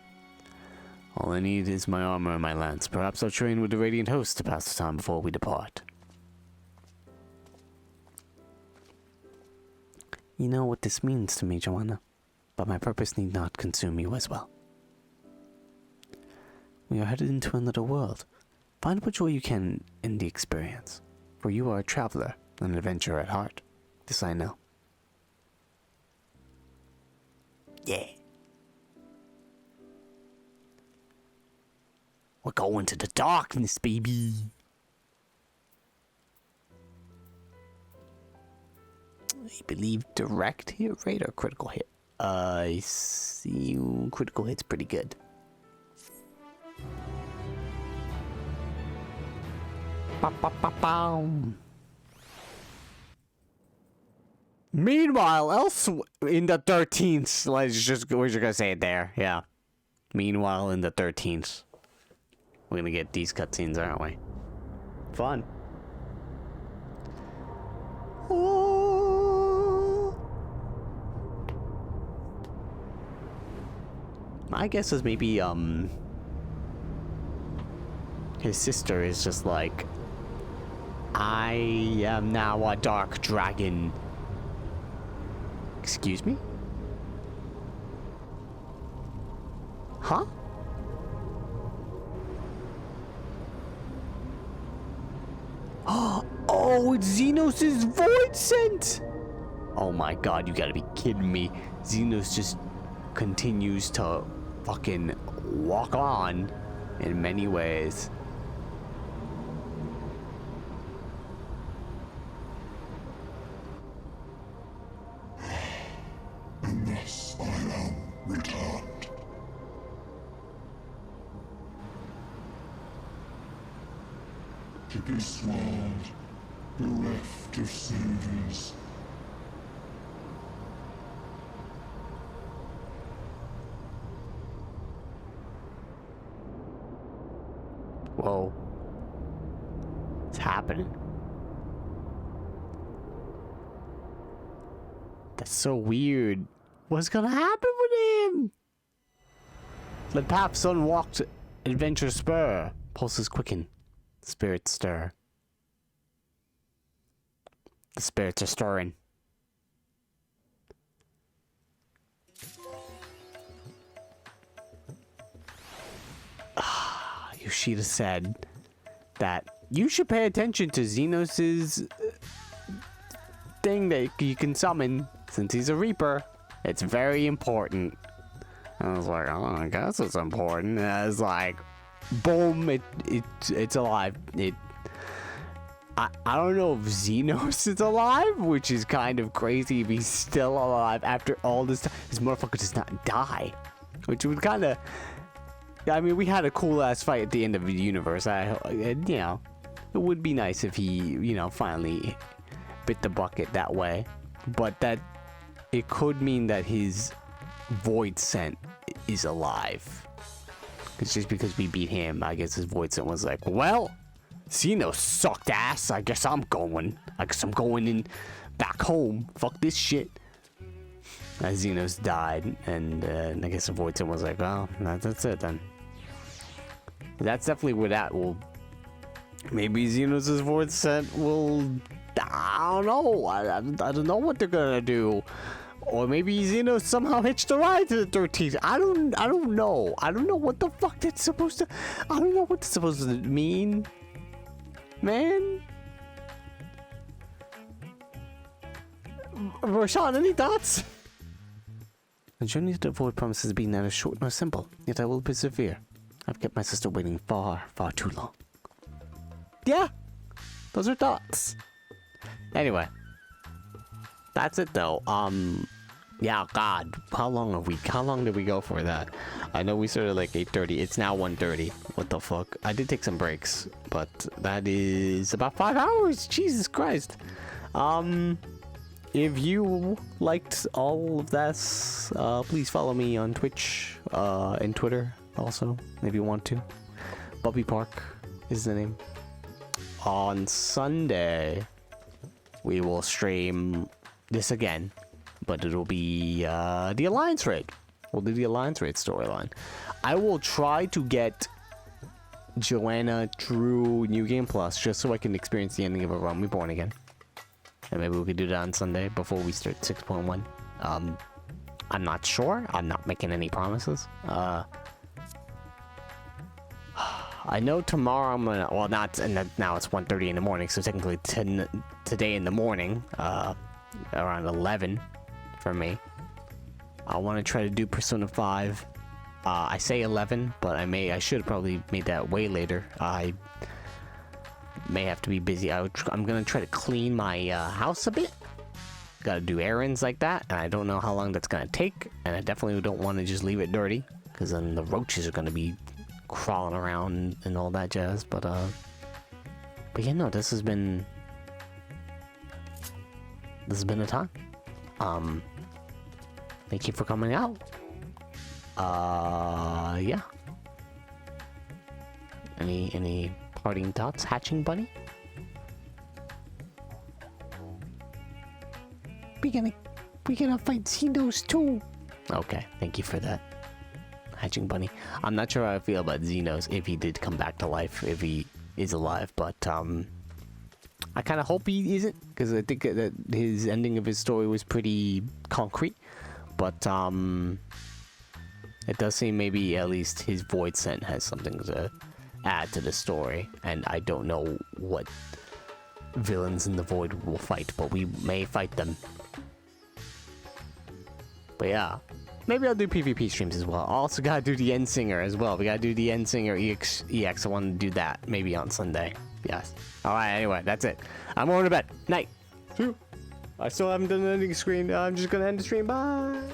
All I need is my armor and my lance. Perhaps I'll train with the Radiant Host to pass the time before we depart. You know what this means to me, Joanna, but my purpose need not consume you as well. We are headed into another world. Find what joy you can in the experience, for you are a traveler, an adventurer at heart. This I know. Yeah. We're going to the darkness, baby. I believe direct hit rate or critical hit. I see critical hit's pretty good. Meanwhile, in the 13th, we're just gonna say it there, yeah. Meanwhile, in the 13th, we're gonna get these cutscenes, aren't we? Fun. My guess is maybe, his sister is just like, I am now a dark dragon. Excuse me? Huh? Oh, it's Xenos' void scent! Oh my god, you gotta be kidding me. Xenos just continues to fucking walk on in many ways. And thus I am returned. To this world, bereft of saviors. Whoa. What's happening? That's so weird. What's gonna happen with him? Let path sun walked adventure spur. Pulses quicken. Spirits stir. The spirits are stirring. Yshtola said that you should pay attention to Xenos's thing that you can summon since he's a Reaper. It's very important. I was like, oh, I guess it's important. And I was like, boom, it's alive. I don't know if Xenos is alive, which is kind of crazy if he's still alive after all this time. This motherfucker does not die, which would kind of... I mean, we had a cool-ass fight at the end of the universe. You know, it would be nice if he, you know, finally bit the bucket that way. But that... It could mean that his Void Scent is alive. It's just because we beat him, I guess his Void Scent was like, well... Xenos sucked ass. I guess I'm going in back home. Fuck this shit. As Xenos died, and I guess the Void Scent was like, well, that's it then. That's definitely where that will... Maybe Xenos' Void Scent will... I don't know. I don't know what they're gonna do. Or maybe Xenos somehow hitched a ride to the 13th. I don't know. I don't know what the fuck that's supposed to... I don't know what it's supposed to mean. Man, Roshan, any thoughts? The journey to the Void promises to be neither short nor simple, yet I will persevere. I've kept my sister waiting far, far too long. Yeah, those are thoughts. Anyway, that's it though. Yeah, God, how long did we go for that? I know we started like 8:30. It's now 1:30. What the fuck? I did take some breaks, but that is about 5 hours. Jesus Christ. If you liked all of this, please follow me on Twitch, and Twitter also, if you want to. Buppy Park is the name. On Sunday, we will stream this again. But it'll be the Alliance Raid. We'll do the Alliance Raid storyline. I will try to get Joanna through New Game Plus just so I can experience the ending of A Realm Reborn again. And maybe we could do that on Sunday before we start 6.1. I'm not sure. I'm not making any promises. I know tomorrow I'm gonna... Well, not... And now it's 1:30 in the morning, so technically today in the morning, around 11... for me. I want to try to do Persona 5. I say 11, but I should have probably made that way later. I may have to be busy. I'm gonna try to clean my house a bit. Gotta do errands like that, and I don't know how long that's gonna take. And I definitely don't want to just leave it dirty, because then the roaches are gonna be crawling around and all that jazz. But yeah, no, this has been a time. Thank you for coming out. Yeah. Any parting thoughts, Hatching Bunny? We gonna fight Xenos too. Okay, thank you for that, Hatching Bunny. I'm not sure how I feel about Xenos if he did come back to life, if he is alive, but I kind of hope he isn't, because I think that his ending of his story was pretty concrete. But it does seem maybe at least his Void Scent has something to add to the story, and I don't know what villains in the Void will fight, but we may fight them. But yeah, maybe I'll do PvP streams as well. Also gotta do the End Singer as well. We gotta do the End Singer EX. I want to do that maybe on Sunday. Yes. Alright, anyway, that's it. I'm going to bed. Night. I still haven't done an ending screen. I'm just gonna end the stream. Bye.